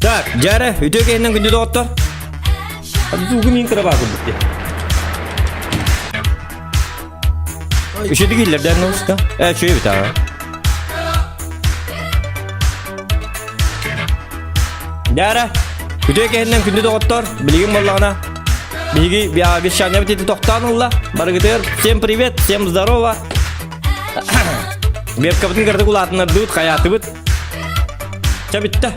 Так, Jare, video kayaknya kunci dokter. Tapi tuh gue mingkir apa aku bukti. Işe de gelir den olsun. Şöyle bir tane. Jare, video kayaknya kunci dokter. Bilgin vallahi. Bilgi bir şanya bir doktan Allah. Barıgıdır. Всем привет, всем здорово. Biar kapan kerja kulatnya dud kayak tebut. Cabit dah.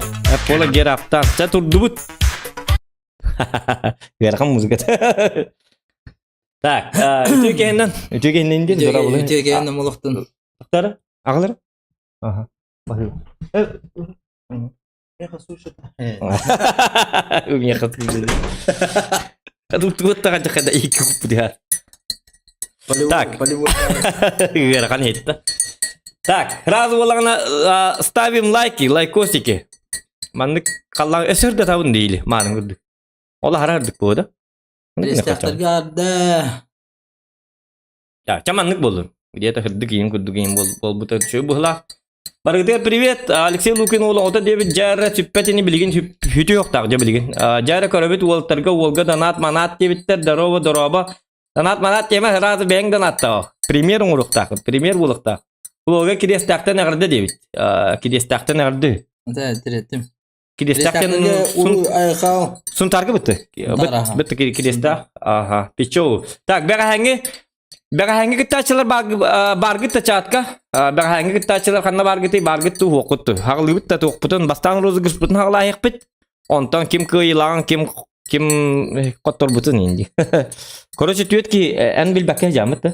Pola geraptan, catur dubut. Gerakam musik. Tak, itu kayaknya ini dia berapa? Itu kayaknya mulutun. Aktar, aklar. Aha, bahu. Ya kasusut. Umi kasusut. Aduh tuh tak ada ikut dia. Так, gerakam itu. Так, разговариваем, ставим лайки, лайкосики. Маннык қаллаң эсер де табын дейли, маның күрдік. Ола харардық болды. Рестақтарға да. Ya, çamanlık boldu. Где-то хырдык ем күрдік ем бол бұта түші бұғла. Барғыдер, привет, Алексей Лукин олы ота дебет жәрі сүппетіні білген хүті жоқтағы де білген. Жәрі көрібет олтарға олға донат манат дебеттер, дарова, дороба. Донат манат деме разы бәң донаттағы. Пример ұңырықтағы, пример бұлықтағы. Бұл олға кедестақтан әғірді дебет. Кедестақтан әғірді. Да, диреттім. Кидестақтан sun targı bitti. Bitti kidestaq. Aha, pichou. Tak, berhangi kita açılır bargı ta chatka. Berhangi kita açılır kanna bargı tu hokuttu. Haqlı bitti toqputun bastan rozıgırış butun haqla ayıq bit. Ondan kim kıyılan kim qottor butun indi. Короче, tüyet ki en bil bakah jamit da.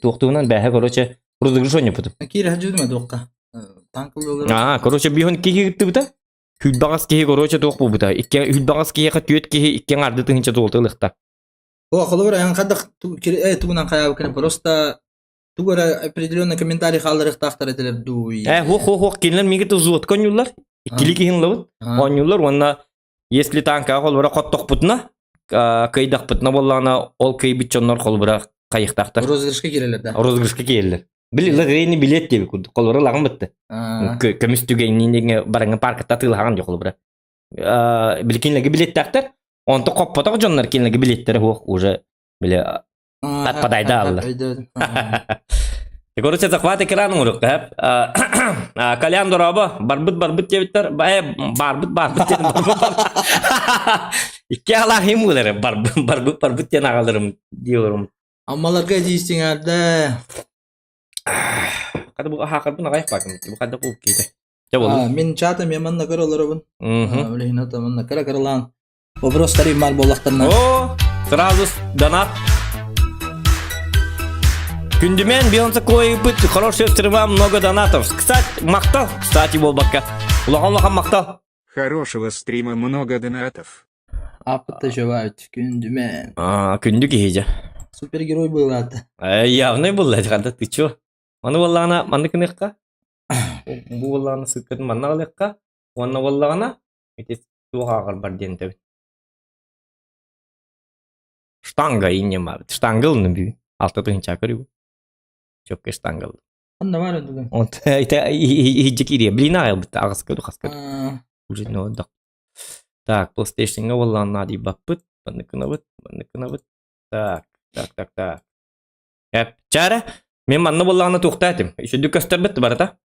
Toqtuğundan bəhə короче rozıgırış oynayıp butun. Kiri hacudma doqqa. Tankıl olur. Короче bihon kiki gitti bita. Hülbağız kihi короче тоқ bu bita. Hülbağız kihi tüyet kihi ikken ardı tınca doltılıqta. О, холовра, я хадах тугунан хая бакene просто тугора определенный комментарий халырых тахтар этелер дуй. Хо, кинлер миге тузут конюллар. Икили кихин лавут. Конюллар онна если танка холовра коттоқ бутна, кайдақ бутна боллана ол кай бичоннор холовра кайықтақтар. Розыгрышка кирелер да. Розыгрышка кирелер. Билет билет деп куд. Холовра лаган битти. Көмүстүгө нинге бараңа паркта тылган жок холовра. Билкинлеге билет тактар. Он-то коппоток жоннар кинлеги билеттери хук уже биле подайда алла. Короче, захват экран урок, хэп. Кальян дороба, барбыт дебиттер, барбыт. Икки алахим улары, барбыт тен агаларым диyorum. Аммаларга дейсиңерде. Кады бу хакыр буна гайып бакым. Бу кады куп кейде. Мен чаты меманна көрөлөрүбүн. Блин, атаманна кара-каралан. Вопрос старым мал боллақтарына. О, сразу донат. Күндімен бейонсы қойып бұт, хороший стримам много донатов. Кстати, мақтал, кстати, болбаққа. Улахан мақтал. Хорошего стрима много донатов. Апыта жевать күндүмен. Күндүк хеже. Супергерой было. Явный был, когда ты чё? Маны валлана, маны кыныкка? Бу валлана сыккатын манна калыкка? Уанна валлана? Итес туғағыр бар денті. Штанга инне мар. Штангылны бүй. Алты тыгынча көрү. Чөпке штангыл. Анда бар өдүгүн. Вот это хиджик ире. Блин, бит агыс көрү хаскыр. Уже no да. Так, PlayStation-га валлана ди баппыт. Маны кынабыт. Так. Чара, мен манна валлана туктатым. Еще дүкөстөр бит барата.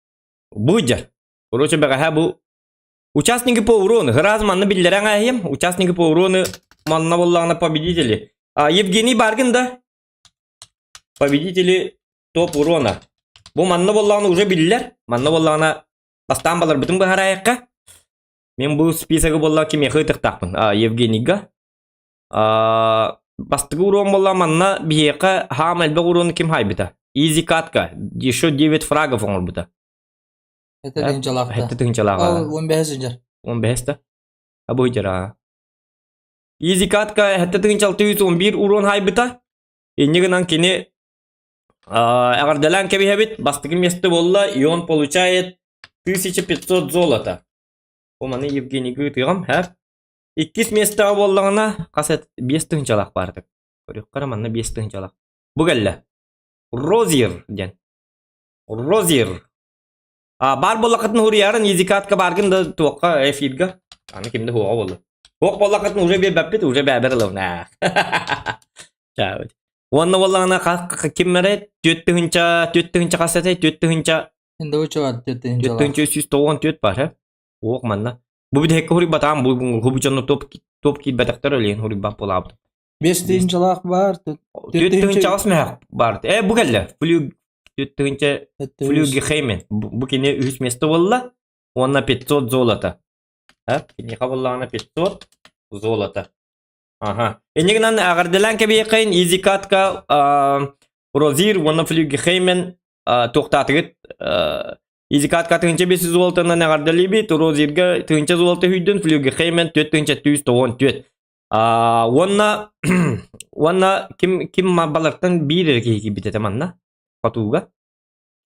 Буйжар. Короче, бага бу участники по урону. Раз манна биллерен айым. Участники по урону манна валлана победители. Евгений Баргин, да? Победители топ урона. Бу манна валлана уже биллер. Манна валлана бастан балар бүтүн бахарайыкка. Мен бу списогы болла кеме хытыктакпын. Евгенийга. Бастыгы урон болла манна бияка хамалбе урону ким хайбита. Изи катка. Еще 9 фрагов оңор бута. Это тыгынчалакта. Это тыгынчалакта. Ал 15-жер. 15-та. Абойжара. Изи катка это тыгынчалты 111 урон хайбита. Эннигинан кини агарделан кебихебит. Бастыгы место болла и он получает 1500 золота. Оманы Евгений гытыгам, ха? 2 место боллагана касет 5 тыгынчалак бардык. Көрүк караманна 5 тыгынчалак. Бугалла. Розир ден. Розир. Бар боллакатын хуриярын езикатка баргын да туакка эфирга. Аны кимде хуга болду. Хуак боллакатын уже беппит, уже бәберлов. Чау. Онна боллагана ким мерет? 4 тыгынча касетай, 4 тыгынча. Энде учат 4 тыгынчалак. 4 тыгынча 194 бар, ха? Хуак манна. Бу бит хекке хури батам, бу хубучаны топ ки бетактар элен хури бап болабы. 5 тыгынчалак бар. 4 тыгынча асмак бар. Бугалла. Тыгынча флюги хеймен. Бу кине 3 место болла. Онна 500 золота. Кине хаваллана 500 золота. Ага. Энигнан агарделан кеби кайын изикатка розир онна флюги хеймен токтатыгыт. Изикатка тыгынча 500 золотанан агарделиби, розирга тыгынча золота хүйдөн флюги хеймен 4 тыгынча 194. Онна ким балартан бир ки битете манна. Патуга.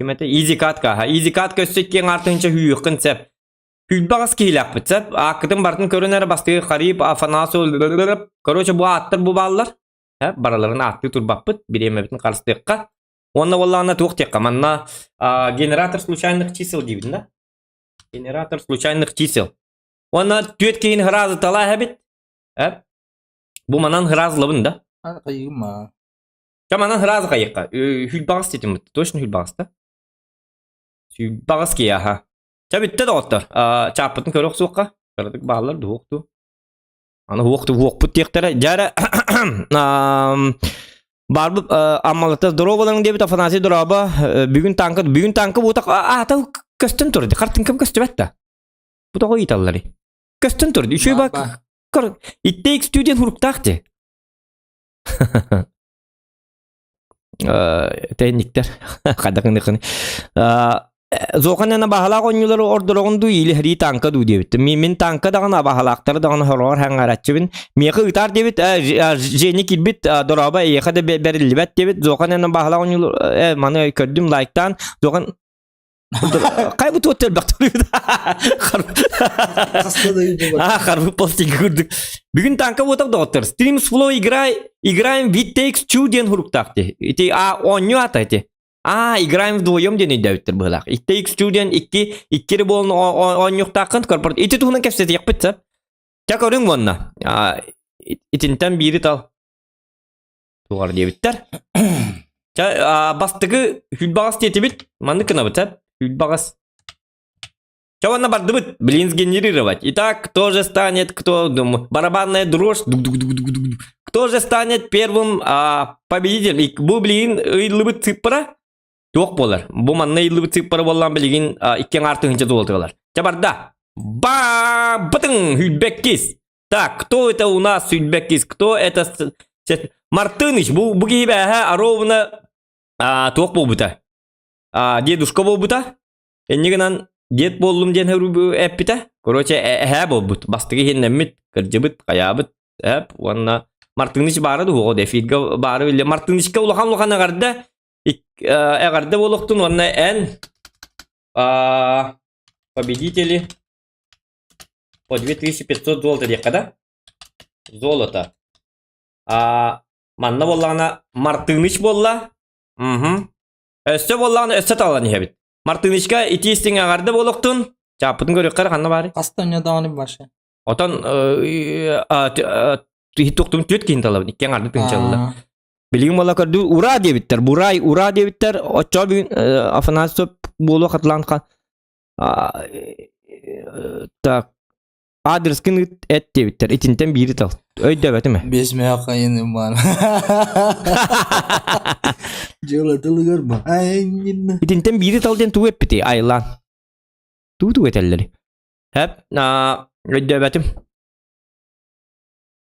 Кимете изикатка. Изикатка өссөккен артынча хүйүккөн сеп. Хүлбагас кийлак битсеп. Акытын бартын көрөнөр бастыгы карип афанасы өлдүрүп. Короче бу аттыр бу баллар. Бараларын атты турбаппыт. Биремебитин карыстыкка. Онна боллана туктекка. Манна генератор случайных чисел дейбин да. Генератор случайных чисел. Онна төт кейін хыразы тала хабит. Бу манан хыразлыбын да. Кайыма. Каманан хыразы кайыкка. Хүлбагас детим. Точно хүлбагас да. Хүлбагас ки аха. Чабитте доктор. Чапытын көрөк суукка. Кырдык баллар дукту. Аны укту тектер. Жара барбы амалата дробаларын дебит афанасы дроба. Бүгүн танкы бутак ата көстөн турду. Картын ким көстөбөт да. Бутак ойталлары. Көстөн турду. Үшөй бак. It takes student хуруктакты. Техниктер кадагын зоканена бахала гонюлар ордорогунду или хри танка ду дебит. Мен танка дагана бахалактар дагана хорор хангаратчыбын. Меки ытар дебит. Жени килбит дороба яхада берилбет дебит. Зоканена бахала гонюлар маны көрдүм лайктан. Зокан кайбыт отел бактыр. Харбы постик көрдүк. Бүгүн танка отак доктор. Стрим флоу играем with takes two ден хуруктакты. Ити оню атайты. Играем вдвоем ден идеуттер быйлак. It takes two ден иккери болун онюктакын корпорат. Ити тугунан кепсет якпытса. Чак өрүң вонна. Итинтен бири тал. Тугар дебиттер. Бастыгы хүлбагас тетибит. Манды кынабыт. Хүлбагас. Чаванна бардыбыт. Блин, сгенерировать. Итак, кто же станет, барабанная дрожь. Кто же станет первым победителем? Бу блин, ыйлыбыт цифра. Тоқ болар. Бу манна ыйлыбыт цифра болан билген иккен артыңынча золотыгалар. Чабарда. Бытың Хүлбеккис. Так, кто это у нас Хүлбеккис? Кто это? Мартыныч. Бу гибе ровно тоқ болбута. Дедушка болбута. Эннигенан дед болдум ден эппите. Короче, болбут. Бастыгы хеннемит, кыржыбыт, каябыт. Hep ona Martiniş barı duhu de feedga barı bile Martinişka ulakan agarda agarda boluktun ona en победители по 2500 золота декада. Золото. Манна боллана Мартыныч болла. Өсө боллана өсө таланы хебит. Мартынычка итистин агарды болуктун. Чапытын көрөккөр канна бары. Кастанья дауны башы. Отон туктум түт кин талабын. Иккен арды тынчалды. Билигим болла көрдү ура дебиттер. Бурай ура дебиттер. Очо бүгүн Афанасов болу катланкан. Так. Адрес кин эт дебиттер. Итинтен бири тал. Өйдөбөтүмө. Безме кайыным бар. Жолы тылыгар ба. Айнин. Итинтен бири тал ден туу эппити айлан. Туу этеллери. Хеп өйдөбөтүм.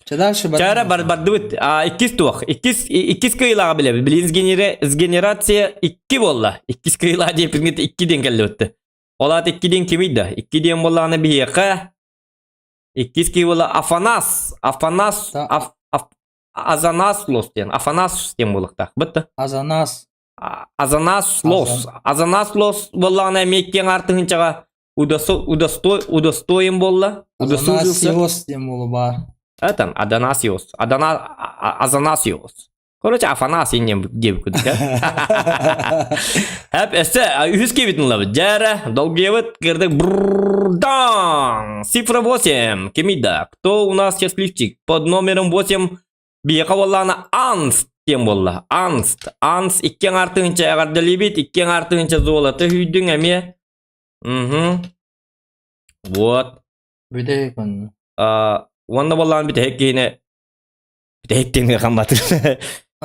Чара бардыбыт. Иккис туак. Иккис кыйлага билебиз. Билиңиз генерация 2 болла. Иккис кыйла деп 2 ден келди өттү. Олат 2 ден кимийди? 2 ден болланы бияка. Иккис кыйла Афанас. Азанаслос ден. Афанас ден болукта. Бытты. Азанаслос болланы меккен артыгынчага удостоим болла. Азанасиос ден болу бар. Там Аданасиос. Азанасиос. Короче, Афанасий не деп күдік. Хәп әсі, үхіске бетін лабы. Жәрі, долгевыт, кірдік. Брррррдан! Цифра 8. Кемида. Кто у нас счастливчик? Под номером 8. Бияқа болланы Анст. Тем болла. Анст. Анст. Иккен артығынша ағарды лебет. Иккен артығынша золоты хүйдің әме. Вот. Бүдек он. Онда болланы бітек кейіне. Бітек теңге қамбатыр.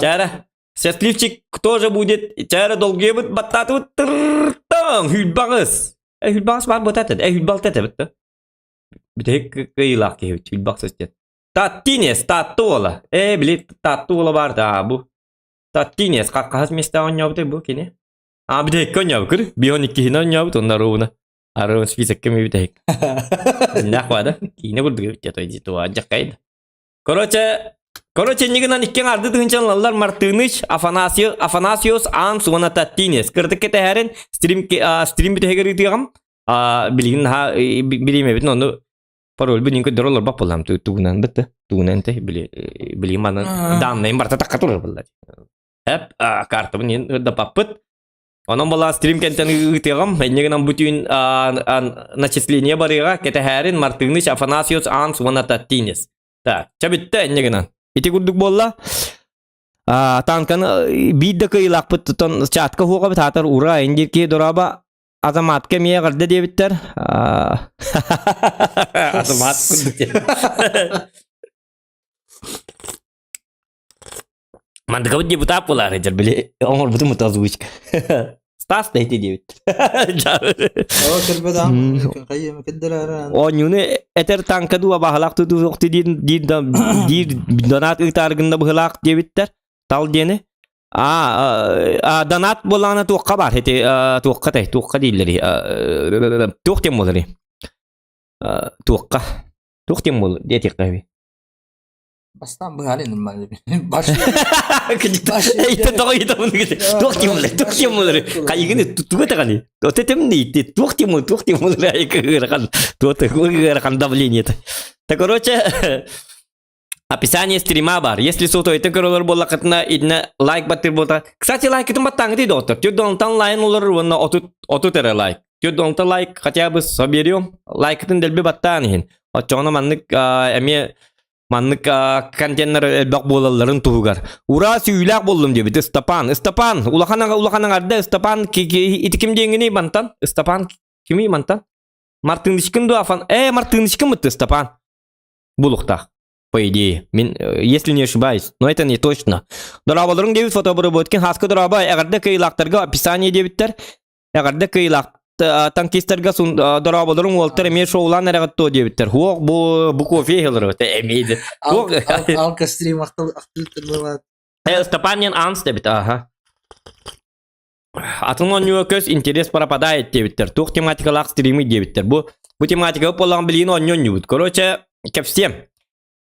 Чара, счастливчик, кто же будет? Чара, долгие вот бататы вот там, хюльбагас. Хюльбагас бар бататы, хюльбалтаты вот. Битек кыйлак хюльбагас остет. Таттинес, таттула. Блин, таттула бар да бу. Таттинес, как места он нёбты бу кине. Битек коня кыр, бионик кино нёбт он наруна. Арун список кеми битек. Нахвада, кине бу где-то иди то аджакайда. Короче, нигынан иккен арды тыгынчалалар Мартыныч, Афанасиос, Анс, вона Таттинес. Кырдык кете хәрен стрим битегери тыгам. Билиме бит, но пароль бу нинко доролор бап болам тугунан битти. Тугунан те билим анан данный барта такатыр булды. Хеп карта бу нин да паппыт. Онон бала стрим кентен тыгам. Нигынан бүтүн начисление барыга кете хәрен Мартыныч, Афанасиос, Анс, вона Таттинес. Так, чабитте нигынан. Ити курдук болла. Танкан бидде кыйлак быттон чатка хуга битатар ура индирки дораба азаматка мия гырды дебиттер. Азамат курдук. Мандыга депутат болар эдер биле. Оңор буту мутазуучка. Стас дейти дебит. Онюны этер танкаду бахалакту дуукты дин донат ытаргында бахалак дебиттер. Тал дени. Донат боланы туукка бар. Туукка дейлери. Тууктем болары. Туукка бол детик каби. Бастан быгалин мали. Баш. Итте тоғыйтамын кете. Туқтем болары. Кайгыны тугата кали. Отетем дейти. Туқтем болары. Айкыгырхан. Тугырхан давление. Так, короче, описание стрима бар. Если сото это королар болла катна идна лайк баттыр болта. Кстати, лайк это баттан где доктор. Тю донтан лайн олар вона отут эре лайк. Тю донтан лайк хотя бы соберем. Лайк это дельби баттан хин. Отчона маннык эме Маннык контейнер элбак болаларын тугар. Ура сүйлак болдум дебит. Стапан, улаханан арды Стапан итиким деңини бантан. Стапан кими бантан? Мартынышкын ду афан. Мартынышкын мытты Стапан. Булуктах. По идее, если не ошибаюсь, но это не точно. Дорабаларын дебит фотобороботкен хаска дораба агарды кыйлактарга описание дебиттер. Агарды кыйлак танкистерга сун дорабаларын уолтер ме шоулан эрагатто дебиттер. Хуок бу кофе хелер эмейди. Алка стрим актылтыр болот. Стапанин Анс дебит, ага. Атылман нюкөс интерес пропадает дебиттер. Тух тематикалак стримы дебиттер. Бу тематика полан билин оннон юбут. Короче, ке всем.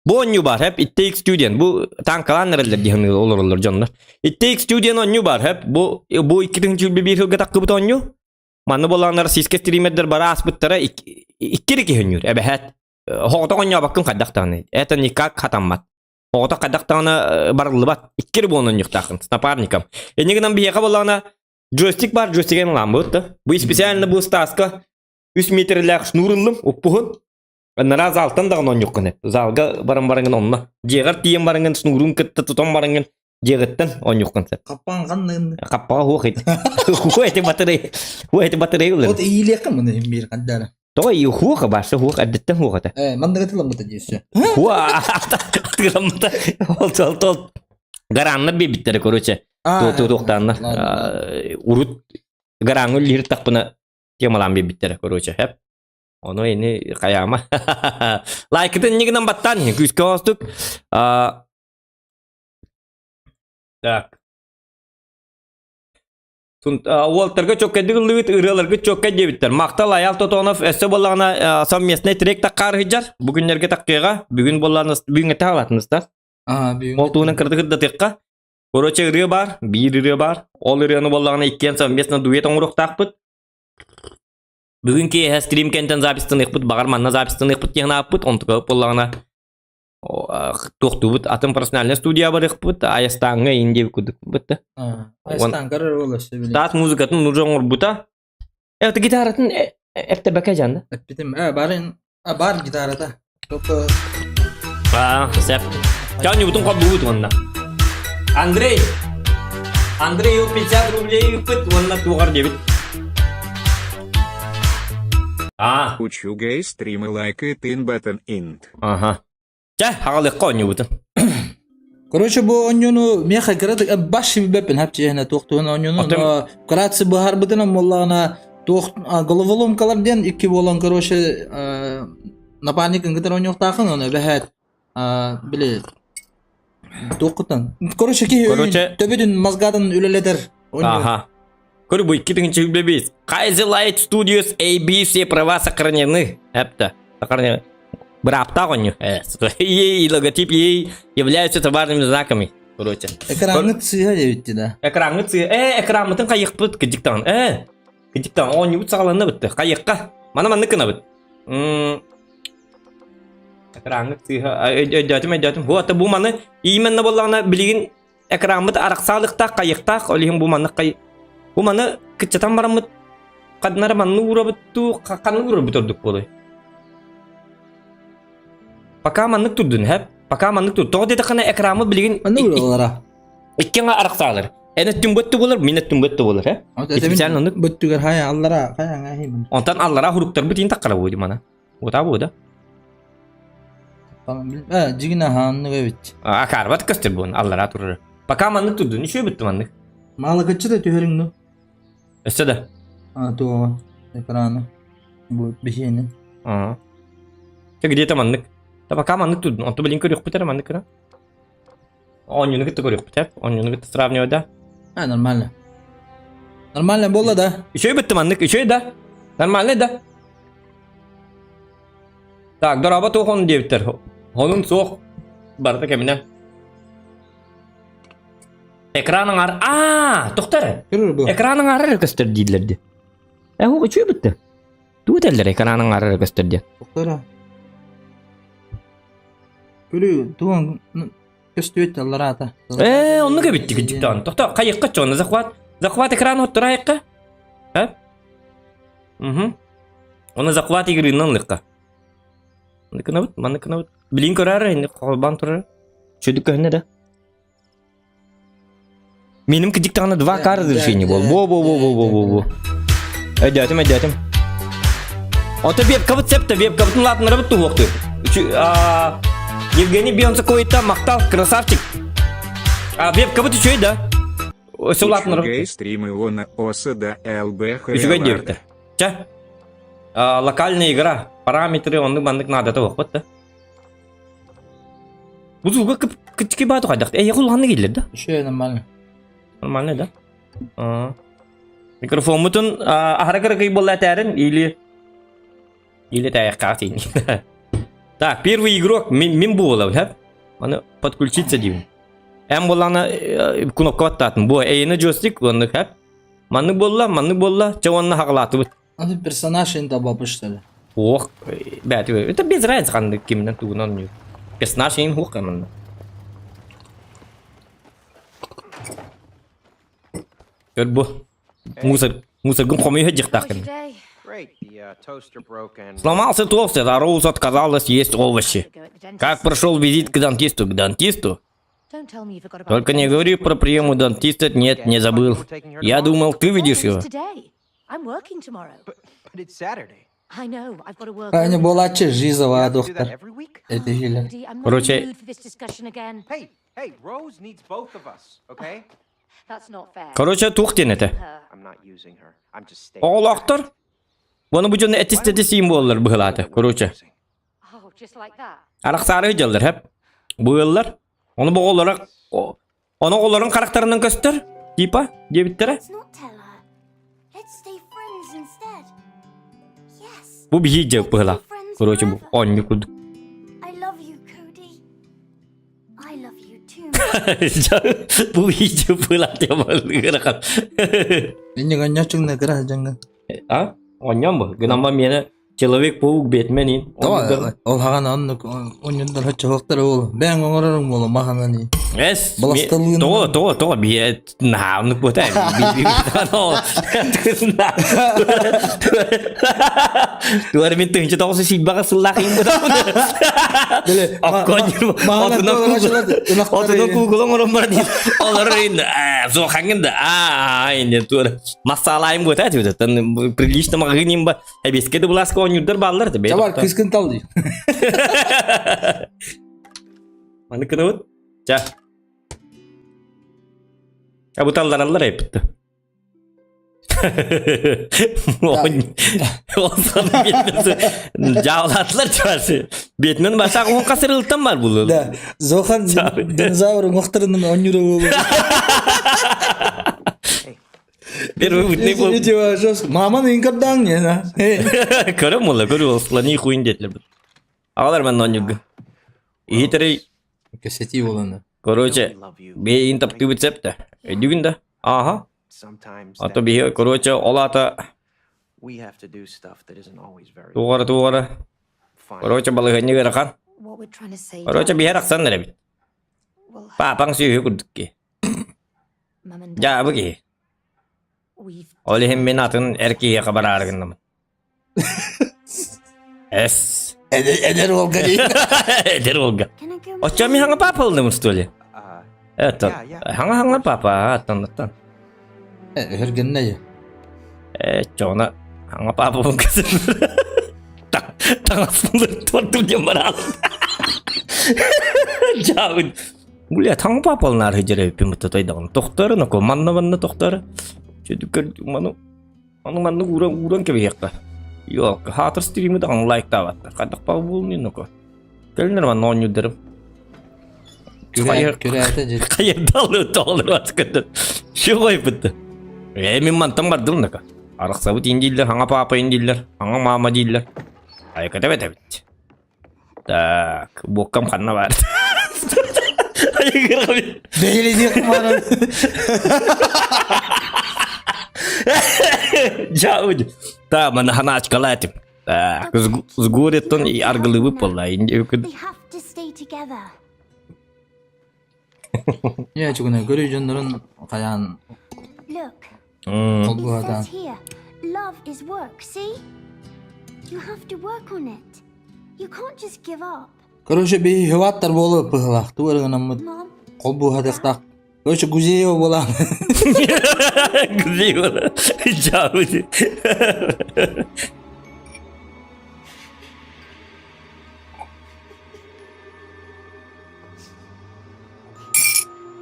Bu onyu var hep. It takes student. Bu tankalan nereler diye olur canlar. It takes student onyu var hep. Bu 2. bir yıl takı bu onyu. Manı bolanlar siske streamerler bara asbıttara iki hünyür. Evet. Hoğda onyu bakın kaddaktanı. Eta nikak hatammat. Hoğda kaddaktanı barılı bat. İkiri bu onyu takın. Naparnikam. Enigden bir yaka bolana joystick var. Joystick'en lan bu. Bu spesialini bu staska 3 metrelik şnurulum. Upuhun. Naraz alttan da onyu kone. Zalga barın onunla. Jeğer tiyem barın şnurun kıttı tutam barın. Jeğetten onyu kone. Kapan kanın. Kappa huğit. Huğit batarya. Huğit batarya ulan. O da iyilik kan bunu bir kadar. Toh iya huğ başta huğ adetten huğ ta. Manda getirelim bu tecrübesi. Huğ atırım ta. Ol. Garanlar bir bitter koruçe. Tohtanlar. Urut garanlar lir takpına temalan bir bitter koruçe hep. Onu ini kayama. Like'den niye battan ya küs kostuk. Tak. Walter'ga çok kedigillik ırılarga çok kedibitler. Maqtal ayal totonov esse bolana samyesne trek takkar hijar. Bugünlerge takkiga. Bugün bollarını bugün tahalatınız da. Bugün. Moltuğunun kırdıkı tekka. Koroçe ırığı var. Bir ırığı var. Ol ırığını bollarına ikken samyesne duyet onuruk takpıt. Bugünkü stream kenten zapistin ekpıt. Bağır manna zapistin ekpıt yana apıt. Ontuka bollarına tohtubut atın personaline studiya var ekpıt. Ayastanga indi kuduk bıttı. Ayastanga rolası bile. Stat muzikatın nurjon buta. Evet gitarın ekte bakacağında. Bitim bar gitarada. Çok sep. Jangan nyebutun kok dulu tuh Andre yuk pizza rubleyi yupet wanna tukar debit. Учу гей стримы лайкает ин баттон инт. Ага. Cah hakalı kok nyebutun. Короче, bu onyonu meha kırdık. Başı bir bepin hepsi hene tohtuğun onyonu. Karatsı bahar bıdına mollağına головолом kalar diyen iki bolan короче напарникın gitar onyon takın onu behet. Bile dokutan. Короче ki töbedün mazgadan üleleder. Ага. Kuru bu iki tane çubuk bebeğiz. Kaiserlight Studios ABC права сохранены. Hep сохранены. Berapa konyo? Ей логотип ей являются товарными знаками. Короче. Ekranı sıyha diye bitti de. Ekranı sıyha. Ekran mıtın kayık bıt gıcıktan. Gıcıktan. O nyubut sağlanı bitti. Kayıkka. Mana nıkına bit. Ekranı sıyha. Ödüyatım. Bu hatta bu mana iyi menna bollağına bilgin ekran mıt araksalıkta kayıkta. Olihim bu mana kayık. Bu mana kıçatan bara mıt. Kadınlara manı uğra bittu. Kanı uğra bitorduk bolay. Pakamanlık turdun hep. Pakamanlık tur. Toh dedi kana ekranı bilgin. Anı buralara. İkkena araksalar. Enetim bëttü bolur, minetim bëttü bolur he. Spesial nonuk bëttüger haya Allah'a kaya ngahim. Ontan Allah'a huruktar bitin takara bu di mana. Ota bu da. Tamam. Jigina hanı evet. Akar bat kastir bun Allah'a turur. Pakamanlık turdun. Şöyle bitti manlık. Malı kaçı da tüherin no. Esede. Tu ekranı. Bu bir şeyin. Çek dia manlık. Tapi pakamanlık turdun. Ontu bilin körük bitir manlık kana. Onyunu gitti körük biter. Onyunu gitti sravnya oda. Normal. Normal bolla da. Şöyle bitti manlık. Şöyle da. Normal da. Tak, doraba tuh on dia bitir. Onun soğuk. Barda keminden. Ekranın doktor. Ekranın arar gösterdiler de. O şöyle bitti. Tu derler ekranın arar gösterdi. Doktora. Böyle tuğan gösteriyor Allah'a ata. Onu da bitti gıcıktan. Doktor kayık kaç onu zakvat. Zakvat ekranı otura yakka. He? Onu zakvat igrinden likka. Nikna bit, man nikna bit. Bilin korar ini kolban turar. Çocuk kahne de. Benim gıcıktan dva kardır şeyini bol. Bo. Edetim. Ota bir kapıt septe, bir kapıtın latınlara bit tu vakti. Евгений Бьонса какой-то мактал, красавчик. Веб кого-то что это? Сулатнер. Гей стримы он ОСДА ЛБХ. Еще где-то. Че? Локальная игра. Параметры он бандик надо того. Вот да. Bu zuga kıçki batı kadar. Ya kullanı gelir de. Şey normal. Normal da. Mikrofon mutun ahara kara kayı bolla terin ili tayak kasin. Так, первый игрок мен болал, хеп. Аны подключиться дейм. Эм болана кнопка аттатын. Бу эйне джойстик онны хеп. Манны болла, чаванна хаглаты бит. Аны персонаж инде бабыш тәле. Ох, бәти. Это без разницы канды кимнен тугунан не. Персонаж ин хук камында. Гөр бу. Мусор гым комый хеджик такын. Сломался толстый, а Роуз отказалась есть овощи. Как прошел визит к дантисту? К дантисту? Только не говори про прием у дантиста, нет, не забыл. Я думал, ты видишь его. Они болачы жизова доктор. Это хилер. Короче, тухтен это. Оğlaqtır. Bunu bu cümle etistedi simbollar bıhılatı. Короче. Araqsarı hıcaldır hep. Bu yıllar. Onu bu olarak onu onların karakterinden göster. Tipa debittere. Bu bir hicab bıhıla. Короче bu 10 yıkıldı. Bu hicab bıhılatı yapmalı. Ini gannya cengna gerah jangan. А? Оннан мı? Gınama meni Человек-паук Бэтменин. Ол хаган онндан хачыктар ол. Ben оңорорун боло маханани. Эс. То бие наамнык бота. Туар мен тынчы тосы сибага сыллахын бота. Отунун кугулун орон бар дейт. Олар инде зохаңында. Инде туар масалайым бота дейт. Прилично магыним ба. Беске де буласка онюрдар баллар да. Чабар кыскын тал дейт. Маны кынабыт? Ча. Bu tallarlar hep bitti. Olsan Betmen'i cavlatlar çarşı. Betmen başa on kasırılıktan var bu. Da, Zohan dinozavrun muhtarının 10 euro oldu. Bir bu Maman inkapdan ya. Körüm ola, körüm olsun. Niye kuyun dediler. Ağlar ben 10 euro. İyi tere. Kaseti olanı. Короче, бейин таптı бitsepte. Düğün de. Aha. Ata bir короче olata. Doğru. Короче balığı ne gerakan? Короче bir aksan nere bit. Papang suyu kuduk ki. Ya bu ki. Oleh hem menatın erkeğe kabar argındım. Es. Eder Olga değil. Eder Olga. Ocağım hangi papa oldu mustoli? Evet. Hangi papa? Atan. Her gün ne ya? Çoğuna hangi papa bu kızım? Tangasındır tortum cemaral. Cavun. Mulia hangi papa olnar hicre pimut toydağın. Doktoru nako manna doktoru. Çocuklar manu urang kebiyakta. Yok, hatır stream'i de like davattı. Kadak pa bulmuyor noko. Gelinir ben non yudarım. Küre Kayır dağılır vaskıdır. Şu koy bitti. Emin mantam vardır naka. Arak sabit indiller, hanga papa indiller, hanga mama diller. Ay kata bete bitti. Tak, bokam kanna var. Ay kırgın. Değil diyor kumarın. Jauh. Tak mana hana çikolatim. Tak, zgureton i argılı bu pola. Ya çünkü görücülerin kayan. Look, it says here, love is work. See, you have to work on it. You can't just give up. Короче, bir hıvatlar bolu pıhlak. Tuvarın ama kol bu hadaktak. Короче, Гузеева была. Гузеева. Jauh.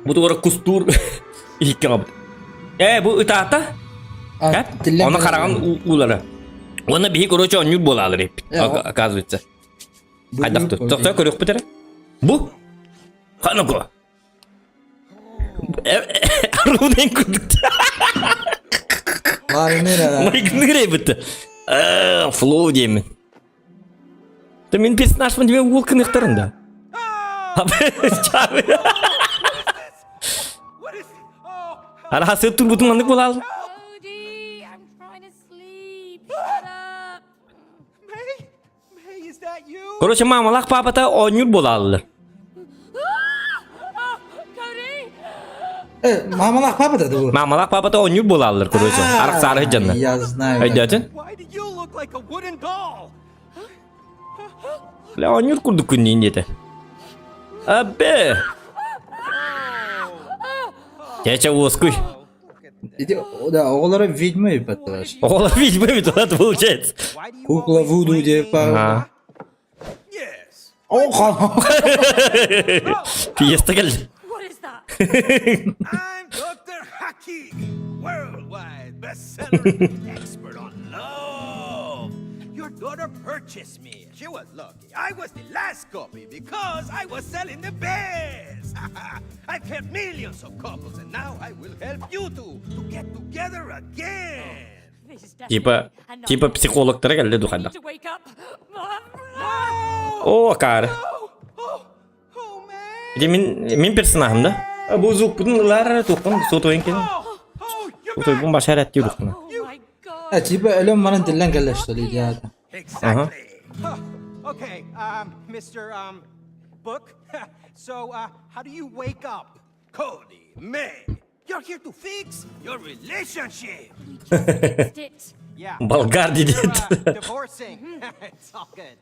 Bu doğru kustur. İlk bu itaata? Ona karagan uları. Ona bir короче on yıl bolalar hep. Оказывается. Haydak tut. Çok körük bitir. Bu. Kanoko. Aruden kuduk. Var nere? Mike nere bitti? Flow diyemin. Min personaj mı diye ol kınıklarında. Ara hasıl turbutun anlık bol al. Cody, I'm trying to sleep. Shut up. May, is that you? Короче, mamalak papata 10 yıl bol alır. Cody. Mamalak papa dedi bu. Mamalak papata 10 yıl bol alır короче. Arak sarı hıcanına. Я знаю. Aydatın. Why do you look like a wooden doll? La 10 yıl kurduk günün yedi. Abi. Geçe uğuskuy. Иди, да, оголары ведьмы пыталаш. Oğlan vicmi bir tuhat получается. Why do you Кукла вуду деп па. Ha. Yes. Оха. Piyesta geldi. What is that? I'm Dr. Haki, worldwide bestseller expert on love. Your daughter purchased me. She was lucky. I was the last copy because I was selling the best. I've helped millions of couples and now I will help you two to get together again. This is definitely Типа психологтары geldi dukanda. to wake up. O kar. Oh, man. Jadi min personajım da. Bu zukpunlar tokun sotoyun kesin. You're Sotoy bun başaret diyor buna. Oh my god. Типа элем манан тилен келешти ya. Exactly. Okay, Mr. Book. So, how do you wake up? Cody, May, you're here to fix your relationship. Fixed it. Yeah. Bulgar dedi. Divorcing. It's all good.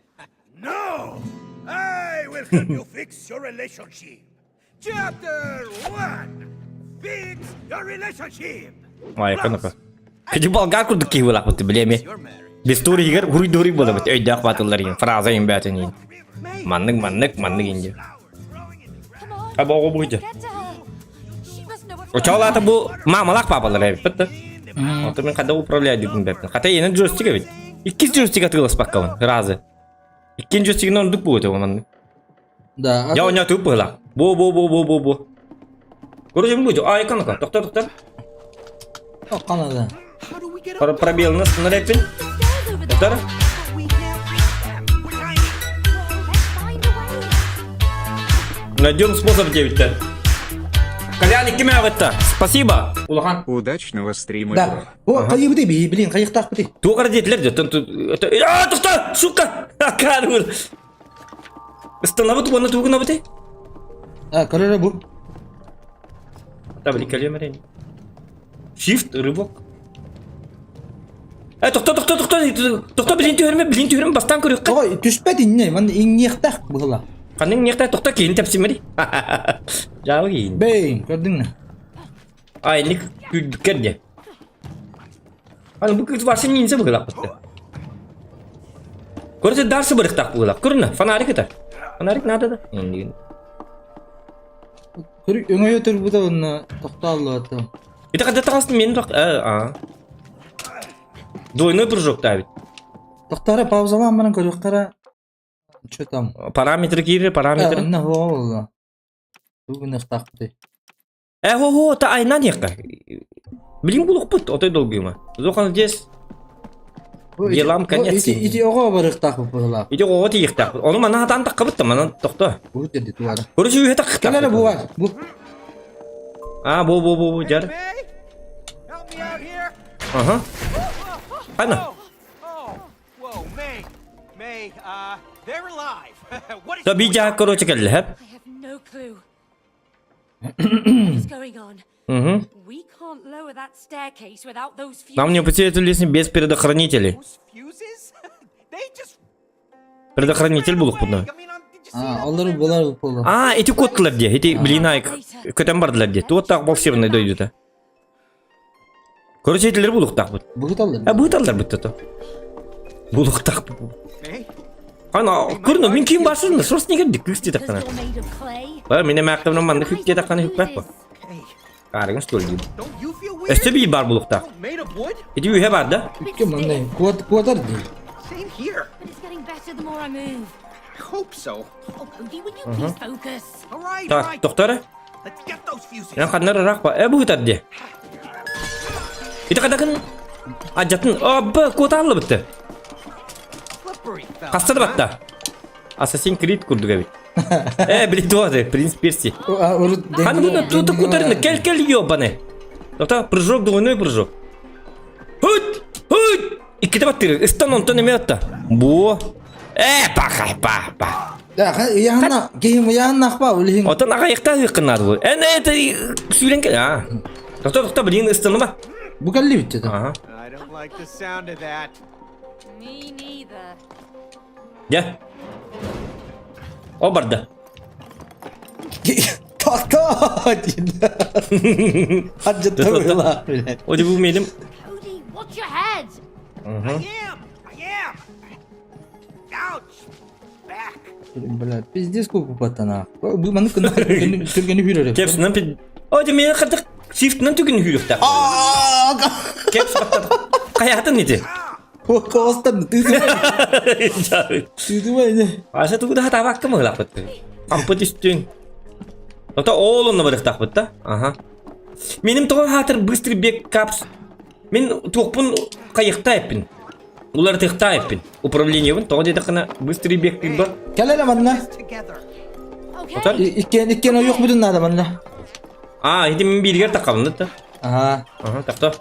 No, I will help you fix your relationship. Chapter 1. Fix your relationship. Vay kanka. Kedi Bulgar kurduk ki bulak bitti bilemi. You're married. Bir story yer huri bola bitti. Öyle akbatıllar yin. Fraza yin batın yin. Manlık ince. Come on. Abi o bu gece. Get to her. She must know O what's çağlata bu mamalak papalar hep bitti. Otur ben kada upravляю gün bepten. Hatta yeni joystick evet. İki joystick atılır bakalım. Razı. İkinci joystick'in onduk bu öte manlık. Да. Ya onya tuh pelak. Bu. Короче bu. Ay kanka. Doktor. Канада. How do we get Para pробел нас на репин. stairs over there. Doktor. We can't reach them. We're tiny. Let's find a way. Найдем способ девять-то. Колян, кем я в это? Спасибо. Улахан. Удачного стрима. Да. О, кайы бити би, блин, кайыктак бити. Тугар детлер де. Это. А, тукта, сука. Акарул. Останови ту, тугна бити. Короче бу. Табли калемерин. Shift рывок. Тукта, блин, тюрем, бастан көрөк. Ой, түшпәди не, мен иңнехтак була. Каның нехта тукта кейін тепсимери. Жағы кейін. Бей, көрдүң не? Айлык күддүккер де. Аны бұл кыз барсын нинсе бұғылақ бұтты. Көрсе дарсы бұрықтақ бұғылақ. Көріні, фонарик это. Фонарик надо да. Көрүк өңөй өтөр буда онна токталды аты. Это когда тағасын мені тоқ... Двойной прыжок давит. Токтары паузалам менен көрүк кара. Чё там? Параметры кири, параметры. Не болду. Бүгүн ыктак бити. Хо, та айна нека. Блин, бұлық бұт, отой долгыйма. Зоқан здесь. Делам конец. Ити ого бар ыктак була. Иди оғы тиектақ. Оны мана атан таққа бұтты, мана тоқта. Бу дерди туара. Көрісі үйе таққа. Келері бу бар. Бу. Бу, жар. May, help me out here. Ага. Қайна. Whoa, May, they're alive. What is Та бейджа, короче, кәлі, хәп. I have no clue. What is going on? We can't lower that staircase without those fuses. Нам не потерять лестницу без предохранителей. those fuses? They just. Предохранитель бұлық бұдна. I mean, did you see that? Алары булар болду. Эти коттылар де, эти, блин, айк, көтен бардылар де. Тут так волшебный дойдут, а. Короче, этилер бұлық так бұд. Бүгүт алды. Бұд алдар бұд то. Бұлық так бұд. May? Ана, көріні, мен кейін басырында, сұрыс неге дік күсте Because таққана. you're made of clay. Бар, мене мәқтімнің манды күтте таққана хүк бәк ба. Hey, Қарығын стөл дейм. don't you feel weird? Өсті бей бар бұлық так. Made of wood? Эти үйе бар да. Кем мындай куатар ди. Same here. But it's getting better the more I move. I hope so. Oh, Cody, would you please focus? All right, Так, тоқтары. Let's get those fuses. Yang kadar rak ba. Bu tadi dia. Itu kadang ajatın. Abba kotarlı bitti. Slippery fella. Kastır batta. Assassin's Creed kurduk evet. Bildi var Prince Percy. Hani bunu tutup kurtarın. Kel yiyor bana. Doktor prıjok doğunuyor prıjok. Hut. İki de battırır. İstan ondan emi atta. Bu. Bakay. Ya yana game yana pa ulihin. Otan ayakta yıkınar bu. Ne süren ki ha. Doktor bilin istanı bak. Bu kalli bitti de. Aha. I don't like the sound of that. Me neither. Gel. O barda. Kalk. Hacı tabii la. O da bu melim. Cody, watch your head. I am. Ouch. Back. Bela pizdes koku patana. Bu manı kına Türkiye'ni hürere. Caps nan pid. O da melim katık shift nan tükün hürükte. Caps katık. Kayatın niti. Kostan Tüdü ne? Asa tuh dah tawak ke malah betul. Ampun disting. Doktor oğlunla bıraktık betul. Aha. Benim tuh hatır bыстро бег капс. Мен tuhpun kayıkta yapın. Ular tıkta yapın. Upravlение ben. Tuh dedi kena bыстро бег tiba. Kelele manna. Together. Okay. İkken o yok budun nada manna. Ini men bir yer takalım da. Aha. Aha, doktor.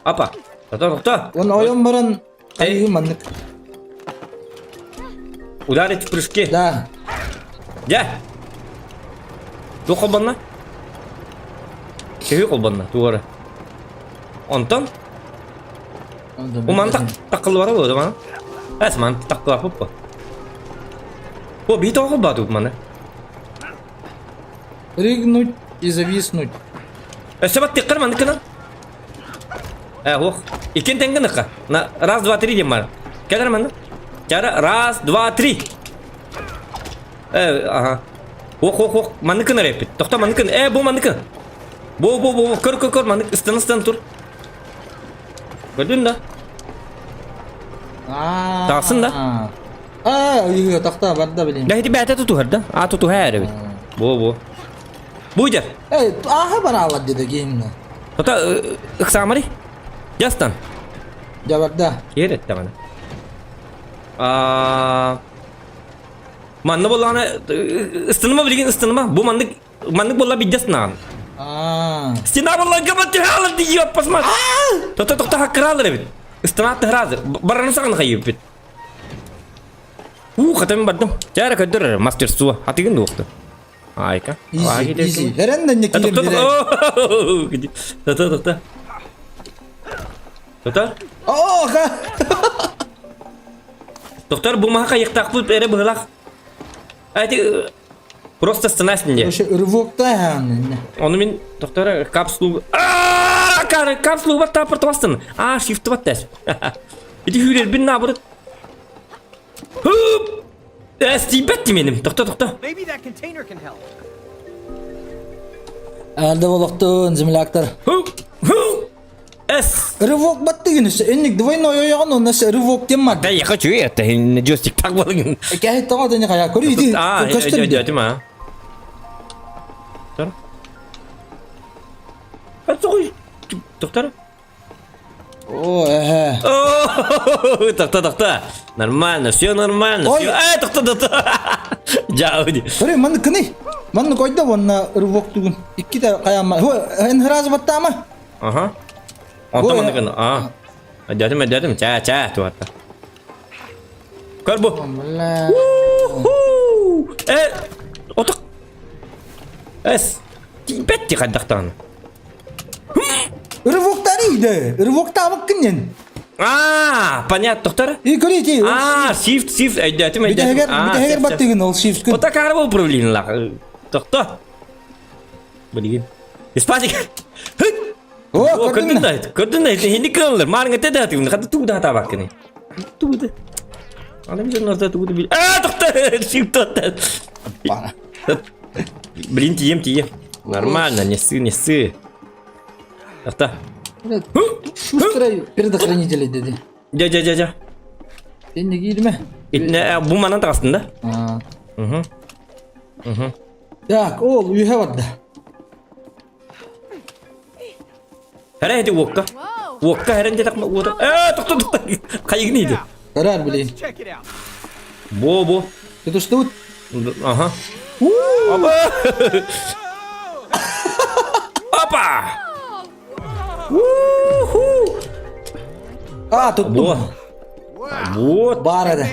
Apa? Doktor. On oyun baran kayı manlık. Udarить в прыжке. Da. Gel. Tuh kolbanla. Kevik kolbanla. Tuh Ondan. O mantak takıl var o zaman. Es mantak takıl apa? O bir tane kolbadı mana. Рыгнуть и зависнуть. Sebab tikar mana kena? Ikin tengah nak? Na raz 2 3 dia mana? Kadar mana? Cara raz 2 3. Aha. Mana kena repeat. Doktor mana kena? Bu mana kena? Bu. Kör mana? Istan tur. Gördün da? Taksın da? Iya takta barda bileyim. Dah itu bete tu harda. Tu her evet. Bu. Buyur. Aha bana Allah dedi game'le. Doktor iksamari. Jastan. Jabarda. Yeret tamam. Manna bollana ıstınıma bilgin ıstınıma. Bu mandık bolla bir jasnan. Sinar bolla gabatı halı diyor pasmat. Doktor hakkaralar evet. Istınat hazır. Baranı sakın kayıp bit. Katamin badım. Cara kadır master suwa. Hatikin doktor. Ayka. Easy. Herenden ne kilim bile. Doktor. Doktor bu mah kayak takut ere beulak. Ati просто станасnya. Oşe ırvokta yani. Onu min doktor kapsulu. Kapsulu batta pertwasten. Shift battas. Itu hürer bin nabut. Hup. Stibet benim. Doktor. Maybe that container can help. Alda boloktun zimlaktır. Hup. Es. Revok battı yine. Enlik duvayın oyoyan o nasıl revok demad. Da ya kaçıyor ya. Joystick tak balın. Kayak tahu tanya kayak kori itu. Jadi mah. Doktor. Doktor. Doktor. Нормально, все нормально. Doktor. Jauh dia. Kori mana kene? Mana koyda wanna revok tugun. İki de kayak mah. En heraz batta mah. Aha. Ondan mana kena? Jadi cah tu hatta. Kar bu. Otak. Es. Betti kadaktan. Revok tadi deh. Revok tak makin yen. Понятно, доктор. Kori itu. Shift. Jadi Biter battı yine ol shift. Otak karena upravlение lah. Doktor. Begini. Spasi. Kadın da hindi kırılır. Marın ete de atıyor. Kadın tuğ da hata bak ne. Tuğ da. Adam bir orada tuğ da bil. Doktor. Shift doktor. Блин, тием. Нормально, несы. Doktor. Şustra предохранители dedi. Ja. Ben de giydim mi? Bu manın aslında. Ya oğul üye vardı. Herhalde wokka. Wokka herhalde takma wokka. Doktor. Kayak gini dia. Karar bileyim. Check it out. Bu. Это что вот? Ага. Опа! Опа! Тут Вот. бар это.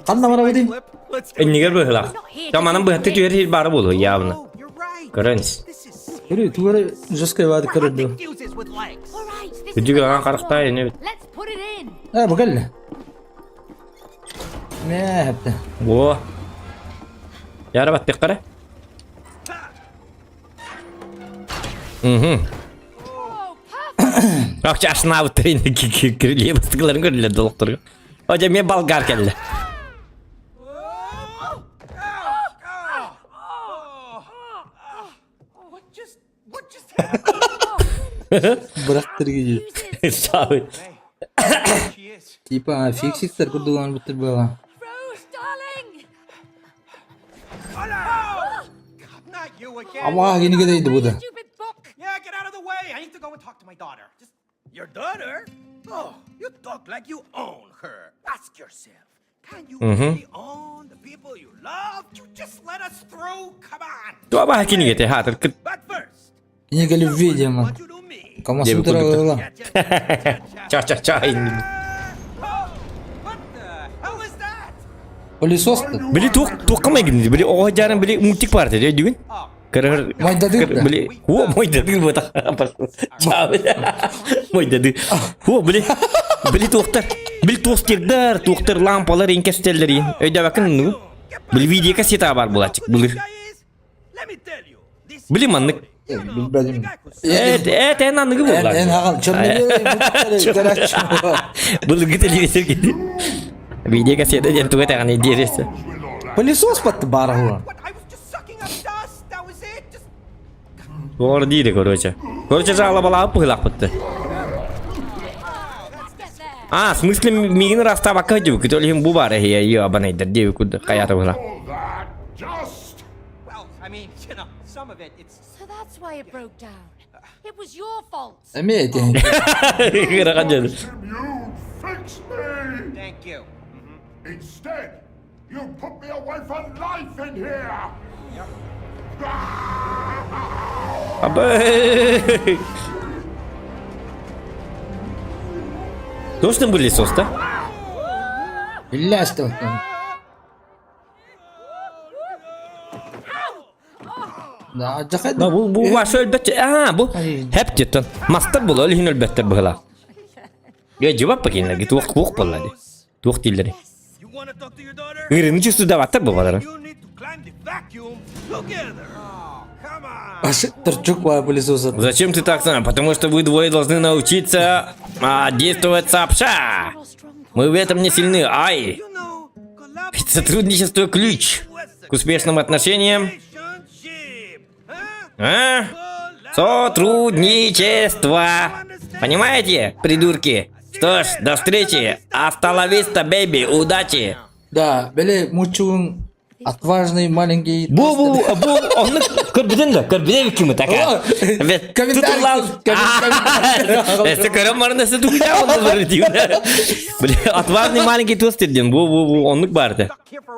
Қандай бар өдейм? Неге бұғыла? Таманың бұғытты түйері бары болу, явны. Көріңіз. Көрі, түгері жескай бады көрді. Күдігі аған қарықтай, не бет. Let's put it in. Бұғылы. Не, әпті. О. Яры баттық қара. Ақша ашына бұттырын кіріле бастықларын көрілі долықтырғы. Ода мен балғар кәлі. Бұрақтыр кеже. Сауы. Типа фиксиктер күрдіған бұттыр бұға. Rose, darling. Not you again. Ама кені кедейді бұда. Stupid book. Yeah, get out of the way. I need to go and talk to my daughter. Just your daughter? Oh, you talk like you own her. Ask yourself, can you really own the people you love? You just let us through. Come on. Туа ба хакини гете хатыр кыт. But first, Не кәлі видео, ман. what you do me? Камасын тұра ғыла. Ча. Oh, what the hell is that? Пылесосты. Білі тоқ қымай кедіңіз, білі оға жарын білі мультик бар деді, дүгін? Кырыр... Майдадық да. Білі... О, майдадық бұта. Чабы. Майдадық. О, білі тоқтар. Білі тоқтар лампалар ең кәстелдер ең. Өйді бақын нүгі. Білі видео кассета бар болачық, білір. Let me tell you. This Білі маннық. Білбәдім. Ән анығы болар. Ән ағал. Чырнығы. Бұлығы телевизор кеді. Видео кассета ден туға тағаны дересі. Пылесос батты бары ғыла. What? I was just sucking up dust. That was it. Just Doğru değil короче. Короче, жала бала пылақ бітті. А, в смысле, мигін раста баққа деу, күтөлігін бұ бары хейе, ебанайдыр деу күді қаяты бұла. well, I mean, you know, some of it. It's So that's why it broke down. It was your fault. Әме әтен. Қыраған жеді. You fix me! thank you. Instead, you put me away for life in here! Абай! Точно были сос-то? Біләсті өттен. Да, жақайды. Bu başı ölbette. Bu hep cidden. Master bulu ölühün ölbette bıhla. Ya cevap bakayım lagi. Tuğuk buladı. Tuğuk dilleri. You want to talk to your daughter? Ürünü çüstü de battır bu kadar. You need to climb the vacuum together. Oh, come on. Ашы тұрчық ба пылесосы. Зачем ты так сам? Потому что вы двое должны научиться действовать сообща. Мы в этом не сильны. Ай! You know, Ведь сотрудничество ключ к успешным отношениям. relationship. Huh? Сотрудничество. Понимаете, придурки? Что ж, до встречи. Hasta la vista, baby. Удачи. Да, бәле мұчуың отважный маленький. Bu onu kırbiden kimi taka. Evet. Комментарий. Если карамар nasıl tukta onu böyle diyor. Böyle отважный маленький тост dedin. Bu onluk vardı.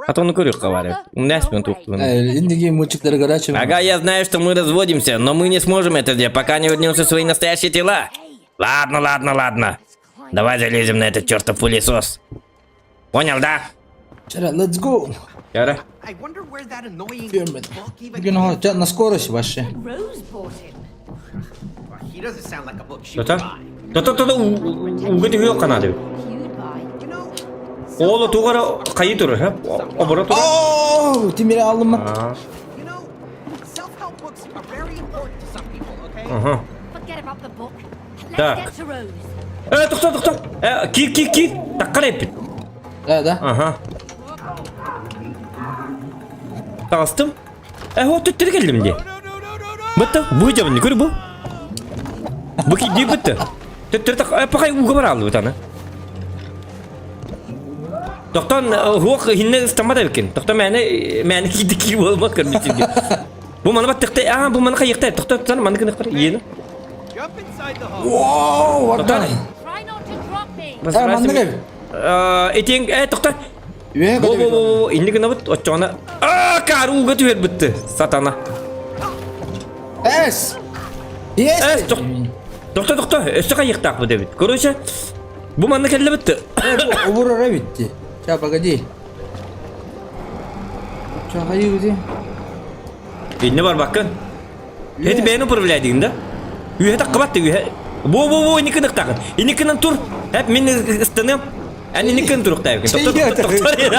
Hatta onu görüyor kavarı. Ne ismen tuktu. Индиги мұчықтары қарачы. Ага, я знаю, что мы разводимся, но мы не сможем это сделать, пока не вернемся в свои настоящие тела. Ладно. Давай залезем на этот чертов пылесос. Понял, да? Чара, let's go. Яра. I wonder where that annoying Фермент. book even Гено, чат на скорость вообще. Rose bought him. He doesn't sound like a book she would Что-то? buy. То-то, угоди yok kanadı. You'd buy. You know, Oğlu tuğara kayı durur ha. Obara durur. Ооо, темире алдым ма? you know, self-help books are very important to some people, okay? Ага. Forget about the book. Let's Так. get to Rose. Тоқта. Кир. Таққар еппет. Да. Ага. Tağыстым. O tüttürü geldim diye. Bitti. Bu hicabın ne görü bu? Bu ki diye bitti. Tüttürü tak. Pakay uğu var aldı bir tane. Doktan huok hinne istamada bikin. Doktan məni ki olmak görmüşsün diye. Bu bana bak tıktı. Bu bana kayıkta. Doktan sana bana kınık var. Yeni. Jump inside the hole. Воу, Doktan. Try not to drop me. Mandık ev. Etin. Doktan. Во, ini kenapa ocona? Karu gak tuh betul, satana. Es. Yes. Doktor, işte kayak tak betul. Короче, bu mana kelle betul. Bu oraya bitti. Siapa gaji? Siapa gaji? Ini var bakın. Hadi beni problemlediğinde. Üye tak kapattı üye. Bu ini kena takın. Ini kena tur. Hep min istenem. Ini kena tur tak. Doktor.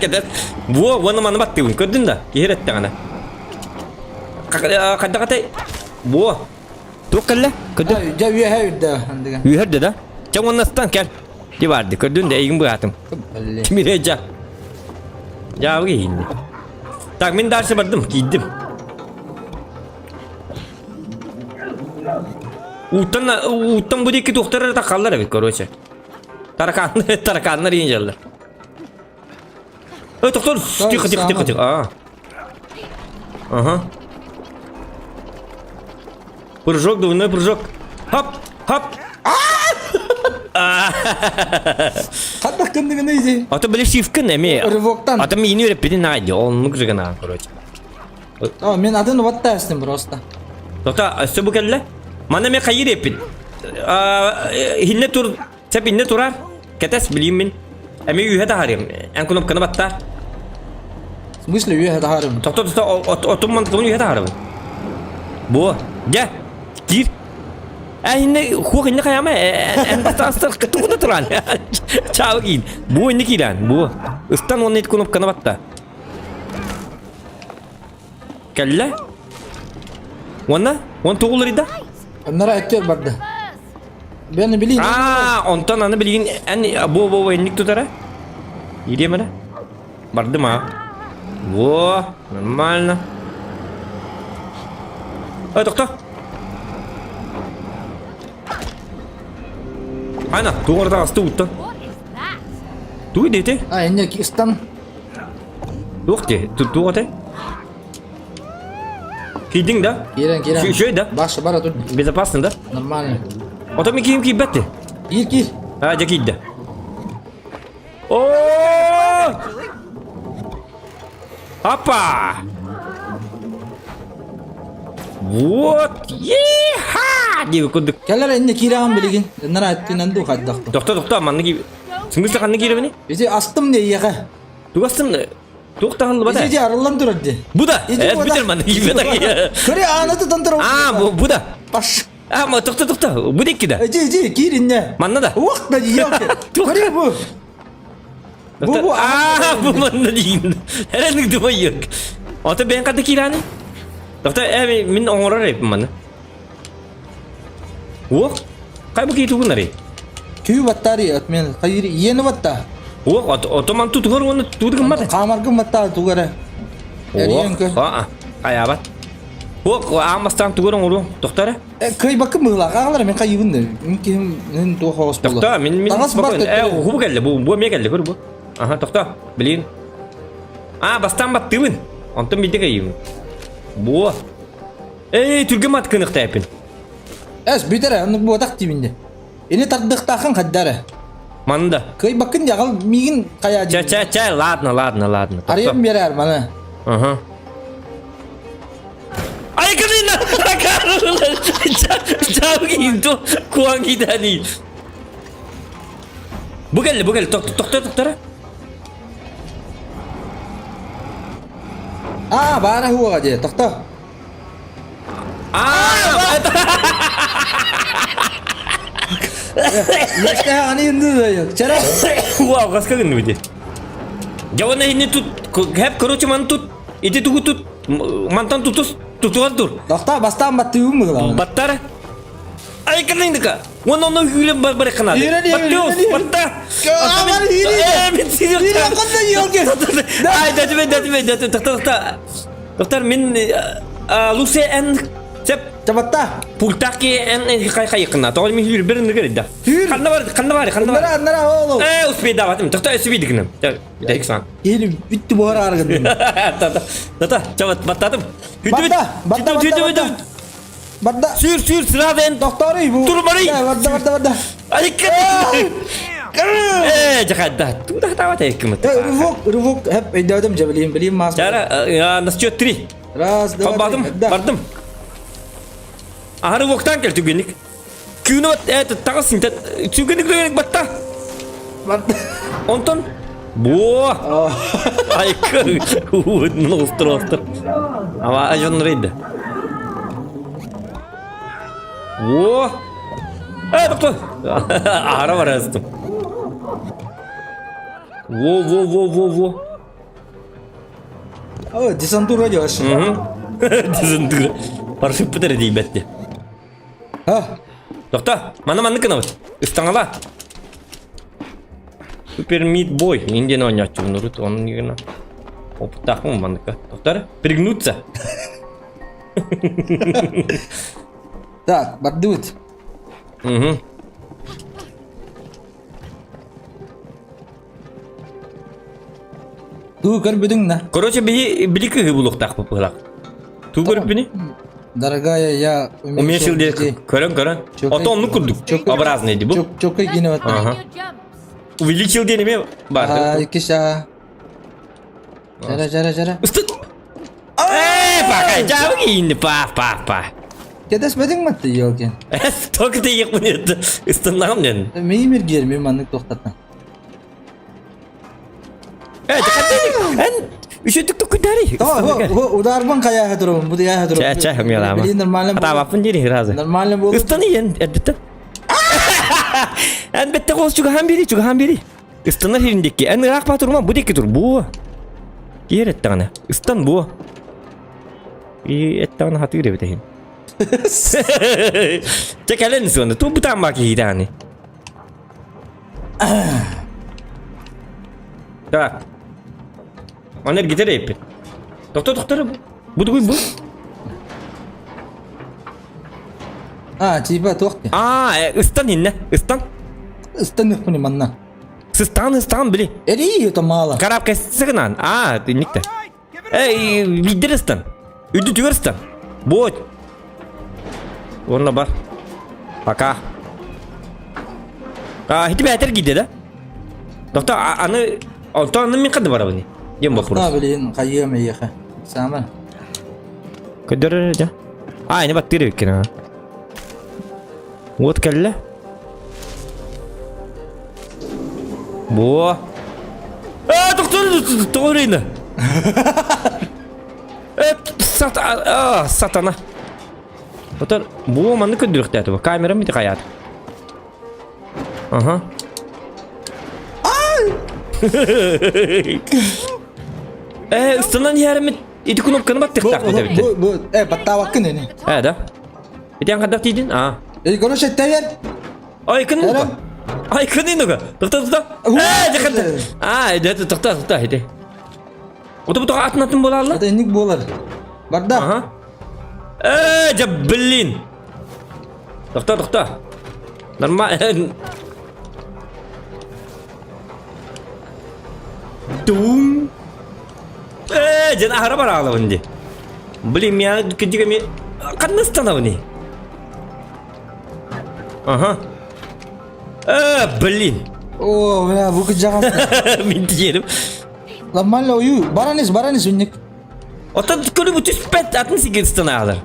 Kadar. Bu mana battı bu. Gördün de. Kihiret tane. Kata. Bu. Tur kelle. Gördün. Ya üye hayırda. Üye hayırda da. Çaman nastan gel. Di vardı. Gördün de iyi bu hatım. Kimireca. Ya bu iyi. Tak min derse vardım. Gittim. Utang bu dikit doktorlar da kallar abi короче. Tarakanlar yiyecekler. Doktor, tık. Aha. Прыжок, двойной прыжок. Hop. Hatta kendine neydi? Ata böyle şifkin emi. Revoktan. Ata mini öğretmeni neydi? Onun kırgına короче. Tamam ben adını vattarsın prosta. Doktor, işte bu kelle. Mana me kayır yapın. Hinne tur, sep hinne turar. Ketes bileyim min. Emi üye de harim. En kulüp kanı battar. Мысли üye hadi harım. Doktor, otoman kımın üye de harim. Bu, gel. Gir. Hinne, huak hinne kayama. En battar ketuğda turan. Çağ giyin. Bu hinne kiran. Bu. Istan onun et kulüp kanı battar. Kelle. Wana tuğulları da. Onlara ettir barda. Ben bileyim. Ondan anı bilgin en bu enlik tutara. İyi mi? Bardı mı? Bu normal. Doktor. Ana, tu orada astı uttan. Tu dedi. Ne istan. Yok ki, tu orada. Hiding da? Kiran. Şöyle da. Başla bara dur. Безопасно da? Normal. Otomi kim betti? Gir. Ha, cekid da. Oo! Hoppa! What? Yeeha! Diye kuduk. Keller inne kiran bilgin. Nara ettin andu hadda. Doktor aman gibi. Sınıfta kanı gire beni. Bizi astım ne yaka. Tu astım ne? Doktor bada. Bizi arılan durdu. Bu da. Evet bitirman gibi da. Kore anatı tandır. Bu da. Baş. Ama doktor. Bu dik da. Girin ne? Manna da. Vakta yok. Kore bu. Bu. Bu manna değil. Herhangi bir şey yok. Ata ben kadar kirani. Doktor min onlara rap manna. Wo? Kay bu kitu kunari. Kyu battari atmen kayri yeni batta. Wo otoman tutur onu tutur mata. Kamargı batta tugara. Ayabat. Wo amastan tutur onu doktora. Kay bakın mıla kağlar men kayıbın da. Mümkün to hospital. Doktor min bu geldi bu me geldi bu. Aha doktor bilin. Bastan battın. Ondan bir de kayım. Bu. Türkçe mat kınık tapın. Bitere onu bu takdiminde. Ini takdıktakan kaddara. Manda. Kay bakın ya kal migin kayacı. Ладно. Arayım birer bana. Aha. Ay kadına. Çabuk into kuang kita ni. Bu geldi. Doktora. Bana huwa aja, doktor. Yaşta hani indi de yok. Cara. Wow, kas kagın mı diye. Jawana ini tut hep короче man tut. Itu tut mantan tutuan tur. Doktor bastan battı mı lan? Battar. Ay kadın dika. Wono hüle bare kanal. Batta. Aman hile. Bitir. Hile kadın yok ya. Ay doktor. Doktor min Lucy en Cep Cepat pultaki en kayak kena. Tahu mi hür bir negara dah. Kan var. Nara oğlum. Sepeda batım. Tak sepeda kena. Bir dakika san. Yeni bitti bu ara argın. Tata cepat battadım. Batta. Sür sıra ben. Doktor bu. Dur bari. Batta. Ay kadın. Jakarta. Tuh tahu tak ikut. Revok hep idadam beli mas. Cara nas счет 3. Раз, два, Бардым, да. бардым. Рывоктан кел түгенік. Күні тағысын, түгенік батта. Онтон? Во! Айқы. Мұны ұстыр. Ама ажон рейді. Во! Доктор! Ара бар әзітім. Во. Десантура делаешь. Десантура. Паршип бітір дей бәтте. Доктор, мана кіна бұд. Үстаңала. Супер мидбой. Инден ойнатшы бұнырыт. Оның егіна. Опытақмын мандыка. Доктор, пригнуться. Так, бардует. Ту көрбүдің на. Короче, білікі ғыбылықтақ бұпығылақ. Ту көріп біне? Дорогая, я уменьшил детей. Көрін. Ото оны күрдік. Образный еді бұл. Чокай кені бат. Увеличил денеме бар. Киша. Жара. Үстін. Пақай, жауы кейінді. Па. Кедес бәдің мәтті елкен? Тоқы да еқ мұны еді. Үстін нағым ден. Меймер герме маңнық тоқтатна. Үшеттік күндәрі. Ударбан қаяға тұрым, бұды яға тұрым. Ча, ғымелама. Атабапын дері ғыразы. Нормально болды. Үстіні ен, әдбітті. Әнбетті қолсы чүгіған бері. Үстінір еріндекке. Әні ғақ ба тұрма, бұд екі тұр. Бұ. Ер әтті ғана. Үстін бұ. Әтті ғана хаты кіре бітейін. Чек әлін сонда. Ту бұтан бақи хиданы. Так. Анер гитара еппет. Доктор. Буду ғой бұл. Типа тоқты. Үстін енне. Үстін. Үстін өкпіне манна. Үстін біле. Әри, это мало. Карапка сығынан. Никті. Виддер үстін. Үді түгір үстін. Бот. Орна бар. Пока. Хеті бәтір кейді, да? Доктор, аны мен қады бар абыны? Дем бақ бұрыс. Білейін, қайығым еқі. Самы. Көдірі, да? Не баттыры өккен. Вот кәлі. Во. Доктор, орейді. Сатана. Доктор, бұл маңды көндірікті әті бұл. Камера мейді қаяды. Үстінен ерімет еті кнопканы баттық тақ бөті бітті. Баттау ақын әне. Да. Бетен қадақ дейдің? Көріш әтті әйер. Айкын мұға? Айкын енігі? Тоқта. Жақында. Тоқта. Бұтыға атын бола алды? Аты енік болар. Барда. Жа білін. Тоқта. Нормально. Тум. Жан ағыра бар ағылы өнде. Білін, мен күндігі мен қаннастан ау не? Білін. Бұл күт жағам. Мен тиерім. Нормально ойу. Бараныз, өннік. Отан көрі бұты спәт атын секетістен ағылыр.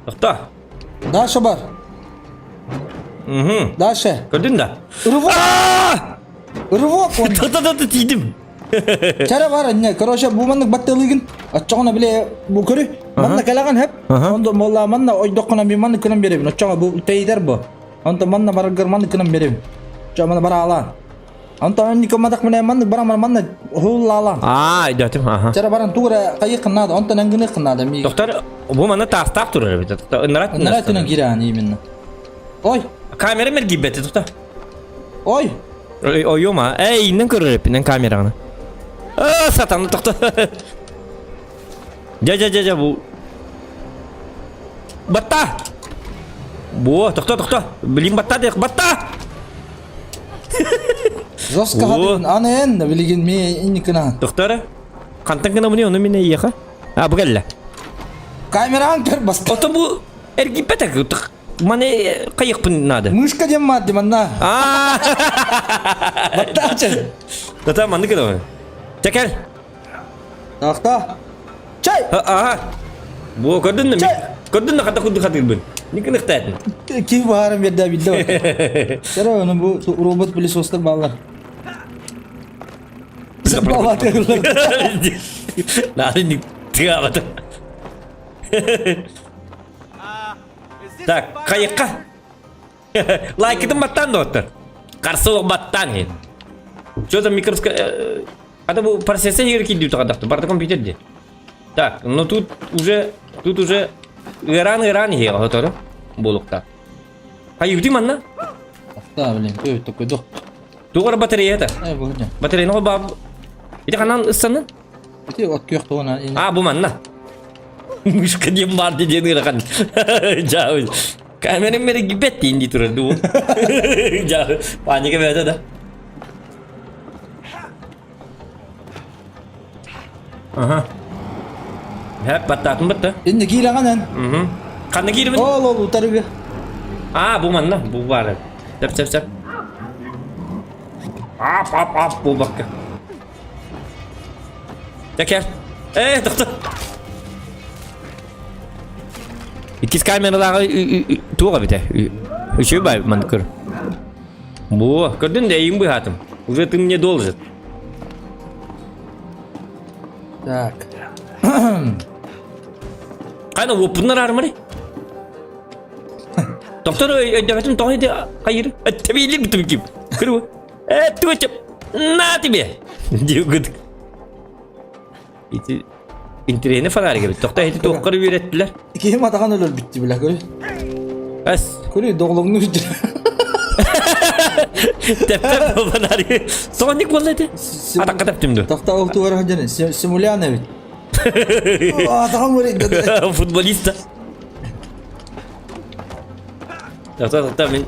Тоқта. Даша бар. Даша. Көрдің да? Рывок он. Тоқта тейдім. Чара бар әне. Короче, бұл маңдық баттылығын. Атчағына біле бұл көрі. Маңна кәліған әп. Онда молла маңна ойдоқына мен маңны күнін беремін. Атчаға бұл тейдер бұл. Онда маңна барығыр маңны күнін беремін. Атчаға маңна бара алан. Онда өнікі маңдақ міне маңны бара маңны хуылла алан. Идатым. Чара баран туғыра қайы қыннады. Онда нәңгіні қыннады. Доктор, бұл маңна тастап тұрыр. Нұрат түнін кереған еменні. Ой. Камера мерги бәті, доктор. Ой. Ой, ома. Иннен көрір өпінен камерағаны. Сатаны, доктор. Жа, бұл. Батта! Бұл, доктор. Білін батта дейік, батта! Жосқа қадын, аны әнді білген мен инікіна. Доктор, қантан кіна мұне, оны мен еқа? Бұл кәлі. Камерағын көр басқа. Оты бұл әргі бәтәк, Mana kayak pun nada. Мышка дем мат деманна. Ah. Баттачы. Tata mana kira? Cakal. Тахта. Чай. Bu kadın mı? Kadın da kata kudu katil ben. Ne kadar tahtın? Kim varım yedda bildi. Çara onu bu robot pылесостар bağlar. Bağlar tekrar. Nari ni tiga batı. Tak, kayakka. Like itu battan dokter. Karso battan ya. Coba mikroskop. Ada bu prosesnya hier kidi tu kadar tu. Parta komputer dia. Так, ну тут уже Иран hier готово. Болукта. А юди манна? Тахта, блин, кто это такой дох? Тугар батарея это. Выгодно. Батарея ну баб. Это канал ысаны? Это от кёхта она. А, бу манна. Мышка не марди деньги ракан. Жау. Камера mere gibet indi turur du. Jauh. Panik ke да. Aha. Hep battın battı. Ini gila kanan. Kan ne girdin? Oh, lo taruh. Bu mana? Bu var. Sep. Ap bu bak. Çeker. Doktor. İkiz kameralar tuğa bite. Еще bay mantıkır. Bu gördün de iyi bu hatım. Уже ты мне должен. Так. Kayna bu bunlar armari. Doktor ödemedim tohne de hayır. Tabii bitti kim. Kırı. Tuğçep. Na tibi. Diyor gıdık. İti intirene falan gibi. Doktor hedi doktoru ürettiler. Kim atakan ölür bitti bile görüyor. As. Görüyor doğulunu bitti. Tepem baban arıyor. Sonik vallahi. Atak kataptım diyor. Tahta oltu var hacı. Simulyan evet. Atakan böyle. Futbolista. Doktor ben.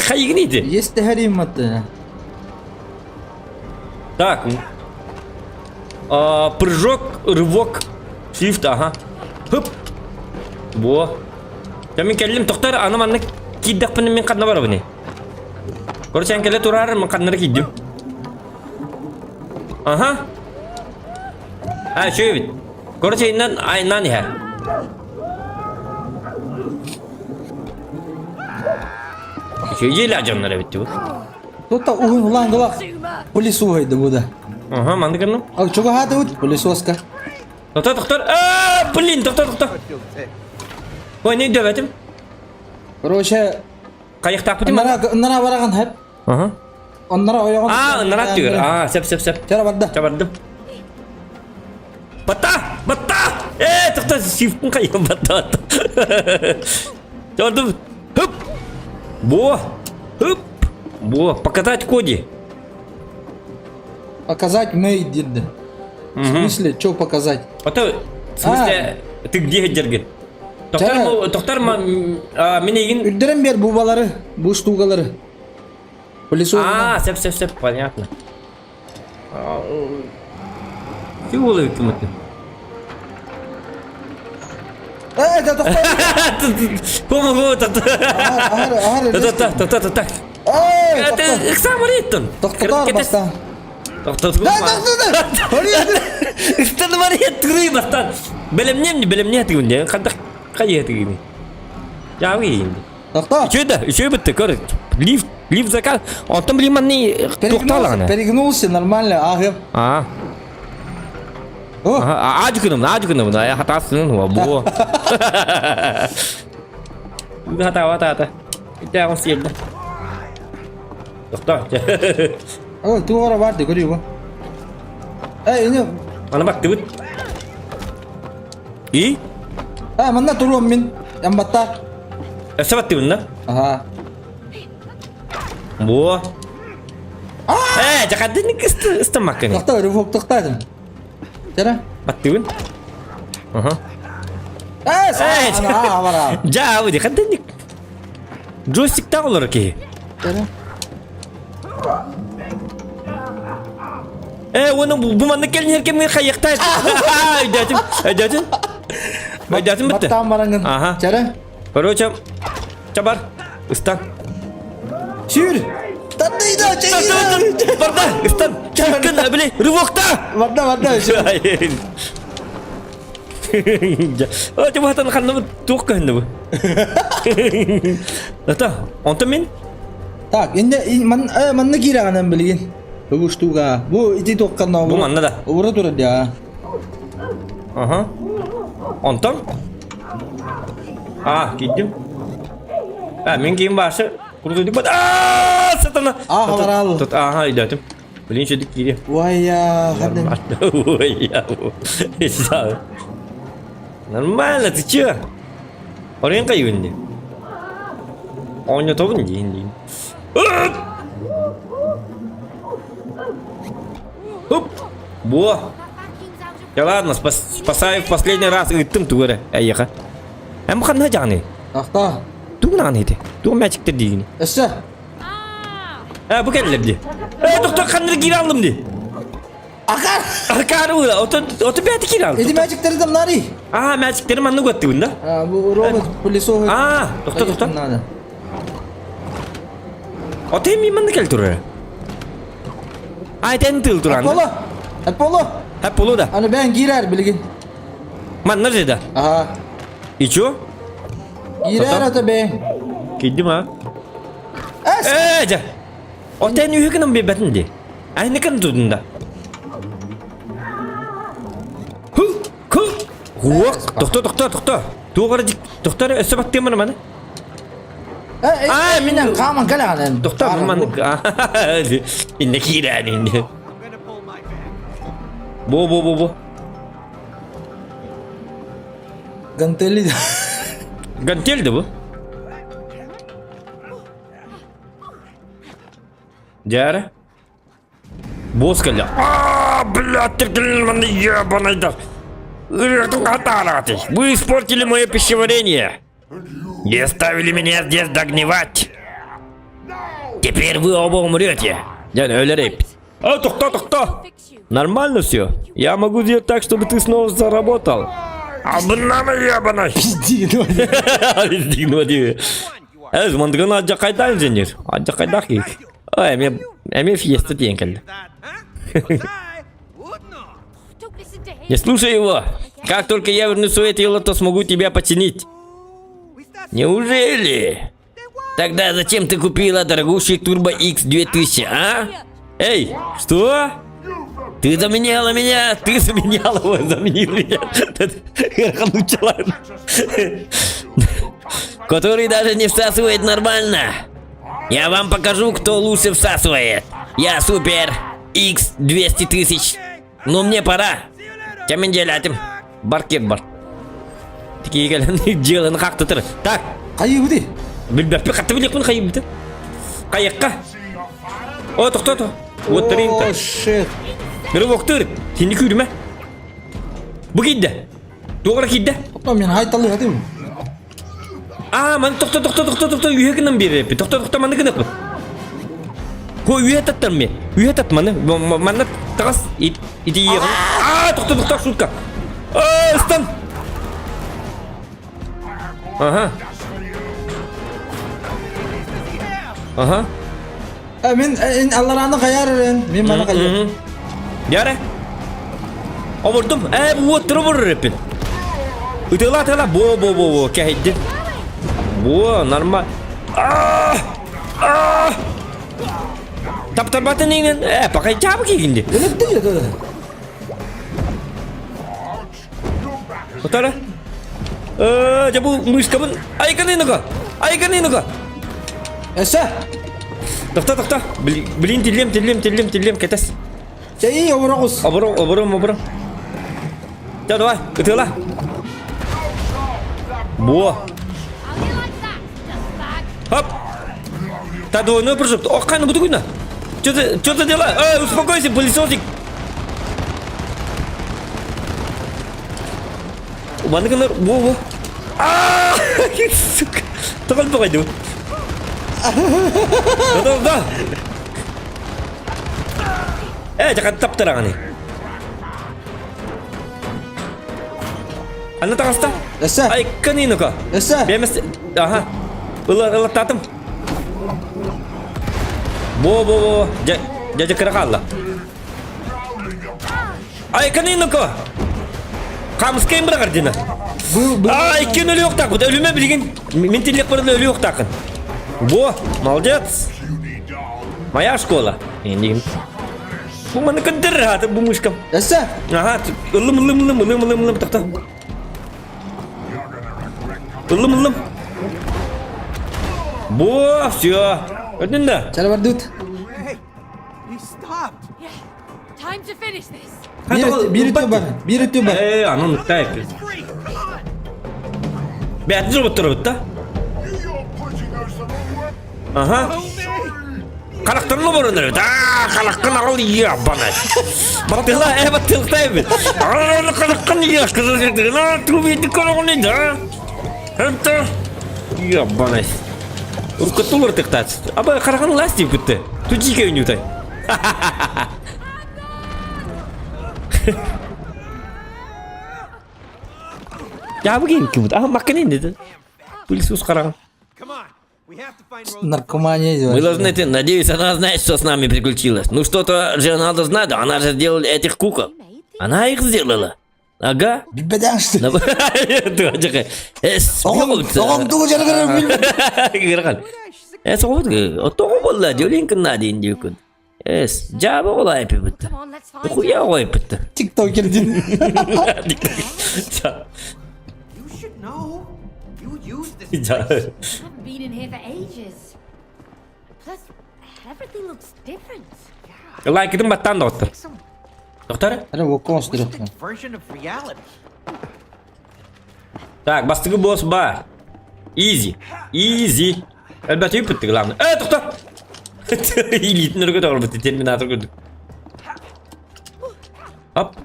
Hayır neydi? Есть harim matte. Так. Прыжок, рывок, shift, ага. Hıp. Bu. Kami kellim doktor ana manna kidak pun min kadna bara bani. Korang yang kelle turar man kadna kidim. Aha. Şöyle. Korang inan aynan ya. Şöyle ilacımlara bitti bu. Tota uhun ulan galak. Polis uhaydı bu da. Aha mandı kanım. Al çok hadi ut polis oska. Doktor. Pelin doktor. Kau ini dia betul? Короче, Kayak tak putih mana? Nara barakan hep. Aha. Onlara oyakan. Nara diyor. Siap. Cara badda. Cabardım. Batah. Doktor shift pun kayak batah. Cabardım. Hıp. Hıp. Показать коди. Показать мэй дидды. В смысле, что показать? Это в смысле ты где держишь? Doktor meni ingin. Ürdürem ber bubaları, bu stugaları. Polis olmadan. Siap, понятно. Чего вы кому-то? Да doktor. Кому так? Так. Ты сам ритм. Doktor basta. Doktor. Да. Ты говорит, ты бастан. Белемне ты мне. Когда kayak gini. Jauh ini. Doktor. Еще betul korek. Lift заказ. Он там лимон не doktor lah. Перегнулся нормально, ага. Aja kena. Ya atas tu, bu. Udah tahu. Kita akan siap dah. Doktor. Oh, tu orang vardı görüyor bu. Ini. Mana bak tebut. Mana turun min yang batar. Siapa tebut na? Aha. Bu. Jangan ni kita makan. Doktor, revok doktor. Cara? Batun. Mana? Jauh dia kata ni. Joystick tak olur ki. Cara? Onu bu mana kelnya kami kayak tadi. Aja. Ödedim bitti. Battan barangın. Aha. Çare. Короче, çabar. Istan. Sür. Tatlıydı. Barda. Istan. Çakın abili. Rıvokta. Varda. Hayır. Coba hatan kan nama tuh kan nama. Lata, onta min? Tak, ini mana kira kan beliin. Bagus tuh kak. Bu itu kan nama. Bu mana dah? Urat dia. Aha. Onta? Ah, gidiyorum. Min kim bahasa? Kurutu di bawah. Satana. Haral. Tut, idadım. Beliin şedik gidiyor. Vay ya. Wah ya. Bisa. Normal lah tu cia. Orang yang kayu ni. Orang yang tahu ni ini. Hup. Buah. Ya ладно, спасай в последний раз итем тугре. Аяха. Bukan aja nih. Tahta. Tu mana nih teh? Tu magic tadi ni. Esa. Bukan lebih. Doktor kan giralım di. Akar udah. Oto bir atık giralım. Ini magic tadi tam nari. Magic tadi mana gua tuh bunda? Bu robot polis o. Doktor. Oto mi mana kel turun? Tentu turan. Apollo da. Hani ben girer bilgin. Mana nerede da? Aha. İço? Girer atı ben. Gidim ha. Aja. Oto ni hüküm bir betin di. Ne kan tutun da? Doktor. Doktor sebab dia mana? Minang kaman kalan. Doktor mana? Ini kira ni. I'm gonna pull my back. Bo. Ganteli. Gantil de bu. Jara. Bos geldi. Блядь, ты гребаный ебаный да. Это катараты. Вы испортили мое пищеварение. Не оставили меня здесь догнивать. Теперь вы оба умрете. Я öyle. Тохта. Нормально все. Я могу сделать так, чтобы ты снова заработал. Банана ебаный. Пиздин. Мандгана аджа кайдан зенер. Аджа кайдах их. Эми фиеста день келди. Не слушай его. Как только я верну свое тело, то смогу тебя починить. Неужели? Тогда зачем ты купила дорогущий Turbo X 2000, а? Эй, что? Ты заменяла меня, ты заменял его, заменил меня. Который даже не всасывает нормально. Я вам покажу, кто лучше всасывает. Я супер X 200 тысяч. Но мне пора. Чем делать? Баркет бар. Такие дело как-то тыр. Так. Кайы бudi? Bilmem katı bile kun kayıp bitti. Kayakka. O tokto. Вот тринта. Oh shit. Rıvoktır. Şimdi kürüme. Bu giddi. Doğru giddi. Toplam yani haytalı hadi mi? Man tokto. Üye kınam bir repi. Tokto mana kınap. Ko üye tattan mı? Üye tat mana? Mana takas iti iya. Tokto şutka. Stan. Aha. Min Allah ranı kayar ben. Min bana kayar. Yara. Vurdum. Bu vurur repin. Tela. Bo. Kahiddi. Bu normal. Tap batın inin. Pakai çabuk gindi. Öyle değil ya. Betul. Jabu mus kamu. Ay kanino ka. Esa. Doktor. Beliin tilim ke atas. Cai overus. Obrom. Jauh doai. Betul lah. Buah. Hop. Tadu no прожект. Kan betul guna. Что-то дела. Успокойся, пылесосик. Mana kena buah. Suka. Tokal pakai tu. Dah. Jangan tap terang ni. Anda tarafta. Esa. Ay kanino ka? Esa. Bemes. Aha. Ular tatam. Bo. Jaja kerakalla. Ay kanino ka? Kamus kim bırakırdın? Ay kim ölü yok takın. Ölüme bilgin. Mintillik burada ölü yok takın. Bu. Молодец. Моя школа. Ini. Bu mana keder ha bu muşkam. Esa. Aha. Ilım tak. Ылым. Bu. Все. Ödün de. Cara bardut. Hey, he stopped. Yeah. Time to finish this. Bir youtuber. Anam tak. Ben de oturup da. You're pushing us the wrong way. Aha. Karakter mı var önüne? Karakter al ya bana. Batıla tabii. Karakter ya kızı. La tu bir karakter da. Hatta ya bana. Urkutulur tektat. Ama karakter lastik bitti. Tu jika unyutay. Ya begini kibut. Makan ini. Polis sekarang. Come on. We have to find Rose. Наркомания. Мы должны идти. Надеюсь, она знает, что с нами приключилось. Ну что-то же надо знать. Она же сделала этих кукол. Она их сделала. Ага. Bilmeden işte. Oğlum tuğ canı kırarım bilmeden. Soğuk. Otoğu bolla diyorsun ki ne deyin diyor. Cevabı olay yapıp bitti. Come on, let's find Kuya out. koyup bitti. TikTok girdin. You should know. You use this. I haven't been in here for ages. Plus, everything looks different. Like itu matan dokter. Dokter? Hadi bu konstruksiyon. Different version of reality. Так, бастығы бос ба. Easy. Әлбәтте үпітті главный. Тоқта! Елейтін үргі тоғыр бітті, терминатор көрдік. Хоп.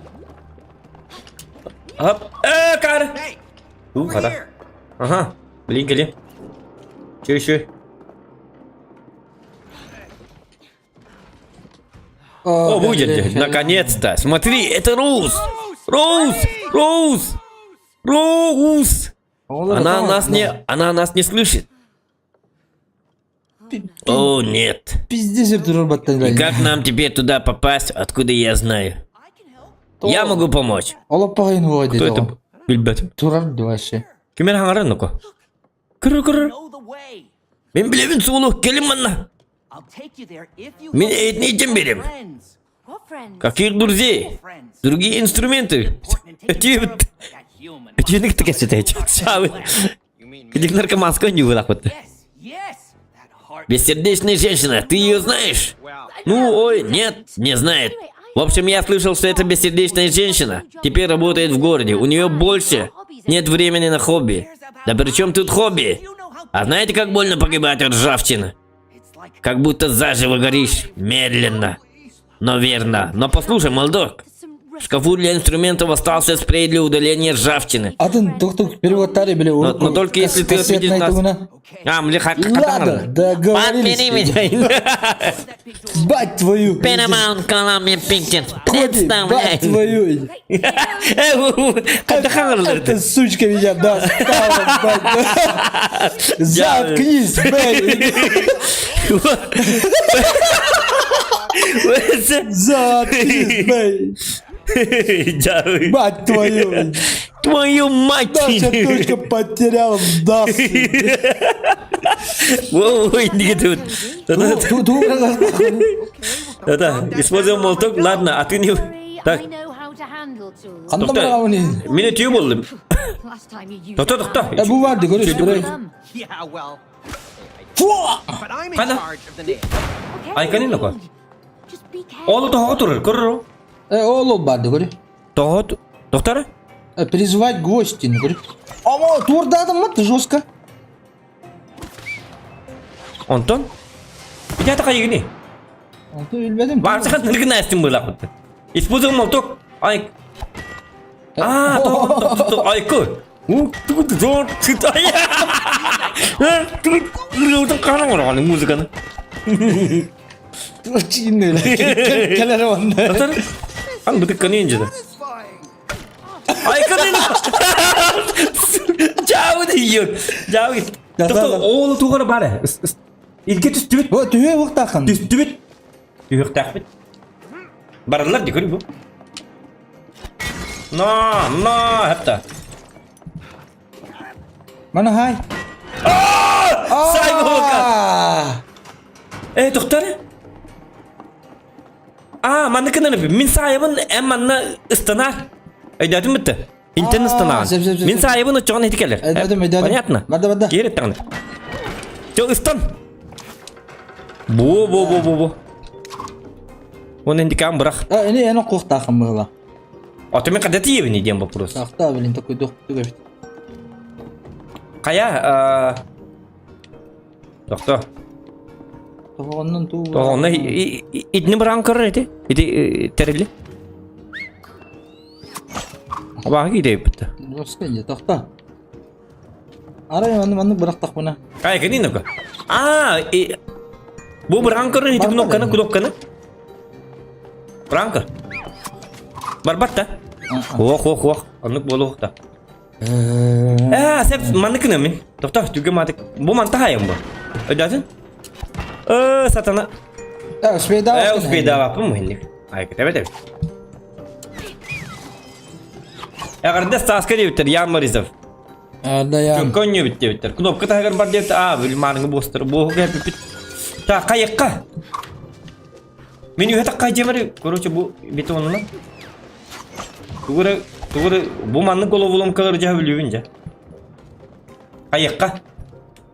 Кәрі! Hey, Қада. here. Ага, блин, келем. Чөй. О, будет. Наконец-то. Смотри, это Роуз. Она нас не слышит. О, нет. Пиздец durur И battaniye. как нам теперь туда попасть, откуда я знаю? Я могу помочь. Олап bağın o dedi. Кто это? Bilbetim. Durar duaşı. Кемер хаңарын ну-ка. Кыр. Know the way. Мен білемін сұлу, келім манна. I'll take you there if you Мен help этнейден берем. friends. What friends? Каких друзей? Friends. Другие инструменты. That human. Тюник так считаете. Чавы. Где наркоманского не было вот. Yes. That heart. Бессердечная женщина, ты ее знаешь? Ну, ой, нет, не знает. В общем, я слышал, что это бессердечная женщина. Теперь работает в городе. У нее больше нет времени на хобби. Да при чем тут хобби? А знаете, как больно погибать от ржавчины? Как будто заживо горишь. Медленно. Но верно. Но послушай, молодок. В шкафу для инструментов остался спрей для удаления ржавчины. Adın doktor переводтары били. Но только если ты ответишь нас... Млеха, Ладно, договорились. Бать твою. Paramount каналами Пинкин. Бать твою. Эта сучка меня достала, бать. Заткнись, бэй. Заткнись, бэй. Бать твою. Твою мать! Наша точка потеряла в Дассе. Ой, не тут. Да, используем молоток, ладно, а ты не... Так, I know how to handle tools. Kandım bravo. Minute you buldum. Last time you used Doktor. Bu vardı görüş burayı. them. Yeah, well. Fuah! But I'm in Kada? charge of the name. Okay. Ay, kanino ka? Just be careful. Oğlu toho oturur, kurur. Oğlum vardı görüş. Toho, doktor? Призвать гостей, говорю. Ama dur dedim mı? Жестко. Onton? Bir daha kayak gini. Onu bilmedim. Varsa kan nirgina estim böyle akıttı. İspozum moltok. Ay. Toho. Ay ko. Tuh, ay. Tuh, kanan orang musikanı. Çin öyle. Keler var. Doktor? Kan betul kan ince. Ay kadın. Jauh diyor. Jauh. Doktor oğlu tuğra bare. İlke tüstübüt. O tühe vakt takın. Tüstübüt. Tühük takbit. Barılar dikuri bu. No, hatta. Mana hay? Say bu doktor. Mana kena nabi. Min saya pun mana istanar. Dah tu betul. İnternet istanar. Min saya pun ucapkan itu kelar. Banyak na. Bada. Kiri tangan. Cok istan. Bu. Onu hindi kam bırak. Ini enak kok takım bala. Otomatik ada tiye bini dia berpurus. Takta bilin takut dok tu gabit. Kayak doktor. Tohonun tu. Tohonun ini berangkar itu. Itu terili. Apa lagi dia betul? Roskanya takta. Ara mana berak tak mana? Kayak gini nak? Bu berangkar itu kudok kana. Berangkar. Barbat ta? Wah. Anuk bolu ta. Saya mana kena min? Doktor juga mati. Bu mantah ya mbak. Ada sih? Satana. Sepeda apa mungkin? Ayo kita betul. Agar stas kali betul ya merizaf. Ada yang. Konyo betul. Kudok kita agar bar dia ta bil mana ngebuster bu kayak pipit. Ta kayak kah? Menu hetak kaje mari. Kuro coba betul mana? Tuğra bu manlı golobulum kadar cahil bince. Kayak kah?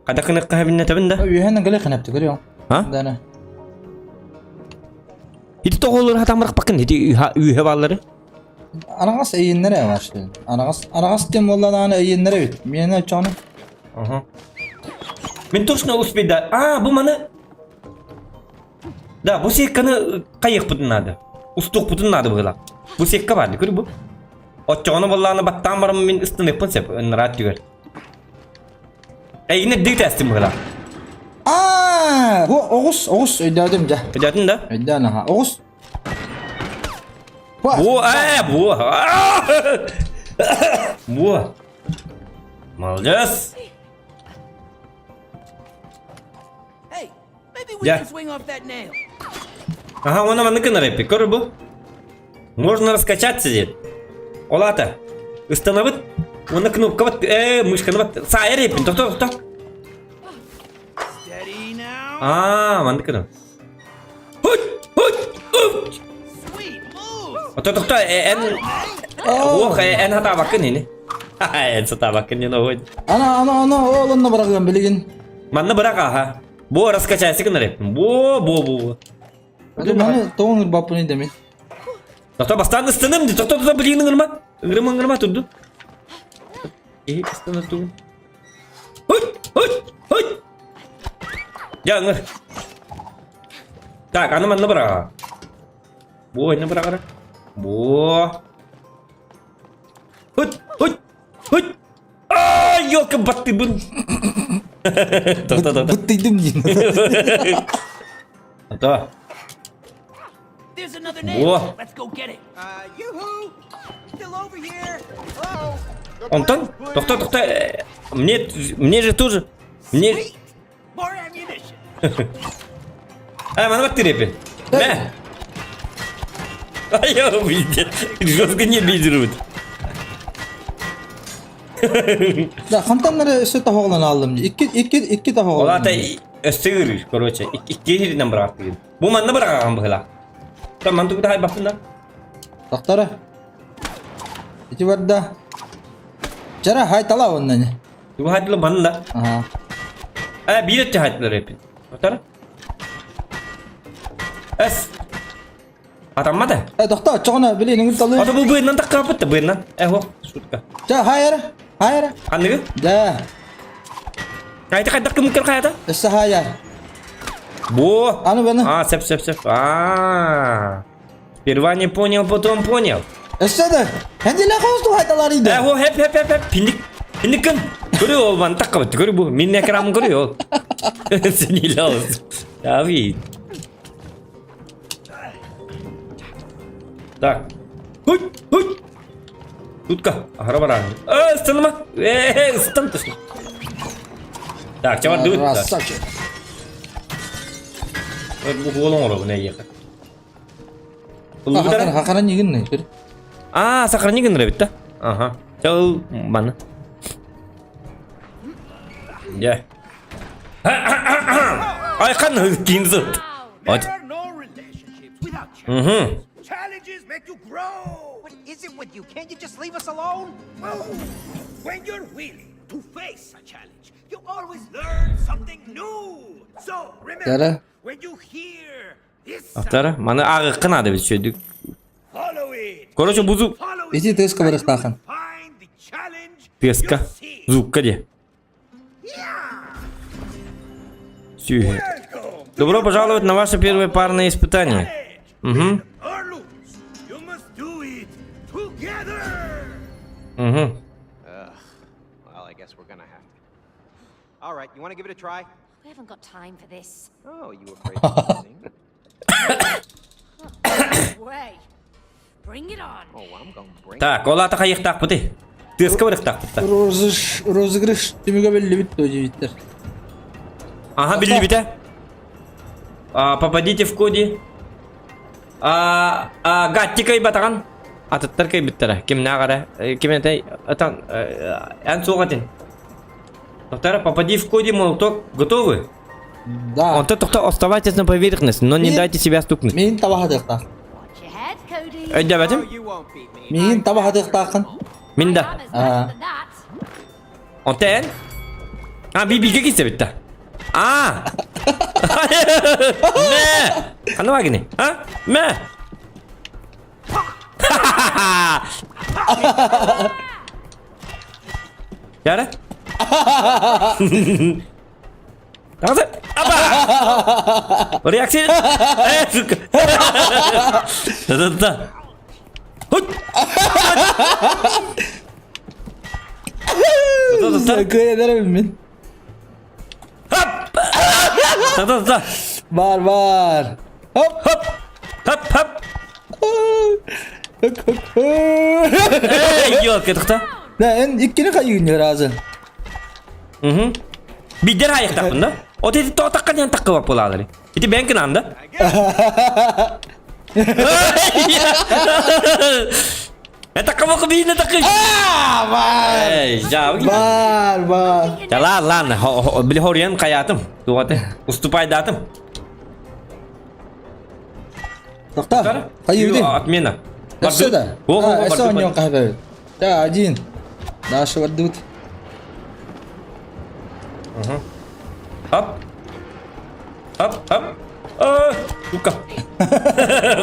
Kada kena kah binne tabında? Yuhanna gale kena betul görüyor. Ha? Dana. Itu toğulur hatam bırak bakın itu ühe balları. Anagas eyinlere var işte. Anagas dem vallahi ana eyinlere bit. Mene çanı. Aha. Min tosna uspeda. Bu mana? Da bu sih kana kayak putun ada. Ustuk putun ada böyle. Bu sekka vardı görüyor bu. O çoğunu vallahi battan varım min üstüne yapın sep rahat diyor. Yine dik testim böyle. Bu Oğuz ödedim de. Ödedin de? Ödedin ha. Oğuz. Bu. Bu. Malcas. Hey, maybe we can swing off that nail. Ага, вон она на репе. Корбу. Можно раскачать сидит. Олата. Установить. Вон на кнопку. Мышка. Сай репин. Кто? Steady now. Вон на кнопку. Sweet move. Кто? Ох, hata bakın ini. En hata bakın ya no. Ana oğlunu bırakıyorum bilgin. Mana bırak aha. Bu раскачайся на репин. Bu. Hadi bana toğun bapını demin. Doktor bastan ısınım di. Doktor beliin ngırma tuttu. Isınım tuttu. Huy. Ya ngır. Tak, mana bırak. Bu ini bırak. Bu. Huy. Yok battı bun. Doktor. Bıttıydım yine. Doktor. There's another nail. Whoa. Let's go get it. Yoo-hoo! Still over here. Hello. Антон? Doktor. Мне же тоже. Мне. More ammunition. Mana battı repin. Ne? Ayo bildi. Жестко не бедерут. Da kantanları üstü tahoğlan aldım. İki tahoğlan. Ola ta östürür короче. İki numara attı. Bu mana bırakalım böyle. Tamam tuh kita bakın da. Doktora. İki var da. Cara hay tala ondan. Bu hadlı banda. Aha. Bir de hadlı repin. Doktor. Atamma da. Doktor çoğuna bilin ingin talı. Atau bu benar tak kapet da benar. Ho, suka. Cara hayır. Anne? Da. Kayak kayak kemungkinan kayak ta? Essa hayır. Bu. Anu bana. Сеп. Сперва не понял, потом понял. Essa da. Kendi la kostu hay talarıydı. Ho, hep. Pindik kan. Görüyor o mantak kapet. Görüyor bu. Minne keram görüyor. Senil olsun. Abi. Tak. Huy. Tutka. Ahara var. Isıtılma. Isıtın tuşlu. Tak, çabuk dur. Rassaçı. Bu kolon olur bu ne yiyecek? Hakaran yigin ne? Sakaran yigin ne bitti? Aha. Çal bana. Ya. Ay kan kimse. Hadi. There are no relationships without challenges. Challenges make you grow. What is it with you? Can't you just leave us alone? Oh, when you're willing to face a challenge, you always learn something new. So remember, when you hear this Aftara, mana ağı kınadı bir şeydik. follow it. Koruşu buzu. Eti tez kabarık takın. Find the challenge. Peska. you see. Zukka diye. Сюэ. Welcome. Добро пожаловать на ваше первое парное испытание. Or lose. You must do it together. Well, I guess we're gonna have to. All right, you want to give it a try? We haven't got time for this. Oh, you afraid of losing? Way. Bring it on. Oh, I'm gonna bring. Так, ола така их так пути. Ты сковорых так пути. Rozıgrış. Tümüge belli bitti hoca bitter. Ага, били бита. Попадите в коде. Гаттика и батаган. Ататтар кай биттара. Ким нагара? Ким это? Атан. Ансугатин. Доктора, попади в коде молоток. Готовы? Да. Он то оставайтесь на поверхности, но не дайте себя стукнуть. Min tabahadık tak. Watch your head, Cody. Öyle Oh, demedim. you won't beat me. Min tabahadık takın. Minda. Hammers better than that. On ten. Bir bilgi gitse bitti. Ne? Kanı var gene. Ne? Yara? Nasıl? Apa? Reaksi? Suka. Dah. Hut. Sakın ederim min. Dah. Var. Hop. Hop. Yok ketukta. En ikkini kayın razı. Bir der ayak takında. O dedi takkan yang takka vapulaları. Itu ben kenanda. Takka mau kebina takkan. Jauh. Var. Jalan lan. Beli horian kayadım. Tuh ate. Ustupay datım. Doktor. Kayı değil. Atmena. Nasıl da? Esa onyon kahve. Ya acin. Nasıl vardut? Hop. Buka.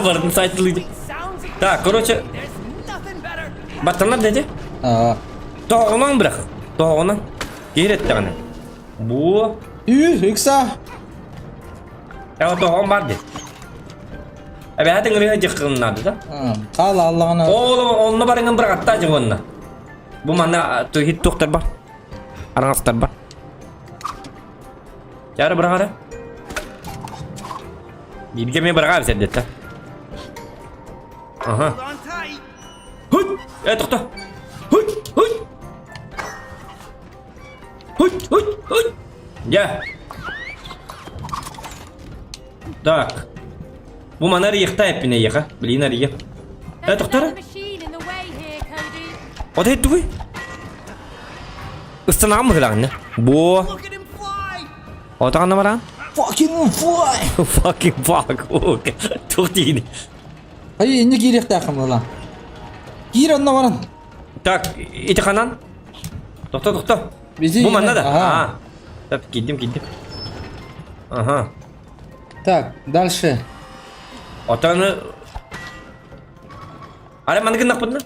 Vardım saytılıydı. Tak, короче. Battanlar dedi. Toğunan bırak. Toğunan. Geri etti bana. Bu. Yüksa. Ya toğun var dedi. Abi hadi ngeri çıkınladı da. Kal Allah'ına. Oğlum onunla barıngan bırak hatta acı onunla. Bu mana tuhit doktor var. Arangastar var. Cara bırak ara. Bir kemeye bırak abi sen dedi. Aha. Hold on tight. Hut. Doktor. Hut. Ya. Так. Bu mana riyakta hepine yaka. Bilin riyak. Doktor. There's a machine in the way here, Cody. O da etti bu. Isınağı mı lan ne? Bu. Look at him fly. O da anlama lan. Fucking fly. Fucking fuck. Okay. Çok iyi. Hayır indi girek takım lan. Gir onunla varın. Так, iti kanan. Doktor. Bu mana da. Aha. Tabii gittim. Aha. Так, дальше. Otanı. Ada mana kena pun?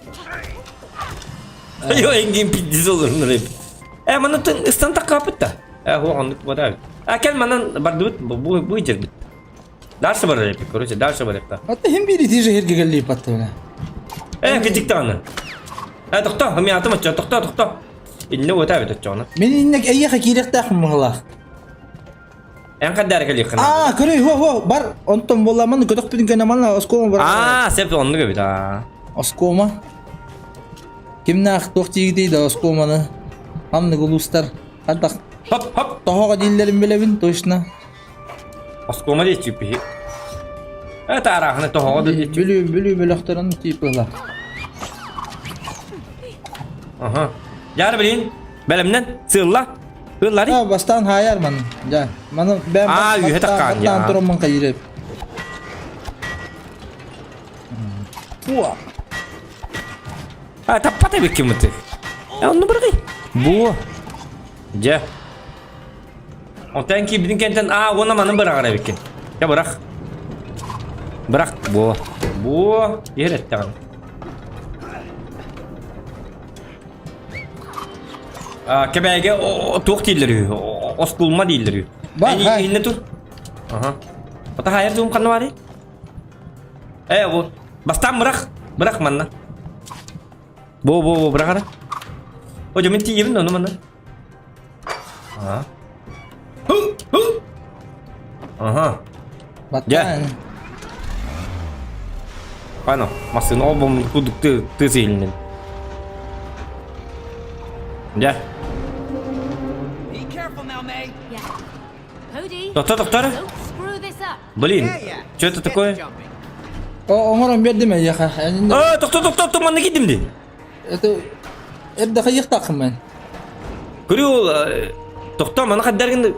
Ayo engin pizza olur nurep. Mana tuh istan tak kapit ta? Ho anlık var. Akal mana bardut bu içer bit. Ders var rep. Koruyucu ders var rep ta. Hatta hem biri tiye her gelli pattı ona. Küçük tane. Doktor, kami atım aç. Doktor. İnne o tabi doktor. Men innek ayya girek takım Allah. Yang kadar kali kena. Kırıy ho bar ontom bolaman götük pidin kana manla oskoma bar. Sep onu gibi ta. Oskoma. Kimnak tohtiği değil de Oskoma'nı. Hamlı gulustar. Hatta Hop hop. tohağa dillerim bilebin toşna. Oskoma diye çıkıyor. Evet arahını tohağa da diye. Bülü bülüktörün tipi la. Aha. Yar bilin. Belimden sığırla. Hırları. Ha bastan hayar man. Ya. Mana ben yuhe takkan ya. Bastan turun man kayırıp. Wah. Ha tepat tabii ki mutlu. Onu bırakayım. Bu. Ja. O tanki bizim kentten ona manı bırak ara bikin. Ya bırak. Bırak bu. Bu. Yer et tamam. Kebege o tok değildir. Oskulma değildir. Bak, hay. İnne tur. Aha. Ota hayır zoom kanı var. Bu. Bastan bırak. Bırak mana. Bu bırak ara. O jamin ti yemin onu mana. Aha. Aha. Batan. Ano, masih bom kuduk tu sini. Ya. Be careful now, May. Yeah. Cody, Doktor. don't screw this up. Блин, что это Get такое? to jumping. O umarım verdi mi ya? Doktor, mana gittim di. Itu evde kayık takım ben. Görüyor, doktor mana kadar gindi.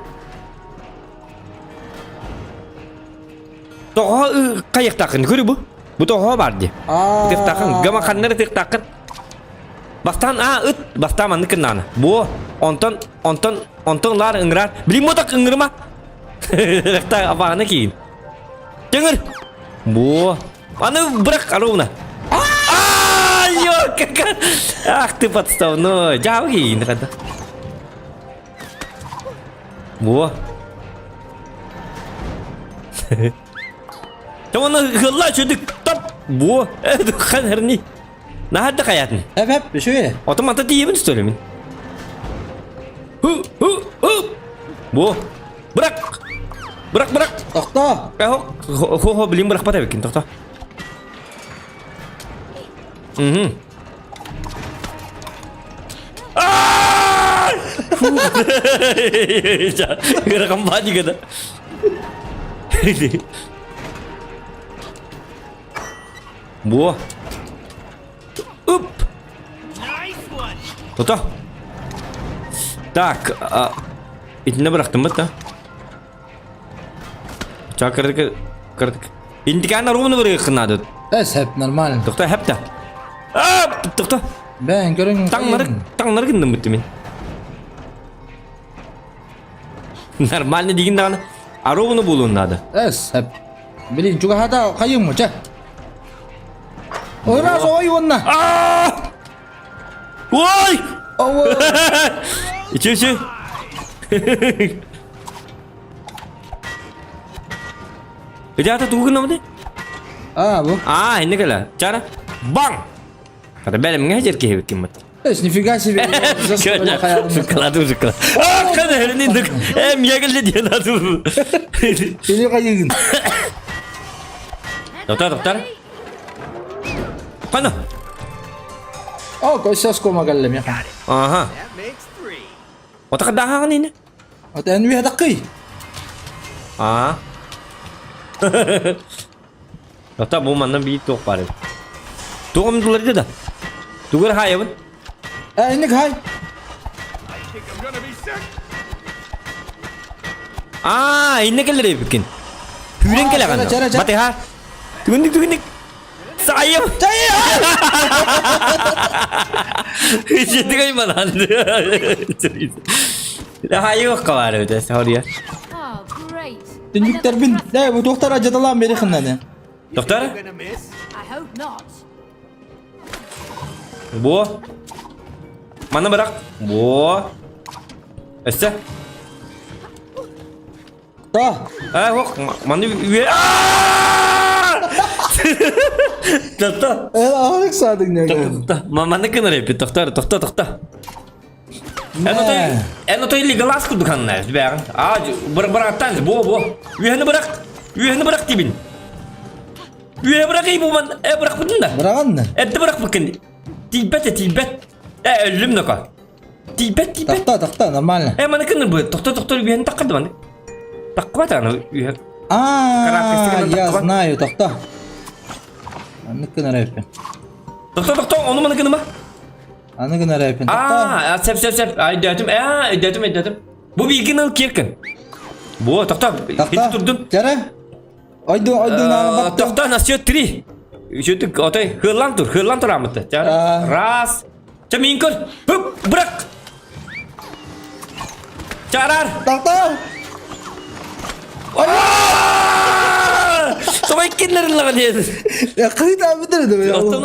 Doktor kayak takın, görüyor bu. Bu doktor vardı. Tek takın, gama kanları tek takın. Bastan bastan mana kenana. Bu, ontonlar ingrar. Beli motak ingrama. Rekta apa ana ki? Dengar. Bu, mana bırak aruna. Yok kakak. Tepat tahu no, jauh gini kata. Bu. Cuman hılla çödük top. Bu. Kan herni. Nah ada kayaknya. Hep şöyle. Otomatik diye mi söylemin? Bu. Bırak. Doktor. Beli bırak pada bikin doktor. Gara kembali kata. Bu. Up. Nice one. Doktor. Так, içine bıraktım bak da. Çakırdık. İntikanlar onu bırakın adı. Es hep normal. Doktor hep de. Doktor. Ben görün. Tangları gittim bitimin. Normal ne digin dağına. Arabını bulun adı. Es hep. Bilin juga hada kayın mı? Çek. Oras oy onna. Oy! Oh. İçi. Jadi ada tunggu nama dia? Bu. Ini kala. Cara bang. Kata belim ngajar ke hikmat. Es nifikasi bir. Sekala tu sekala. Kan hari ni dek. Miyagel dia nadu. Ini kayın. Doktor. Kana? Koşas koma gallem ya. Aha. That makes 3. Otak kadahan ini. At enwi hadaki. Doktor bu mana bir tok pare. Tokum dulu dia dah. Tugur hai apa? Ini kay. I think I'm gonna be sick. Ini kala dia bikin. Hüren kala kan? Cara. Mati ha. Tunggu. Saya. Jadi kan mana anda? Dah ayo kawan udah sorry ya. Oh, great. Tinjuk terbin. Bu doktor aja dalam beri kena. Doktor? Gonna miss. I hope not. Bu. Mana berak? Bu. Esta. Dah. Kok mana Doktor. Ağırlık sadık ne? Mana kena repet doktor. Eno to illegal asku dukanlar biar. Berberatan bu. Wihana berak tibin. Wihana berak ibu man. Berak betul dah. Berakan. Berak bukan. Тибет. Ölüm ne kadar? Tibet. Takta нормально. Mana kena buat doktor bihan tak ada mana? Tak kuat ana. Я знаю, takta. Anı kena repin. Doktor onu mana kena mah? Anı kena repin. Takta. Sep. Ay dedim. Bu bilgini al kirkin. Bu doktor hiç durdun. Cara. Oydu nana bak. Doktor nasıl tri? Şu otay hırlan tur amat. Cara. Ras. Cemingkul. Hup bırak. Carar. Takta. Sampai kinlerin lan dia. Ya kıyıda betul itu ya. Otun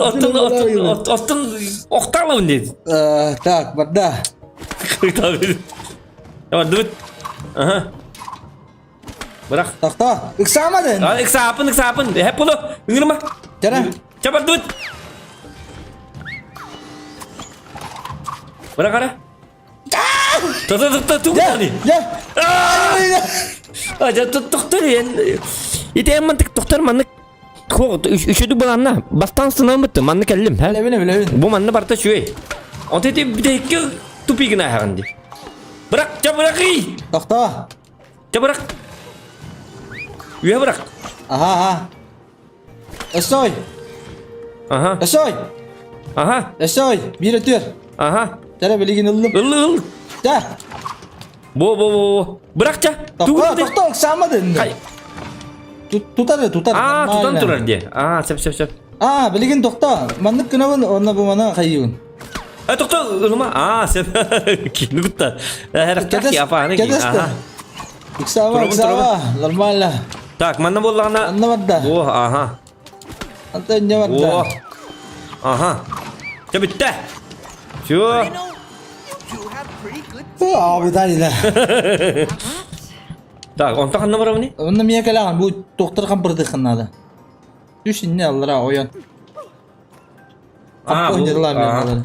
oktal lan dia. Tak, berdah. Tamam dur. Aha. Bırak. Takta. Iksamadın. Iksaapın. Hep bunu. Ngirma. Cara. Cepat dur. Bırak ara. Tuh tadi. Ya. Aja doktor ya. Itu emang doktor mana kok üşüdü bulanla. Bastan sınav bitti. Manna kellim. Bilevin. Bu manna barta şu. Onte bir de iki tupi gina herhalde. Bırak, bırak. Takta. Bırak. Üye bırak. Aha. Esoy. Aha. Esoy. Bir ötür. Aha. Cara biligin ıldım. Il. Ya. Bu. Bırak ya. Takta iksamadın. Tutar. Tutan dia. Siap. Biligin takta. Manlık kınavın ona bu mana kayın. Doktor rumah. Siap. Kini kuta. Her kaki apa nih? Iksama. Normal lah. Tak, mana bolanya? Anna wadda. Aha. Antanya wadda. Aha. Cepet dah. Şu. Abi tadi lah. Tak, ontak kan nomor ini? Onda miye kailangan bu doktor kan berdekhan Düşün ne alır ha oyan. Oynadılar mı?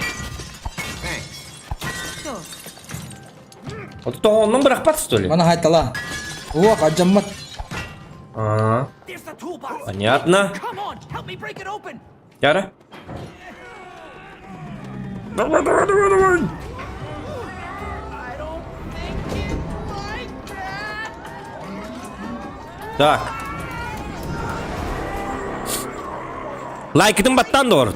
Itu onun berapa stoli? Mana haytala? Wah kajamat. There's the toolbox. Понятно. Come on, help me break it open. Cara? I don't think it's like that. Так. Лайки тембаттан doğru.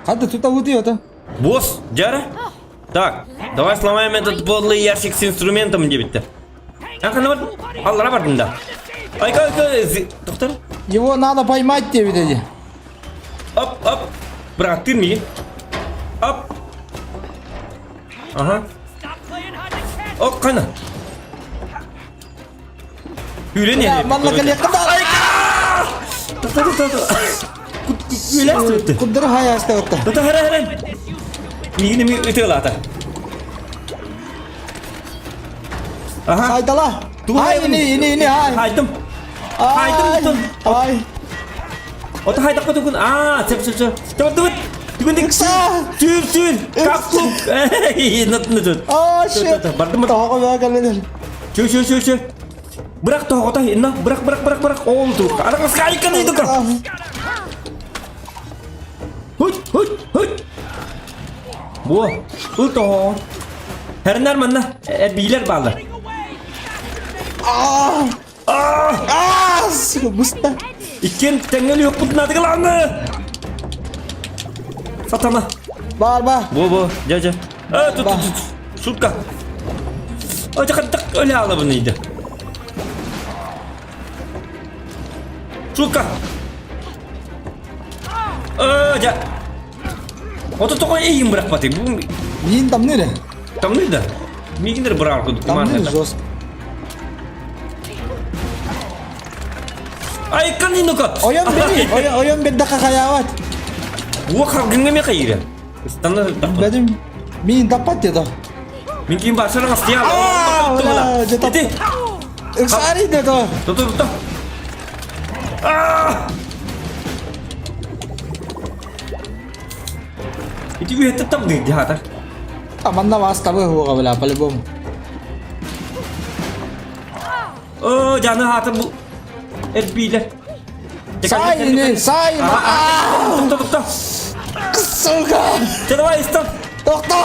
Hadi tuta это. Босс, Джара? Так, давай сломаем этот подлый ящик с инструментом, дебита. Allah bardında. Ay doktor. Его надо поймать тебе dedi. Оп. Bıraktırmayın. Hop. Aha. Oh kana. Hüle ne? Manla kaliya kadar. Tuh. Hüle. Kudur hayas tawta. Tuh heran. Ini itu lah ta. Aha. Haytala. Hay ini hay. Haydım. Hay. Oto haydak tukun. Siap. Cepat. Tukun. Sür. Kapsuk. Nut. Shit. Bardım. Tahu kau kalian. Sür. Bırak toh oto inna. Bırak. Oldu. Anak sekali kan itu kan. Hut. Bu. Toh. Herner mana? Biler bağlı. Musta. İkin tengel yok putna tıklandı. Satama. Bağır. Bu. Caca. Tut. Şutka. Jangan öyle ala bunuydu. Şutka. Ja. Oto toko iyi bırak pati. Bu Yin tam ne? tam neydi? Migindir bırak kudu. Tam ne? Zos. Ay kan ini kok. Oyun beda kakayawat. Gua harganya mi kayak standar dapat. Bedim min dapat ya toh. Mungkin bahasa orang setia. Wala, jatuh. Itu. Eksari deh toh. Tuh. Itu gue tetap nih di atas. Aman na mas tabu huwa kabila palibom. Jangan hata bu. Biler. Sayın, sayın. Doktor. Kısılga. Давай, стоп. Doktor.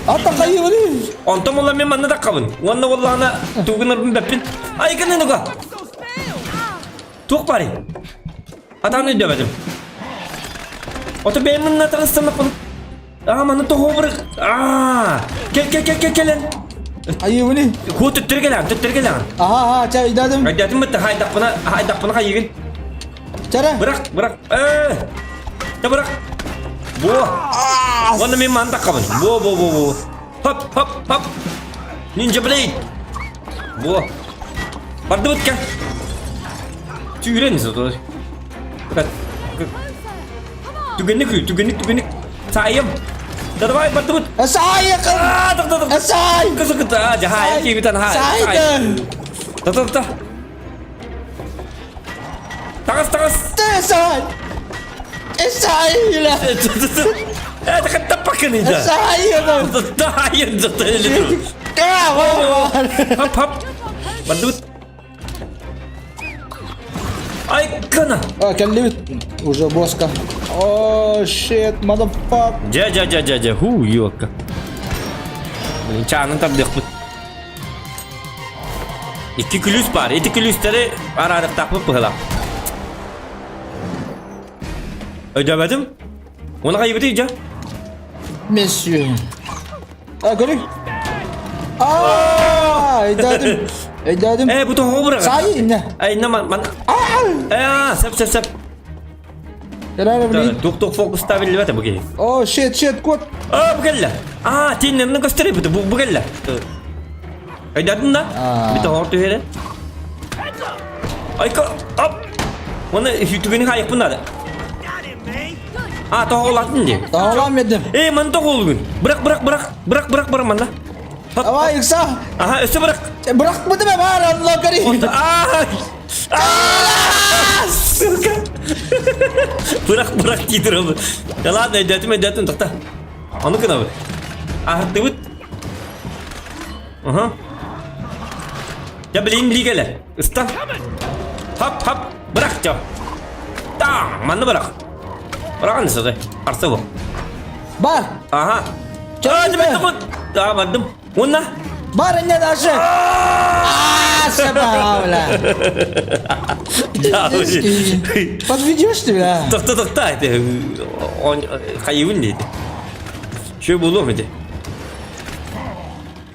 Ata kayı mı değil? Ontom ola men manna da kabın. Wanna wallana tugunur bepin. Ay kan ne ga? Tuk pari. Atan ne demedim. Oto ben manna tanıştım bakın. Manna to hover. Gel. Ayı mı değil? Ku tuttur gelen. Aha, çay idadım. Ay dedim mı hay dak bana kayın. Cara. Bırak. Ya bırak. Bu. Wanna men manna kabın. Bu. Hop. Ninja blade. Bu. Bardut kan. Tüyren itu. Bukan. Tugenik. Sayım. Dadawai bardut. Saya kan. Tak. Saya. Kesukut aja hai kibitan hai. Saya. Tak. Takas. Saya. Saya lah. Tekan tapak ni dah. Saya kan. Tahayan itu. Hop. Bardut. Ay kana. Kellimit. Уже боска. Oh shit, motherfucker. Ja. Yok. Çağının tabi dikkat. İki külüs var. İki külüsleri ararak takıp bıhala. Ödemedim. Onu kaybedeceğim. Monsieur. Görün. İdadım. Bu da hover. Sayın ne? Ay ne man. Sep. Yarar bili. Tuk fokus stabil bata bagi. Oh shit, kod. Bugalla. Tinnem gösteriyor bu bugalla. Ay dadın da. Bir de hortu hele. Ay ko. Hop. Onu YouTube'un hayıp bunda da. Tohuladın diye. Tohulamadım. Man tohulgun. Bırak mana. Ama yoksa. Üstü bırak. Bırakmadım ben Allah kari. Bırak gider oğlum. Ya lan edetim takta. Onu kenapa? Tebut. Ya beliin beli gele. Istan. Hop. Bırak jauh. Mana bırak? Bırakın size. Arsa bu. Bar. Cepet takut. Bandım. Una. Barnya da aşağı. Sebabla. Под видео что ли? Так. Это он кайвын dedi. Şey bulur dedi.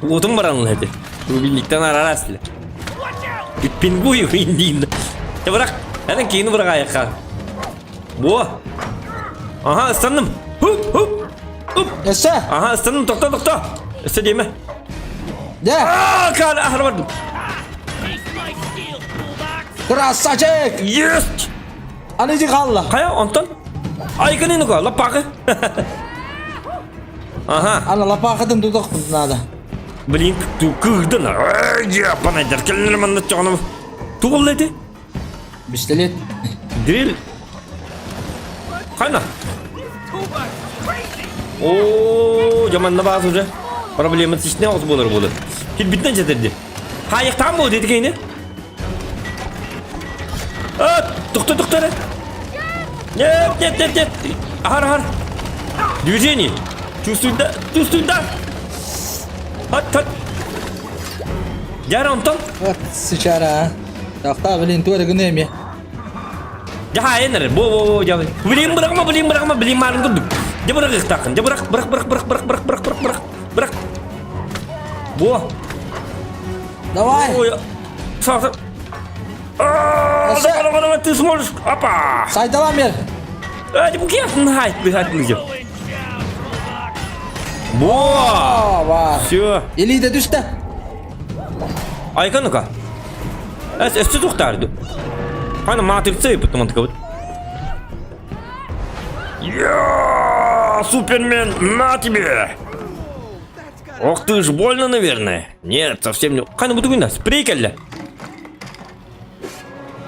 Odun baranlı dedi. Bu birlikten ararasıyla. Pinguyu indiğinde. Ya bırak. Neden kendini bırak ayakta. Bu. Islandım. Hup. Esa. Islandım doktor. Esa diyeme. Ya. Kan ahırmadım. Красавчик. Yes. Alıcı Allah. Kaya ondan. Ay kan ini kok lapak. Ana lapakadın tutuk nada. Blink tu kırdın. Ya bana der kellerim anlatacağım. Tuğladı. Pistolet. Drill. Kana. Oo, zamanla bazı уже. Проблемы сичне oldu bunu. Hil bitten çetirdi. Hayır tam mı dedik yine? Doktor. Нет. Har. Движение. Чувствуй да. Hot. Yarın ondan. Вот secara. Doktor bilin tuğra güneyim ya. Jaha ener. Bu jauh. Beli bırakma. Beli malum kuduk. Dia bırak takın. Dia bırak. Bu. Давай. Sağ. Ты сможешь. Опа. Saydalam yer. Bu kıyasın hayt bir hayt. Bu. Var. Все. Eli de düştü. Aykanı ka. Эсте тухтарды. Hani матрица и потом такой вот. Я, Супермен, на тебе! Ох ты ж, больно, наверное. Нет, совсем не... Hani bu da sprey kelle.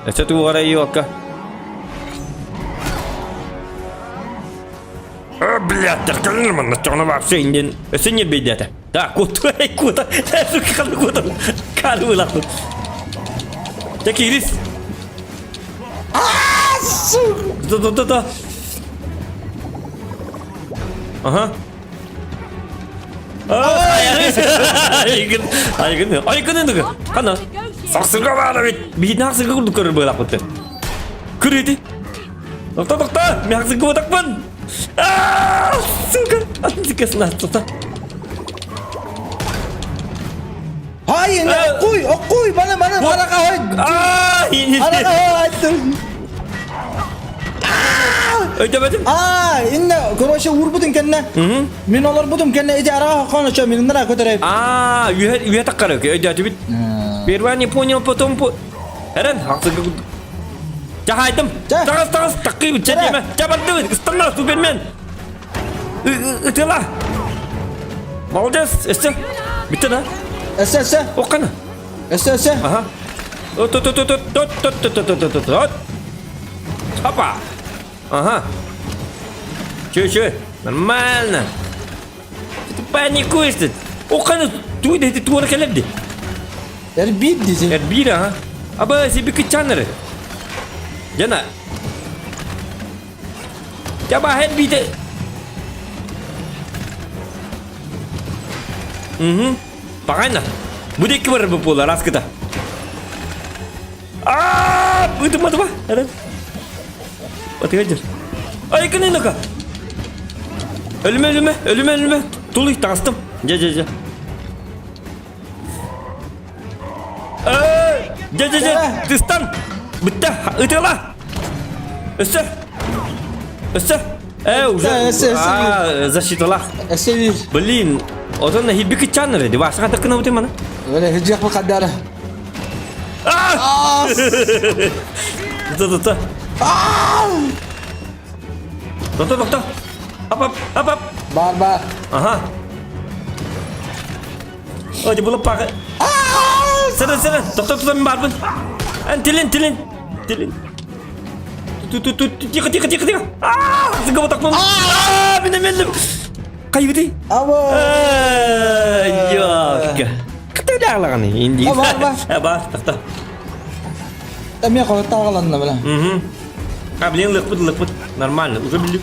Это ты угорайока. Блядь, теркалирман, на что она вообще инден. Это не бедета. Да, куда. Куда. Кару лаху. Такие рис. Tuh. Aha. Aygın itu kan? Saksırga var evet. Bir naksırga kurdu kırır böyle akıtı. Kırıydı. Doktor. Bir naksırga bu takman. Saksırga. Atın sikasına tuta. Hayır, okuy bana kahve. Ini. Ana kahve. Ödemedim. İnne koroshe vur budun kenne. Min olar budum kenne ijara konuşa min nara kotere. You tak karo ke ödedi bit. Berwani punya potompu. Heran haksırga kurdu. Cahaydım. Takas takıyı çekeme. Cabattı. İstanlar Superman. Itulah. Молодец, işte. Bitti lan. Esse. Okana. Esse. Aha. Tut. Hoppa. Ага. Чё? Нормально. Ты паникуешь тут. Окана, ты туара келебди. Erbid dizi. Erbira ha. Aba sibi kechanere. Jana. Coba head de. Pakainya. Budik berpola ras kita. Itu mah. Ada. Batı kaçır. Ay kene naka. Ölüme. Tulu tastım. Ja. Ja. Tistan. Bitti. Itulah. Esse. Уже. Защитала. Esse. Блин. Odan da hibi kechanere. Dewasa kata kena uti mana? Öyle hicak mı kadar? Tuh. Doktor. Apa? Bar. Aha. Oh, dia boleh pakai. Sana. Doktor bar pun. Tilin. Tuh. Tiga. Segala tak pun. Bener. Kayu ti. Abo. Yok. Kata dah lah kan ini. Apa? Doktor. Tapi kalau tawalan na bala. Блин, легпут. Нормально, уже билик.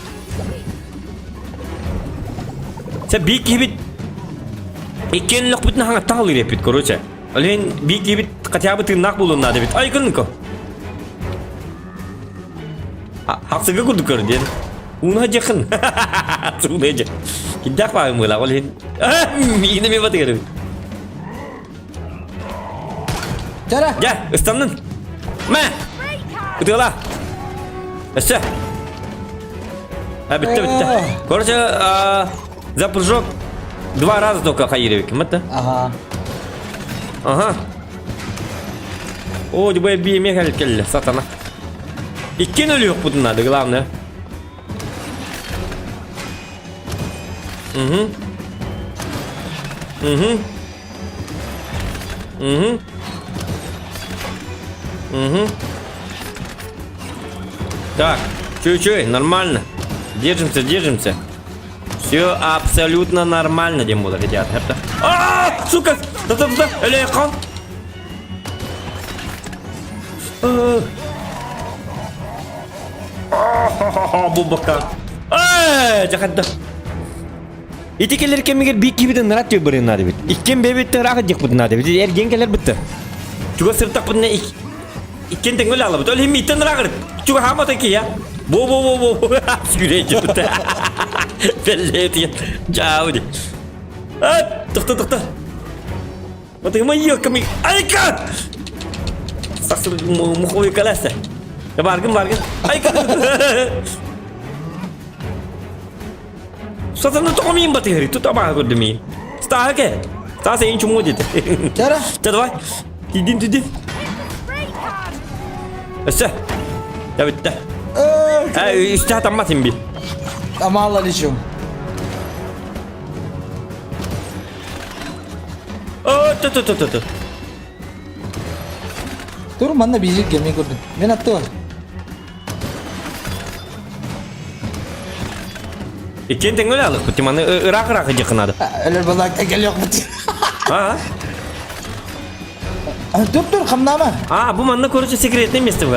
Sen bir gibi iken lehput na hanga tali repit korocе. Alin bir gibi kaçabı tırnak bulun nadı bit. Ay kın ko. Haksızlık kurdu kör diye. Una jakın. Sunaja. Kidak pa mula alin. Yine mi batıyor? Cara. Gel, ıslandın. Me. Udah. Все. Bitti. Короче, за прыжок 2 раза только хаировик. Мата? Ага. О, дебай би мехаль келли, сатана. И кинули их тут надо, главное. Так, чуть-чуть, нормально. Держимся. Все абсолютно нормально, Димбула, ребят. Сука! Да, Элехан! Бубака. Жакатта. Итикелер кемигер бик кибиден нарат жөбөрүн надо бит. Иккен бебеттен рахат жек бут надо бит. Эрген келер битти. Чуга сыртак бутна иккен теңөл алып. Ол эми иттен рахат. Чуга хамата ки я. Bo. Süreci bit. Belli jauh deh. Tuh. Bagaimana ya kami? Aika. Saksır mukoy kalasa. Ya bargın. Aika. Satın tokamayım batı hari. Tut apa aku demi. Stah ke? Stah saya yang cuma jadi. Cara. Vai. Tidin. Asa. Ya bitti. İşte tamam bir. Ama Allah diyeceğim. Tuh. Dur mana biji game ikut. Men attu. İkin tengol alır. Kuti mana rak aja kena ada. Öyle balak tegel yok betul. Ha? Dur kamnama. Bu manna korucu sekretli emesti bu.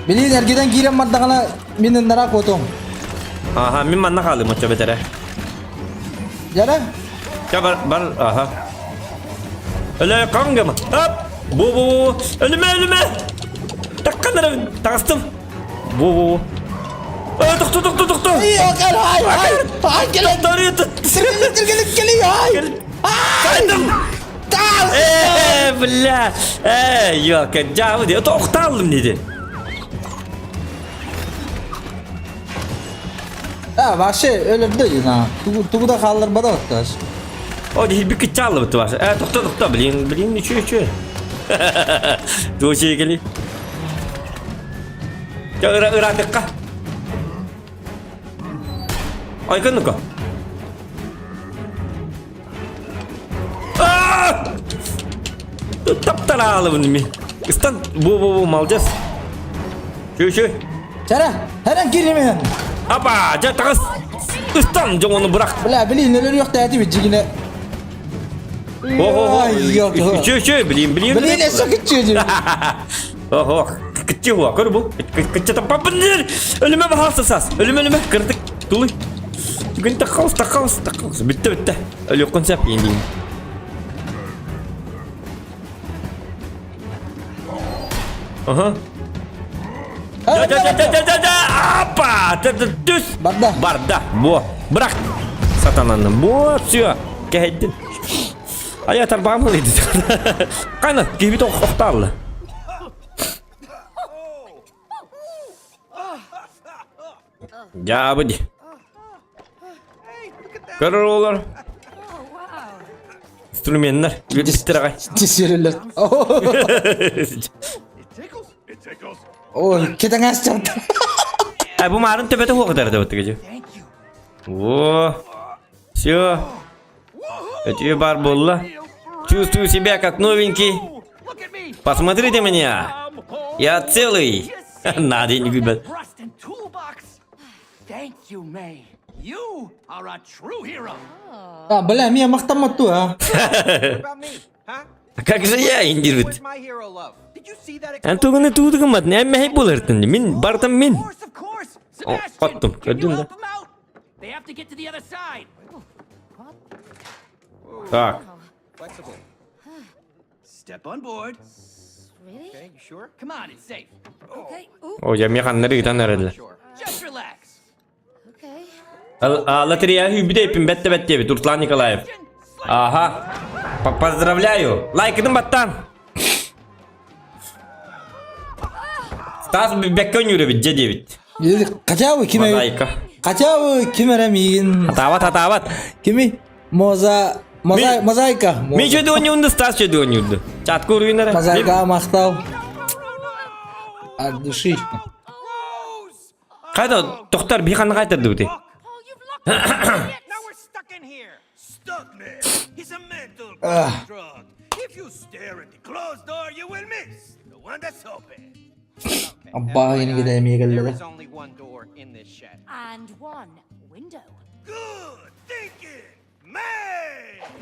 Bilin ergiden giren maddagana minin nara kotum. Min manna kaldı maça betere. Jara? Ya bar Öyle kanka mı? Hop. Bu. Ölüme. Takkanları takastım. Bu. Doktor. Yok hayır. Gel. Doğruyu tut. Geliyor. Kaydım. Bla. Yok cevabı diyor. Oktalım dedi. Ha bak öyle değil ha. Tuğu da kalır bana baktaş. O değil bir kıçalı mı var? Doktor bilin içiyor. Dur şey geliyor. Ira dikkat. Ay kan ko. Taptaralı bunu mi? İstan bu malcas. Şu. Jara, hemen girmeyin. Apa? Takas. İstan jangan onu bırak. Bela bilin neler yok da bir cigine. Yok. Şu bilin. Bilin ne sakıcı. Kecil gua, kau bu. Kecil tempat bener. Ölüme bahasa sas. Ölüme kırdık. Dulu. Juga takas. Bitti. Ölüyor konsep ini. Apa? Terus. Barda. Bu. Bırak. Satananı. Bu sio. Kehdin. Ayah terbang lagi. Kan gibi to oktal. Ya budi. Kararlar. Instrumenler. Istirahat. Tisirler. Kita ngasih. Bu marun tepede o kadar da betul. Все. Это барбола. Чувствую себя как новенький. Посмотрите меня. Я целый. На день выбор. Thank you, May. You are a true hero. Бля, меня махтамат ту, About me, huh? Как же я индивид? Where's my hero love? Did you see that? Антуганы тудыгымат, не мехи болыртын. Мин бартам мин. Of course. Sebastian, Attım, can you gördün mü? help them out? They have to get to the other side. Так. Flexible. Step on board. Really? Okay, you sure? Come on, it's safe. Okay. O ya mekanları giden nerede? Sure. Just relax. Okay. Лотерея hübide ipim bette bir Turtlan Nikolaev. Aha. Поздравляю. Лайкидin battan. Стас bekliyor yürü bir cedevit. Kaçağı kime? Mozaika. Kaçağı kime remin? Hatavat. Kimi? Mozaika. Min şöyle oynuyordu, Stas şöyle oynuyordu. Çat kuruyunlara. Mozaika mahtav. Aduşi. Kayda doktor bir kanı kaytardı bu de. Oh, you've locked us. Now we're stuck in here. Stuck, man. He's a mental construct. If you stare at the closed door, you will miss the one that's open. Abba yeni gidemeye There geldi. is only one door in this shed. And one window. Good thinking, man.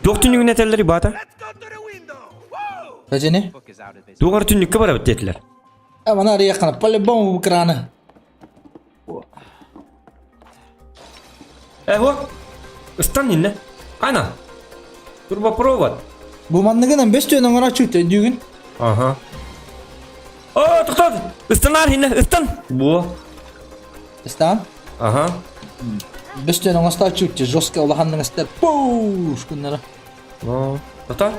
Doktorun yönetelleri bata. Let's go to the window. Whoa. Kaçını? Book is out of this. Doğru tünlük kabara dediler. Ama nari yakana. Palle bom bu kranı. Вот. Стань не. Ana. Турбопровод. Bu mandagından 5 tane ona çıktı düğün. Aha. To'xtat. Istan hina, istan. Bu. İstan? Aha. 5 tane ona star çıktı. Joska Allah'ın ister. Puş kunlara. To'xtat.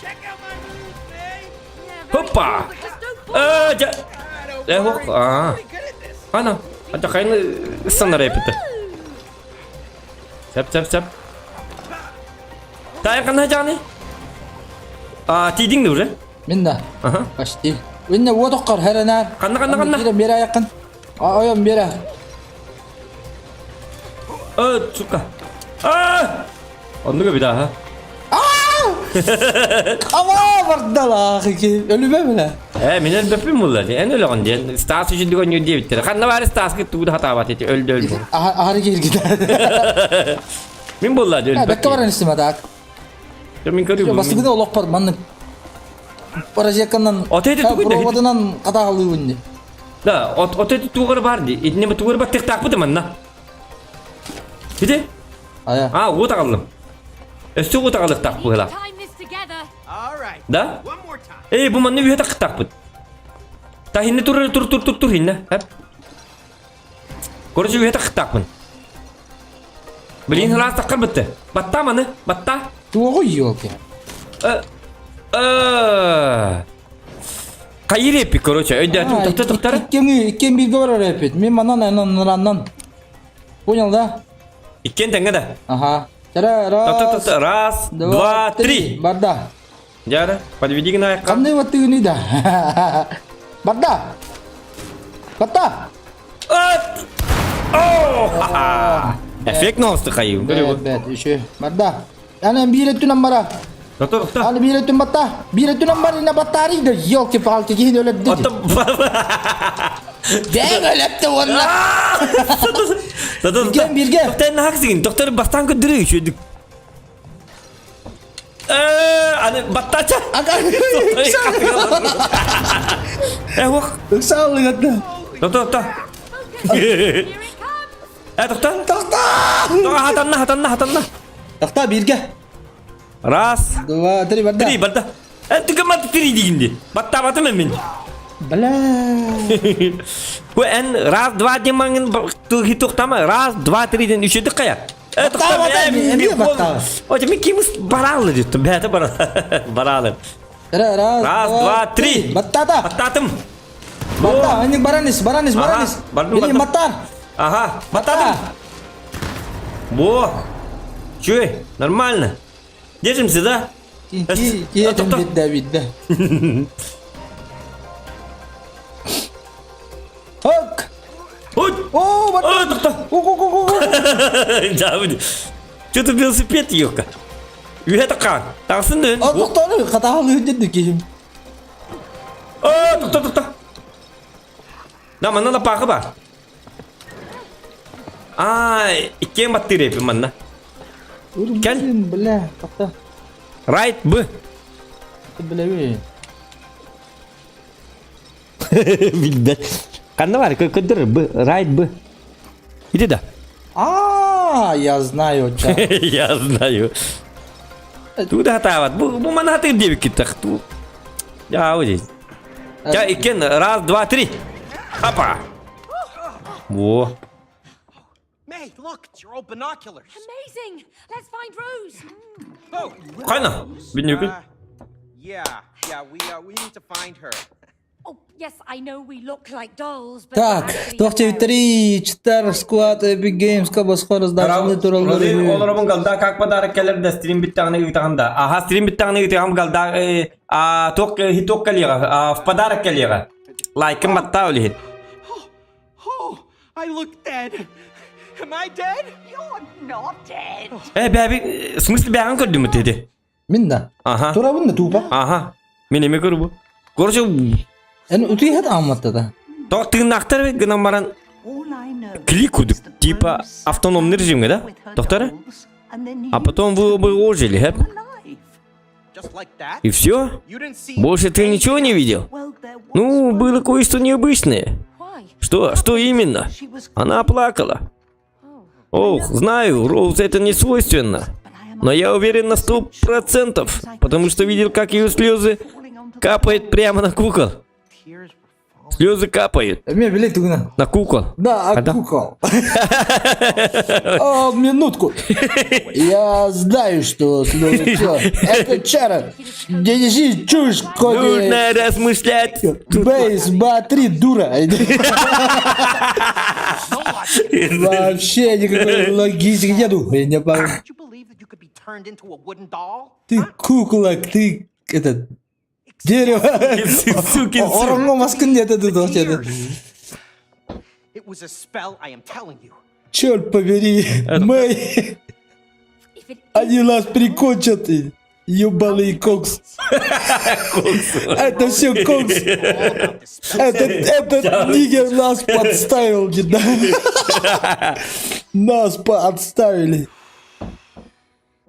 Check out my moves, May. Hoppa. Hop. Ana. Ada kayaknya istan repete. Siap. Tayar kan aja nih. Tiding dulu ya. Minda. Aha. Pasti. Winna wo tokkar heranar. Kanna. Kira bira yakın. Ayam bira. Suka. Onu da bir daha. Ama bardala ki ölüme bile. Мен öldürpüm bunlar. En öyle on diye. Stas için diyor ne diye bitti. Kanna var stas ki tu da hata var etti. Öldü. Ahari gel gider. Min bunlar diyor. Bekle var enişte tak. Min körü bu. Bastı gide olak par manlık. Parajakandan. Oteti tu gide. Provadan kata alıyor indi. Da oteti tu var vardı. İdne bu tu var tek tak bu da Gide. Aya. Ha o da kaldım. Üstü o da kaldık tak bu hala. Time this together. All right. Da? One more time. Bu manne bir tak bu. Ta hinne tur hinne. Hep. Korucu bir tak bu. Bilin hala takar bitti. Batta mana? Batta. Tuğu yiyor ki. Kayır yapıyor korucu. Öyle tutar. İkken bir var repet. Mi manan. Понял, да? İkken tenge de. Ага. Раз, два, три. Барда. Jara, подведи на экран. Қандай вот ты не да. Барда. Бата. Эффект носты кайым. Evet, еще. Барда. Ана бир номера. Doktor. Ана бир бата. Бир номер на батарея да елки-палки гин öyle dedi. Değerlepti valla. Birge. Doktor ne haksın? Doktor bastan götürüyor şu. Hani battaça. Bak. Sağ ol yatta. Doktor. Here it comes. Doktor. Doktor hatanna. Takta birge. Раз, Dua, tri barda. три, барда. Ты кемат три дигинди. Батта батта мен. Бля. Bu en раз, два demangin tu hitung tama. Раз, два, три dan üçüncü kaya. Hocam ikimiz baralı diyor. Bete baralı. Раз, два, три. Battata. Battadım. Batta. Ini baranis. Ini matar. Ага, battadım. Во. Чуй, нормально. Держимся, да? Видно. Ок. Ой! О, доктор! Да, что-то велосипед ёка. Это как? Там сын, да? Доктор, ката алıyor dedi ki. Доктор. Да, mana da pakı var. İkiye batteri yapayım mana. Gel. Bля, doktor. Right, bu. Bля. Видно. Канна var, кадр, б, right, б. Иди да. Я знаю, ча. Я знаю. Тут hata var. Bu mana hata diye bir kitap. Ya o değil. Ya iken, раз, два, три. Опа. Во. May, look, it's your old binoculars. Amazing. Let's find Rose. Oh, Kayna. Bilmiyorum. Yeah, we need to find her. Oh, yes, I know we look like dolls, but Так, Тохте 3, 4, squad, Epic Games, Kabasqa раздачаны туралы. Оларабын галда как подарок келер да стрим биттагына гытаганда. Ага, стрим биттагына гытагам галда ток хиток келера, в подарок келера. Лайкым батта улихит. Oh, I look dead. Am I dead? you're not dead. Бәби, в смысле бәган көрдүм мө dedi. Minna. Aha. Турабын да тупа. Ага. Мен эме көрүбү. Көрчү Эн утыйхат аматта да. ток тыгнактар гынан баран клик кудук, типа автономный режимге, да? Доктор? А потом вы ожили, хэп? Just like that? И все? You didn't see Больше ты ничего не видел? Ну, было кое-что необычное. Why? Что именно? Она плакала. Ох, знаю, Роуз это не свойственно. Но я уверен на 100%, потому что видел, как ее слезы капают прямо на кукол. Слезы капают. Мне билет тугна. На кукол. Да, кукол. Минутку. Я знаю, что слезы. Это чара. Держи чушь, Нужно размышлять. Бейс, батри, дура. Вообще никакой логики нету. Я не понял. Would you believe that you could be turned into a wooden doll? Ты кукла, ты этот дерево. Оромго маскын нет это вообще. It was a spell, I am telling you. Черт побери, Мэй. If it Они нас прикончат. Ебаный кокс. Это все кокс. Этот нигер нас подставил, да? Нас подставили.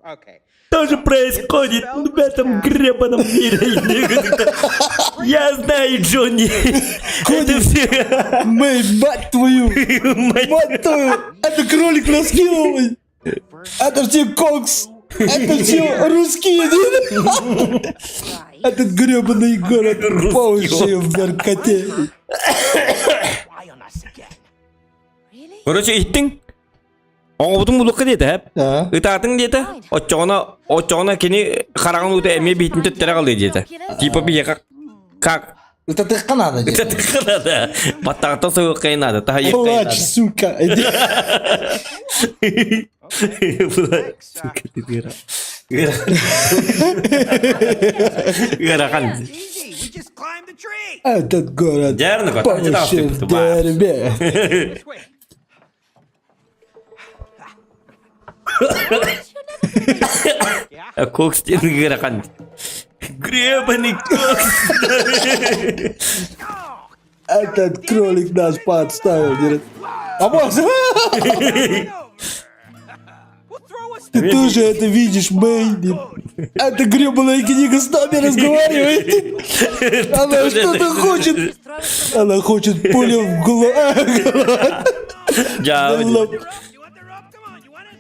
Okay. Что же происходит в этом гребаном мире? Я знаю, Джонни. Это все... Мэй, мать твою. Мать твою. Это кролик нас кинул. Это все кокс. Это все русские. Этот гребаный город по уши в наркоте. Короче, иттің оғудың мұлыққа деді, әп. Үтатың деді, отчоғына кені қарағын өте әме бейтін төттері қалды деді. Типа бейе как... Это ты надо. Это ты надо. Батарта свою кайнада. Плачь, сука. Сука, ты гера. Гера. Этот город по уши в дерьме. Кокс тен гера. Гребаный кокс. Этот кролик нас подставил, говорит. А боже! Ты тоже это видишь, Мэйди. Эта гребаная книга с нами разговаривает. Она что-то хочет. Она хочет пулю в голову.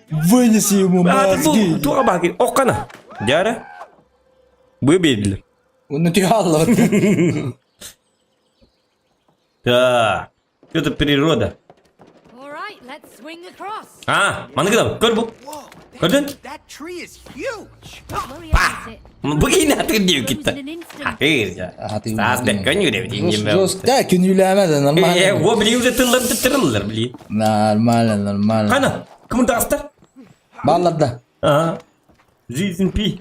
Вынеси ему мозги. Туа баки, окана. Дяра? Выбедли. Ну ты алло. Так. Это природа. А, mana kita? Kau bu? Kau dan? That tree is huge. Begini hati dia kita. Hati ya. Saat dek kan udah begini. Жестко күнүләмәде, нормально. Gua beli udah terlalu beli. Нормально, нормально. Kana? Kamu daftar? Баллада. А. Жизнь пи.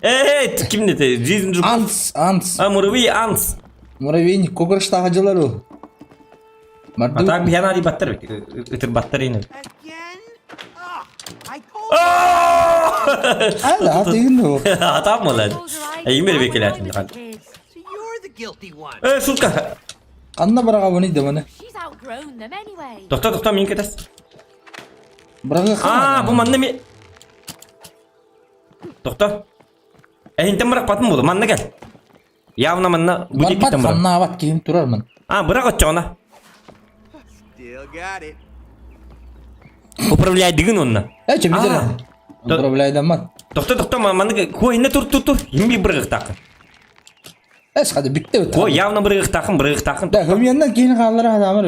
Kim ne de? Жизнь же. Анс. А, муравей анс. Муравейник көкіріштағы жылару. А так би яна баттар бит. Это баттар ины. Hala hatırlıyorum. Hata mı lan? Yemin bekleyetim kan. Sulka. Kanna bırak bunu da bana. Doktor min ketas. Bırak. Bu manne mi? Doktor. Hinten bırak patım oldu. Manne gel. Yavna manna. Bu dik gittim bırak. Manna bat kim turar man. Bırak o çona. Still got it. Управляй дигин онна. Че бизер? Управляй дамат. Doktor manne koy ne tur. Yimi bırak takın. Hadi bitti. Koy yavna bırak takın. Da hem yandan keyin kalları adamır.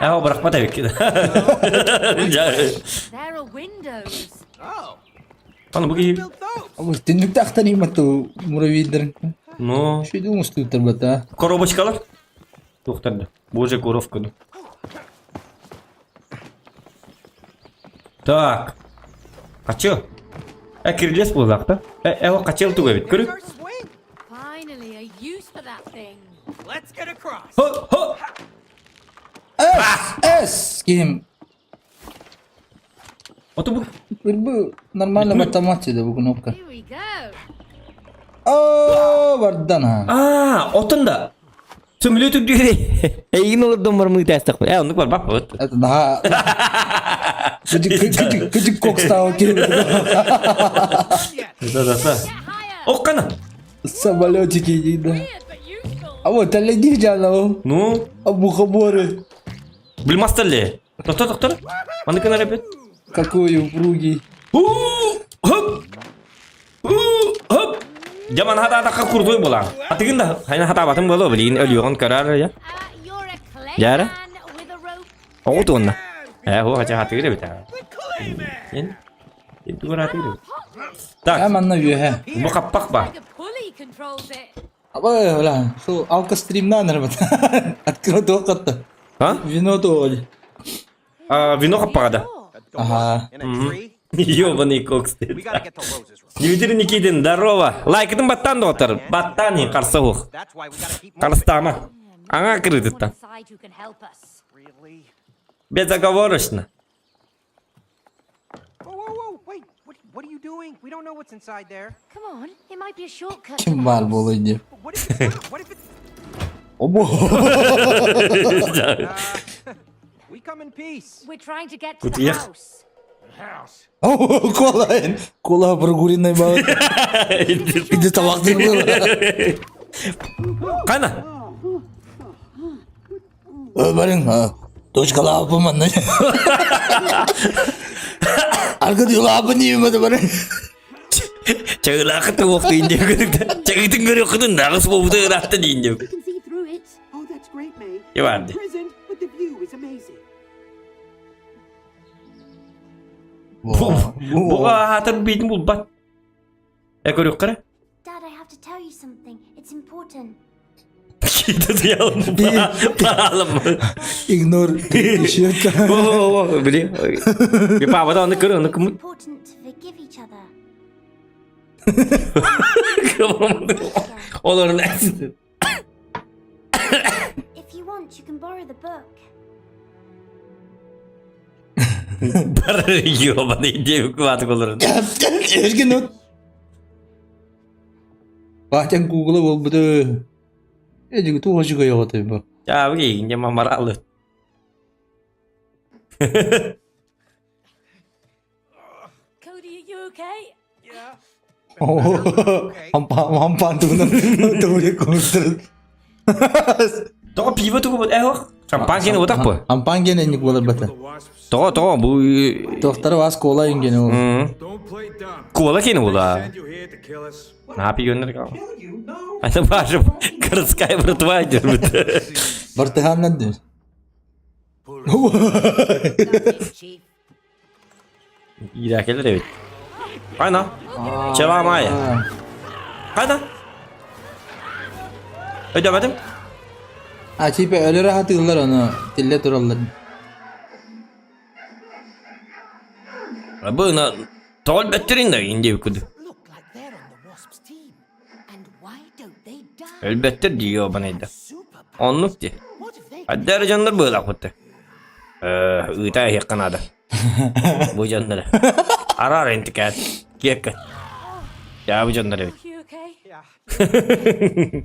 Ya bırakma tabii ki. Ana bu gibi. Ama tinlik taktan imat tu muraviydirin. No. Şey diyor musun terbata? Коробочкалар. Doktorda. Боже коровка. Так. Качел. Кирилес болдакта. Эва качел туга бит. Көрү. Let's get across. Ho. Es kim? Ото bu. Bu нормально математика bu кнопка. О, вардана. Отында. Симулятор диyor. Yine oradan var mı destek var? Onu var bak. Это daha. Küçük koksta o kim? Да. Окана. Самолетики да. А вот леди жало. Ну, Абу хаборы. Bilmezler le. Doktor. Mana kena repet? Какой упругий. Hop. Zaman hata kurduğu bulan. Atikin de hani hata batın bolu bilin ölüyorsun karar ya. Yara. O da onunla. O hacı hata gibi biter. Itu kan hati gitu. Tak. Hemen ne diyor he? Bu kapak bak. Apa lah, so alka stream'dan nerede? Открой то katta. Ha? Vino to oli. Vino kapağı da. Ага. Ёбаный кокс. Юдир Никитин, здорово. Лайкытын баттан доктор. Баттан не карсаух. Карстама. Ага крытыта. Безоговорочно. Wait, what are you doing? We don't know what's inside there. Come on, it might be a shortcut. Kim var bu olaydı? What if it's not? What if it's... Obo. We come in peace. We're trying to get to the house. House. Oh, kolay. Kola прогулиной бал. Иди табак değil mi? Kana. Barın ha. Точка лапы man. Arka diyor lapı niye mi barın? Çağla katı vakti ince kırıkta. Çağıtın görüyor kıtın da kız bu da rahatta ince. You can see through it. Oh, that's great, May. Yavardı. Prison, but the view is amazing. Bu hatır bitin bul bat. Görüyor kara. Dad, I have to tell you something. It's important. Kita diyalım. Pahalım. Ignore. T-shirt. Oh, beli. Bir papa da onu kırıyor, onu kumut. Important to forgive each other. Olur ne? If you want, you can borrow the book. Para yiyor bana ince bir kuvatı olur. Ergen not. Bahçen Google'a bol bu da. Ecik tu hoşu koyuyor tabii bu. Ya bu ince mamaralı. Cody, are you okay? Yeah. Hampan tuh tuh dia konser. Toh piva tuh buat Sampan gini buat apa? Hampan gene nik bolar bata. Toh bu. Dokter was kola yang gene. Don't play dumb. Kola gini buat. Send you here to kill us. Ne yapıyor onlar kau? Ada baru keras kayak bertua aja betul. Bertahan nanti. Gila kira deh. Kana? Coba mai. Kana? Öde badım. Açıp öyle rahat yıllar onu. Dille turallar. Bu na tol betterin de ince kudu. Look like they're on the Wasp's team. And why don't they die? Elbette diyor bana da. Super. Onluk di. What if they... Ada canlar böyle kutu. Uta yakın ada. Bu canlar. Arar intikat. Kiyek. Ya bu canlar evet. Are you okay? Yeah,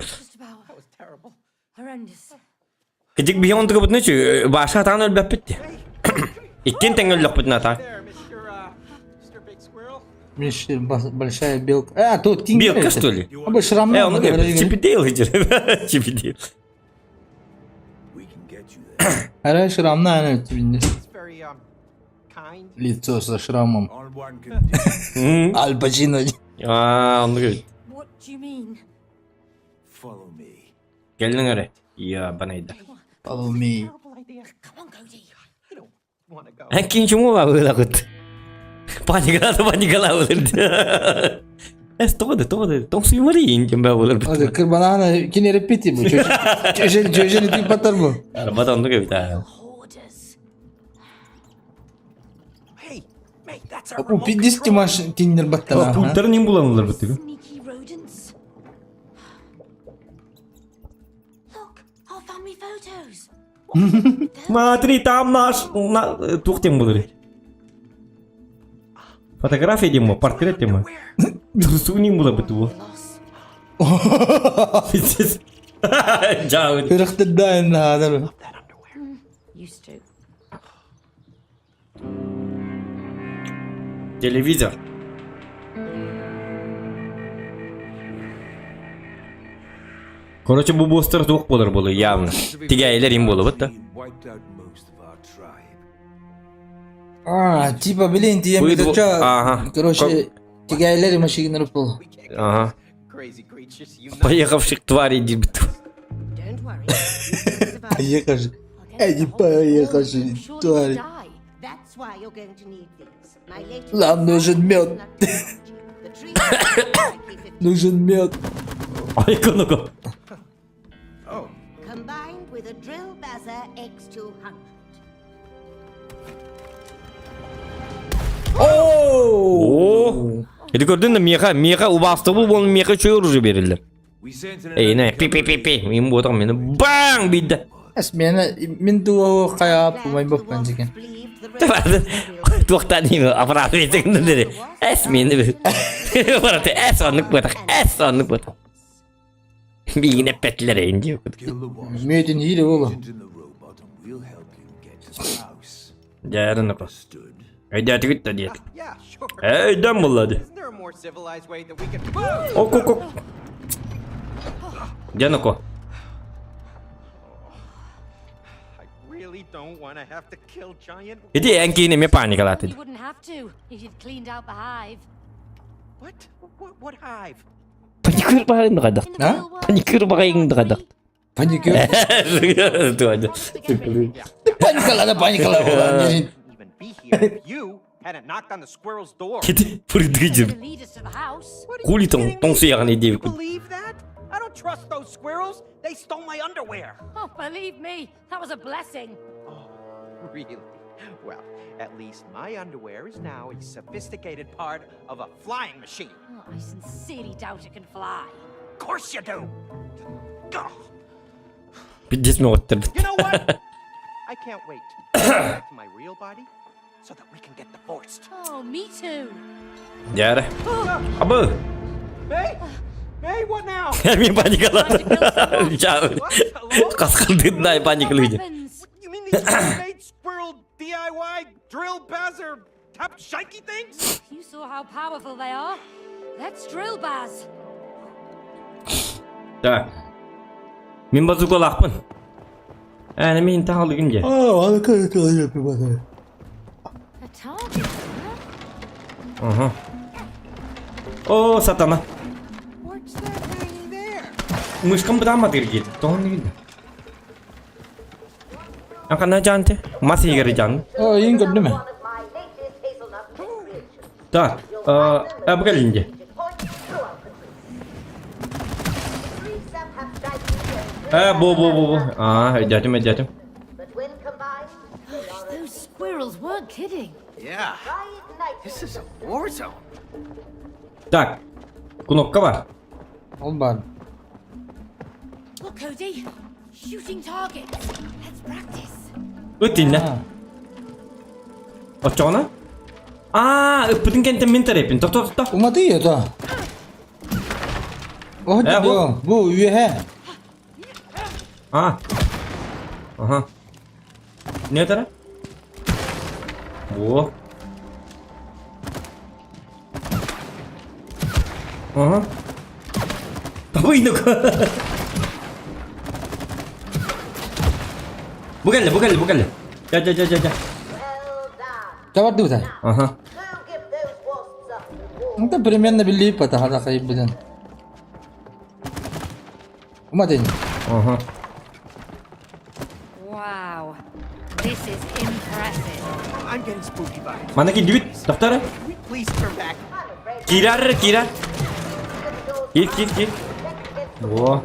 Just about. that was terrible. Horrendous. Küçük bir yontu kapıt ne çü? Başka tane ölbep bitti. İkin tengel lok bitna ta. There, Mr. Big Squirrel. Мишель большая белка. Тут тинг. Белка что ли? Абы шрамна. Onu gibi. Çipi değil hiç. Çipi değil. We can get you there. Ара шрамна ana tibinde. It's very, kind. Лицо со шрамом. On one condition. Al Pacino. Aa onu gibi. What do you mean? Follow me. Geldin öyle. Ya bana da. Follow me. Terrible idea. Come on, Cody. I don't want to go. Hangi cuma var böyle kut? Panikala olur. Todo. Tong suyu mari ince ben olur. Hadi kır bana hani kini repeti bu. Çocuğun tip atar bu. Araba onu gibi ta. Hoarders. Hey, mate, that's our Bu remote pidis control. timaş tindir battana. Pultların im bulanırlar betul. Sneaky rodents. Look, our family photos. Matri tam naş. Tuhtem bulur. Fotoğraf edeyim mi? Portret edeyim mi? Sunim bula betul. Jauh. Kırıktı da en hadar. That underwear. Used to. Televizor. Короче, bu poster çok bulur bulu явно. Tigaylar im bulu betul. Wiped out most of our tribe. Типа, блин, ты Вы это дво- что? Ага. Короче, тигайлери машины рупал. Ага. Crazy creatures, you know. Поехавших тварей дебюту. Don't worry. You can survive. Поехали. I'll Эти get the whole поехали, world. Surely твари. you'll die. That's why you're going to need these. My latest... Нам нужен мед. The tree is Нужен мед. Ay konuko. combined with a drill buzzer X200. Oo. Hadi gördün mü Mika ubastı bu bunun Mika çöğürücü verildi. We sent an Ne pi. Benim bu adam beni bang bildi. Esmene min tu kaya pumay bak kan chicken. Believed the Tuh tadi apa itu dari es mini berarti es onluk buat es onluk buat bingine petler ince Metin iyi de oğlum. jarang apa ada tweet tadi Yeah, sure. dan bulladı Isn't there a more civilized way that we can... ok jangan kok I really don't want to have to kill giant... itu yang kini me panik lah tadi You wouldn't have to if you'd cleaned out the hive. What? What hive? panikur pa rin nakadak In the real world, panikur pa kayong nakadak Panik yok. itu aja Panik kala ulan. Even be here if you hadn't knocked on the squirrel's door. kita berdiri to lead us to the house. What, are you kulit kidding tong me? siya kan You dia believe that? I don't trust those squirrels. They stole my underwear. Oh, believe me, that was a blessing. Oh, really? Well, at least my underwear is now a sophisticated part of a flying machine. Oh, I sincerely doubt it can fly. Of course you do. Ugh. pijis mi oturdu You know what? I can't wait to get back to my real body so that we can get divorced. Oh, me too. jarang apa May, what now? kami panik lah jauh kasar dinda panik lu aja Weapons. You mean these homemade squirrel DIY drill buzzer tap shaky things? You saw how powerful they are. Let's drill, Baz. 자 민바주 골락분 아니 민타 하루긴 게 harika yapıyor bak. A target, huh? oh satana What's that hanging there? müşkan bırakma dirgi don değil akan aja ante masih gerijan O iyi gördün mü? da bukan ince bu jatim Those squirrels weren't kidding. Yeah, this is a war zone. tak knopka var Olmadı. Look, Cody. Shooting targets. Let's practice. öttin ne Ha. 어쩌나 öpüdün kentin min tarafın tok Umadı ya da. Oh diyor. Bu üye. aha ne taraf bu apa ini kok bukan ja Cevap değil mi? Itu примерно belli patah ada kayıp beden. Umadı. Wow. This is impressive. I'm getting spooky vibes. mana ki duit daftar Can we please turn back? kira Git. Wah.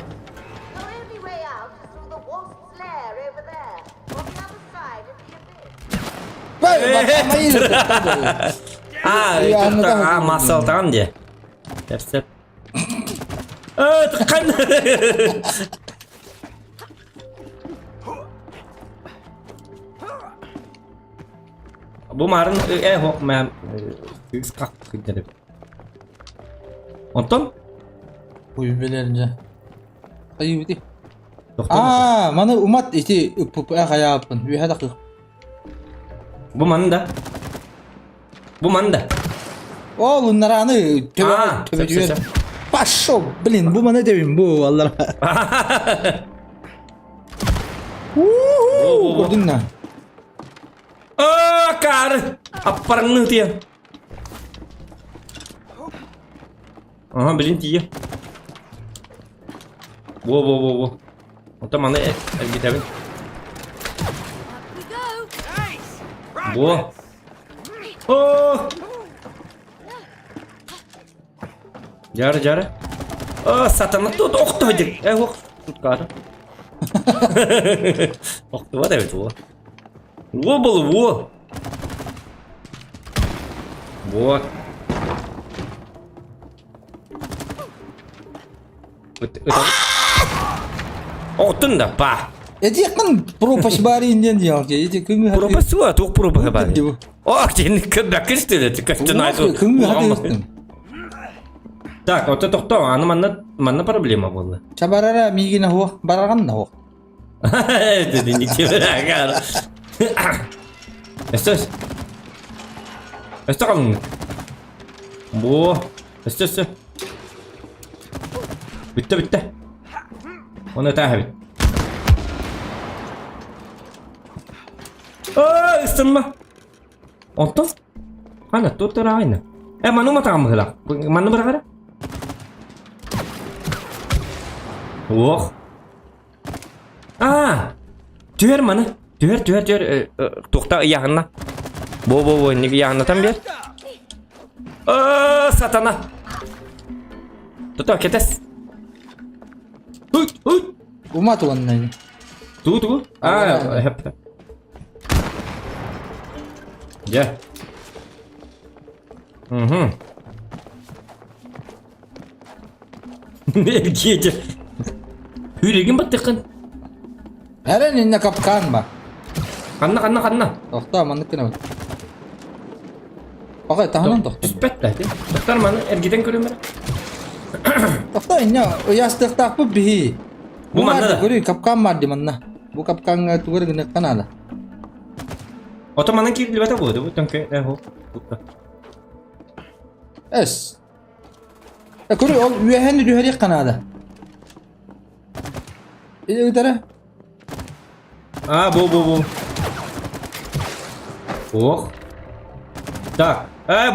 Itu masal tangan dia. Set. Tekan. Bu marın ben kalk gidelim. Onton? Bu yübelerince. Kayıp değil. Doktor. Mana umat iti kayak yapın. Bir hada kız. Bu mana da? Oğlum naranı tövbe diyor. Paşo bilin bu mana devim bu vallahi. Gördün mü? Kar. Apa orang dia? Bilin dia. Wow. Onton mana kita bin. Up we go. Nice! Wow. Jara. Satana tut oktu aja. Tut kar. Oktu var evet o. Wow. Oktun da pa. Dia kan pro pas bari indian dia. Jadi keng. Pro pas tuh pro pas bari. О, сені бәкір істеледі, кәштен айту. Кімді хатыңыздың? Так, оты тоқтау, аны манна проблема болды. Чабарара мигіне хоқ, барағанна хоқ. Деді, неке бірағар. Өстөс. Өстө қалың. Бұ, өстөс. Бітті. Оны тағы бит. Үстінма. Онтон? Қана, тұр ағайны. Ману матағам ғылақ. Ману бірағара? Оқ. Түйер маны. Түйер. Тоқта яғына. Бо, неге яғына там бер? Сатана. Тұта, кетес. Ұйт. Умату оннайны. Тұғу. Әп. Я. Кетер. Үйреген баттықын. Әрін инна капкан ба. Қанна. Тоқта, маңдық кені ба. Ағай, тағынан тоқта. Түспәтті әді. Тоқтар маны әргеден көрем бәрі. Тоқта, инна ұястықтақ бұл бігі. Бұл манда да. Көрі, капкан марды манна. Бұл капкан туғыр гіне қанада. Ото манан кирili bata bu tönke ho. Es. Көрі, ол үйәхенді дүхәрек қанада. Өйтәрі? Бу. Ох. Так.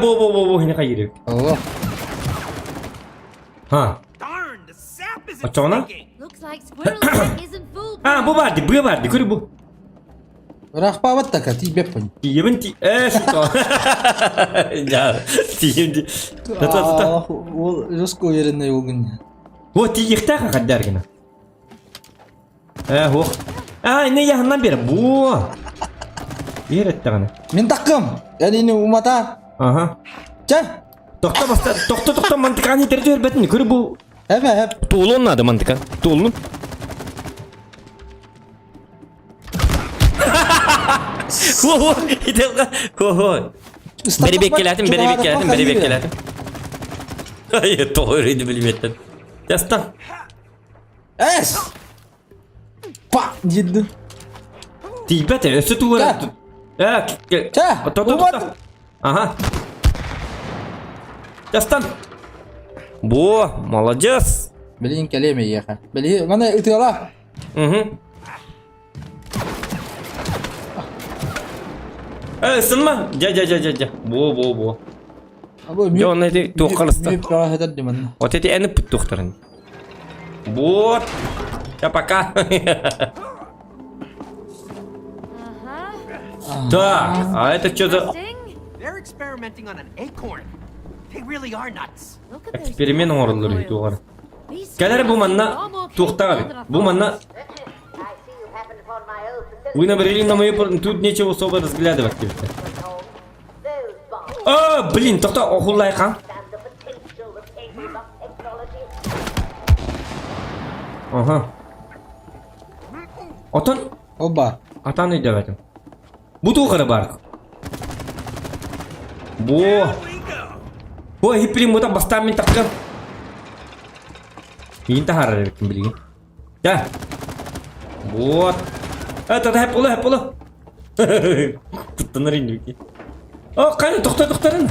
Бу, не қайырек. Ох. Darn, the sap isn't Açana? sticking. Looks like squirrel neck isn't full. Bu vardı, körü bu. Рахпа баттака, ти беппін. Тиебін шута. Ja, тиебін. Та. Ол жоско ерінне оғын. О, тиектаға қаддаргіна. Хоқ. Не яғынан бері, бұ. Ереттіғаны. Мен таққым. Әліні умата. Ча? Тоқта, мантықаны етерді өрбәтін, көрі бұл. Әп. Туылын нады мантықан, туылын. Ho, beri bekledim. Hayır, doğruydu bilmedim. Yastan. Es. Pa, ciddi. Tiba teh, setu lah. Tuh. Aha. Yastan. Bu, молодец. Bilin kelime ya kan. Beli mana itu lah. Sınma. Ja. Bu. Jo, nanti tuh kalasta. Waktu itu enak betul dokteran. Buat. Apakah? Dah, itu coba. They're experimenting on an acorn. They really are nuts. Eksperimen oraları itu var. Kadar bu manna tuhtar. Bu manна. Вы набрели на мою... Тут нечего особо разглядывать. Блин, тоқта, охулай қан. Отан? Оба. Атан үйде бәтім. Бұ тұғыры бар. Бұ, хиппілін бұта бастан мен таққым. Ең тағарар бәкім білген. Да. Вот. Это хеп ұлы. Тұттаныр енді беке. Қайны, тоқтарын.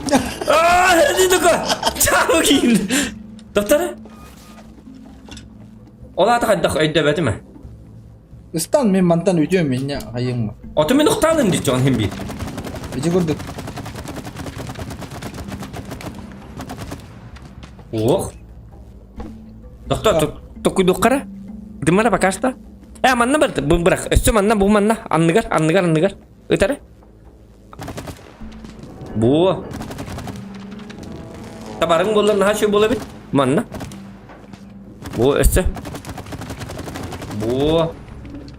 Не такое? Чау кейін. Тоқтары? Ола атақ өйді бәті ме? Истан мен мантан өйтем менне қайың ма? Оты мен ұқтанын дейді жоғын хем бейді. Өте көрдік. Ох. Доқтар, тоқуйды ұққара? Дымара бақашта? Манна барды, бұл бірақ. Өсті манна, бұл манна. Анныгар. Өтәрі? Бұ. Табарың болар, наға шөй бола бет? Манна. Бұ, өсті. Бұ.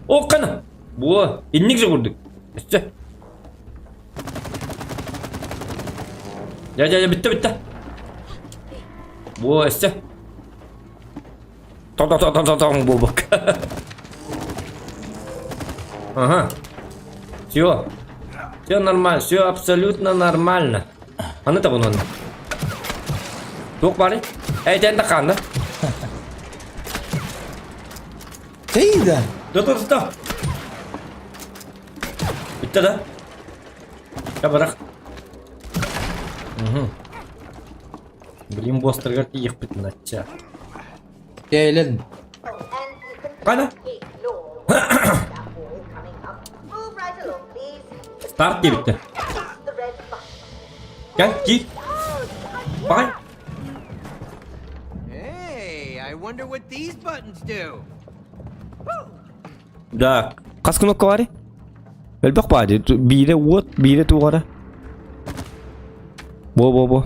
О, қана. Бұ. Иннік же көрдік. Өсті. Ja, bitti. Бұ, өсті. Бұ бақ. Ага. Все. Все нормально, все абсолютно нормально. Аны табын оны. Тоқ бары. Әйтен тақанды. Кейді. Да. Бітті да. Я барақ. Блин, бостырға тиек бітін атча. Кейлін. Қайда? Старт де бітті. Gel git. Bak. Hey, I wonder what these buttons do. Da. Kaç knopka var? Vel bak bari. Bire what, bire tuğara. Bo.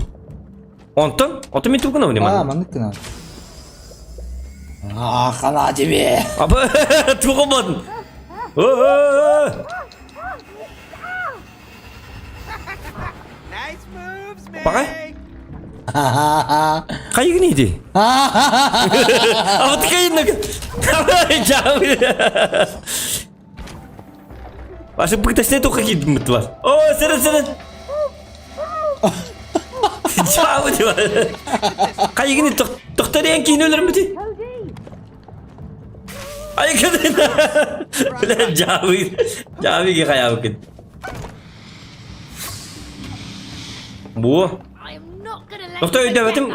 Ondan? Otomatik tuğuna mı ne Aa, mantıklı ne? Kana gibi. Apa? Tuğamadın. Nice moves, man. Bak. Kayak gini deh. Apa tuh kayak nak? Jauh. Masuk begitu tuh kayak gitu betul. Oh, seren. Jauh juga. Kayak gini dokter yang kini olur mu sih? Ayo kadına. Jauh gitu kayak mungkin. Bu. Dokter udah betul.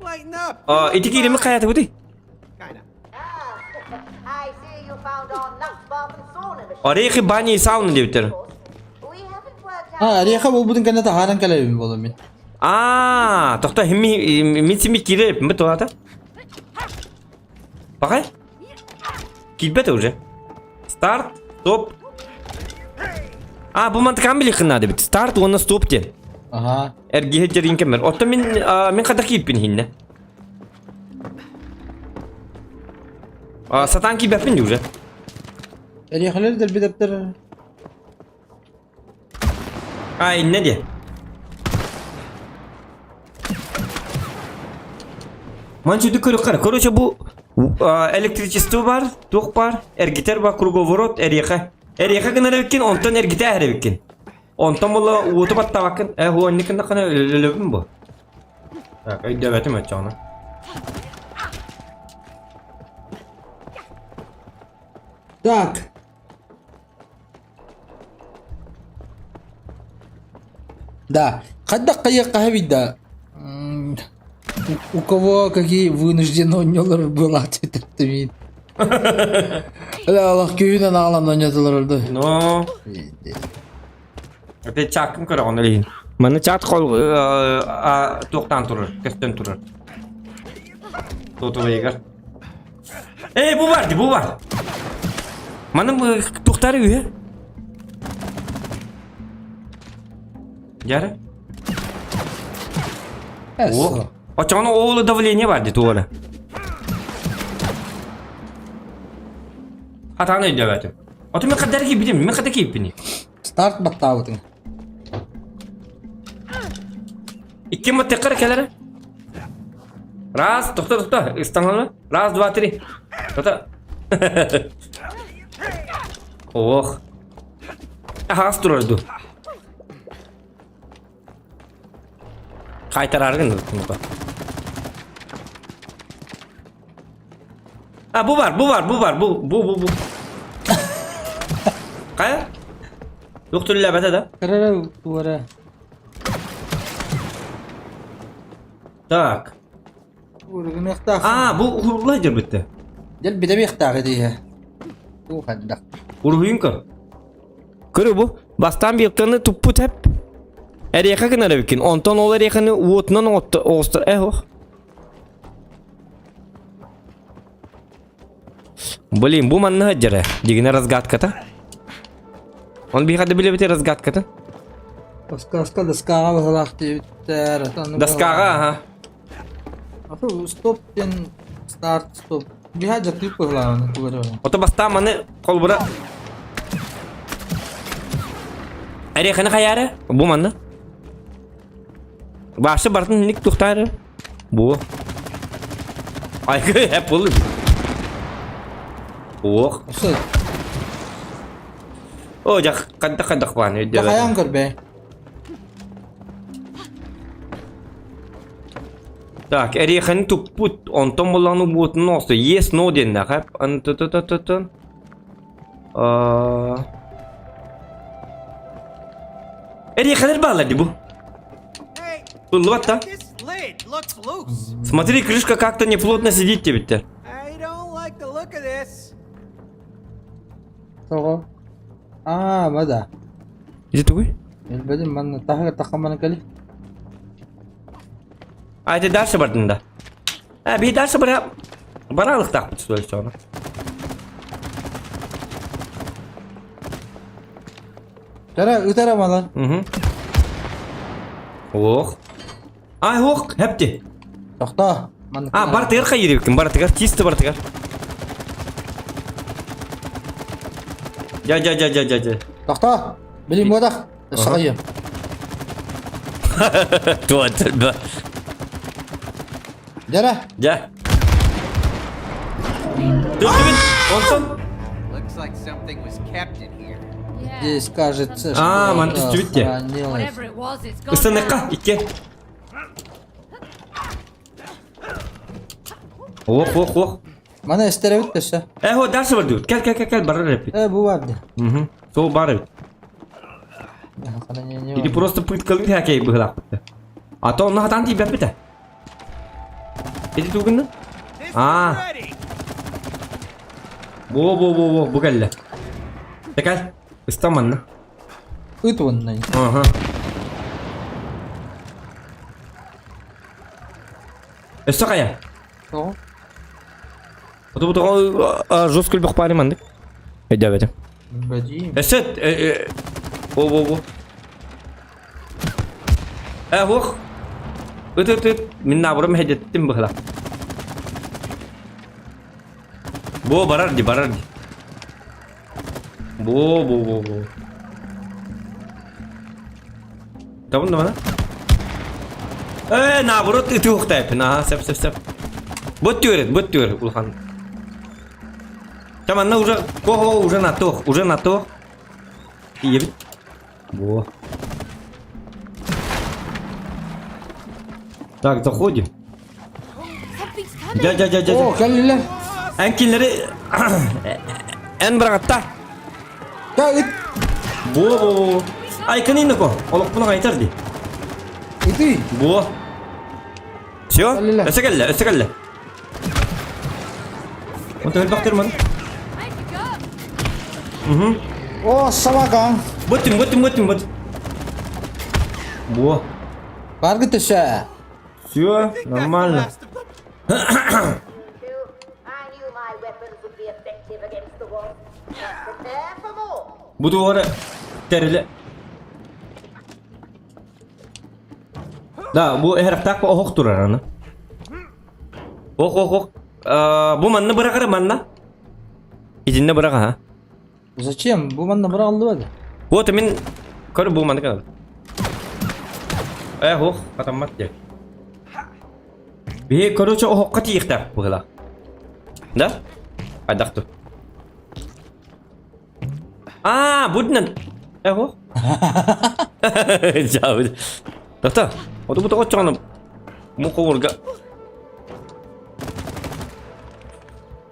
Lighten up. Itu kirimnya kayak tuh betul. Kinda. I see you found our sauna machine. Oraya ki banyo sauna diye bitir. We haven't worked out. Riyaha bu budun kanata haran kalabim oğlum. Dokter mitimi kire betul ata. Bakay. Kilbet уже. Start, stop. Bu mantıkan bile kınadı bit. Start ona stop diye. Aha. Ergihe cerin kemer. Otta min kadar kilbin hinne. Satan kilbet juga. Riyahaları da bir depter. Ne diye? Mançı dükkanı kara. Короче bu электричество var, tok var, ergiter var, krugovorot, eriyaha. Eriyaha kına da bikin, ondan ergite ahre bikin. Ondan bolla uğutu batta bakın. Bu annikinde kana ölübüm bu. Tak, ay devetim et canım. Так. Да. Когда каяка вида. У кого какие вынужденные было ответить? Аллах күйінен ағлам нанятылар oldu. No. Öte çakım kara onu leyin. Bana çat kol toktan durur, kesten durur. Toto vegar. Bu var. Bana bu toktarı üye. Yarı. Eso. Açağına oğlu давление vardı doğru. Hatanı ödemedim. Oto ne kadar ki bileyim, ne kadar ki bileyim. Start batta butun. İki mi tekrar kelere? Раз, doktor. İstanbul'da. Раз, два, три. Doktor. Oh. Has dururdu. Kaytarargın mı? Bu var. Bu. Kaya? Doktor labete da. Karara duvara. Tak. Vurgun iqtaq. Bu hurlaydır bitti. Gel bir de bir iqtaq ediyor. Bu kadar. Urhuyun kır. Kırı bu. Bastan bir kanı tuput hep. Eriyaka kınara bikin. Ondan olar yakanı uğutnan oğustur. Блин, bu man ne jere? Digine razgatkata. On bir hadi bile biter razgatkata. Daskaga basalaqti bitter. Daskaga ha. Afu stop den start stop. Bir haja klip koyulan tuğra. Oto basta manı kolbura. Eriyakını kayare. Bu man ne? Başı bartın nik tuğtarı. Bu. Ay hep olur. Oh. O jak kaddak var ne diyor. Kayan kır be. Так, эрихен тупут, он там молану будет нос, есть но день, да, хап, антутутутутун. Эрихен балади бу. Hey, Лота. this lid looks loose. Смотри, крышка как-то неплотно сидит тебе. I don't like the look of this. Tamam. Bada. Иди тугой. Elbedim ben takımını kali. Haydi ders yapardın da. Bir ders bana alık takmış söyle sonra. Utara malan. Oh. Ay oh, hepti. Takta. Bar tegar kayır bakayım, bar tegar, çisti bar tegar. Ja. Takta. Bilim wadak. Sakayım. Tuh, terba. Jara. Ja. Dur, ondan. Looks like something was kept in here. Здесь кажется, что mantis tweet ya. хранилось. Whatever it was, it's gone Isınıkka, now. iki. Oh. Bana isterevit dese. O ders var diyor. Gel, bana rap. Bu vardı. So bari. Ne Jadi просто пыткалын хакей быхлак. А то на танти бепите. Иди тугунду. This is Ah. ready. Во, bu geldi. Tekal. İstamanla. It ванной. Ага. Эсакая. Tamam. Bu жесткий bir пари mandık. Evet. Бади. Esat. Во. Hoch. Öt. Min nabrum hedettim bıhla. Bu barardi. Bu. Tamam da bana. Nabrut itu hoktayıp. Sep. Bot diyor Ulhan. Tamam ne уже на то. İyi bit. Bu. Так, заходим. Something's coming. Ja. О, kalliler. Enkinleri en bıraktı. Ya it. Bu. Ay kanine ko. Oluk bunu kaytardı. Iti. Bu. Şu. Kalliler. Ösekelle. Untuk baktırman. I have to go. O sabaka. Bot. Bu. Bargı dese. Все, нормально. Last of them. I knew my weapons would be effective against the wolf. Prepare for more. Bu duvara terili. Da bu heriftak o hok durar ana. Hok. Bu manna bırakır manna. İzinle bırak ha. Zачем? Bu bana bırak aldı hadi. Bu temin kar bu manna kadar. Hok katamat ya. Bir koruyucu o hok katı yıktar bu kadar. Da? Adak tu. Bu ne? Hok. Jauh. Dokter, waktu butuh kocok muka warga.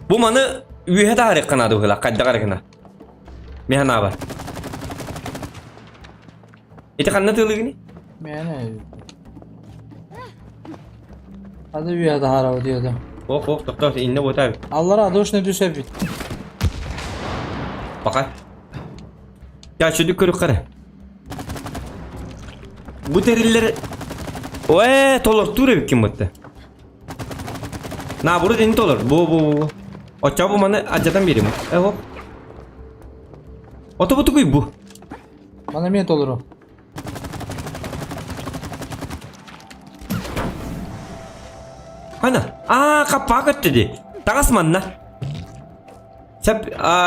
Bu mana üye de hareket kanadı bu kadar, kadar hareket kanadı. Mihan apa? Itu kan nanti lagi ni? Yani. Hadi bir ya daha ara diyordu. Oh, dokter, ini buat apa? Allah razı olsun ne düşer bit. Bakar. Ya şu yukarı yukarı. Bu terilleri... Tolor ture kim battı? Nah, burada ini tolor. Bu. O coba mana ajadan biri mi? Hop. Oto butuh ibu. Bana miyet olur o. Mana? Kapak dedi. Takas mana? Sep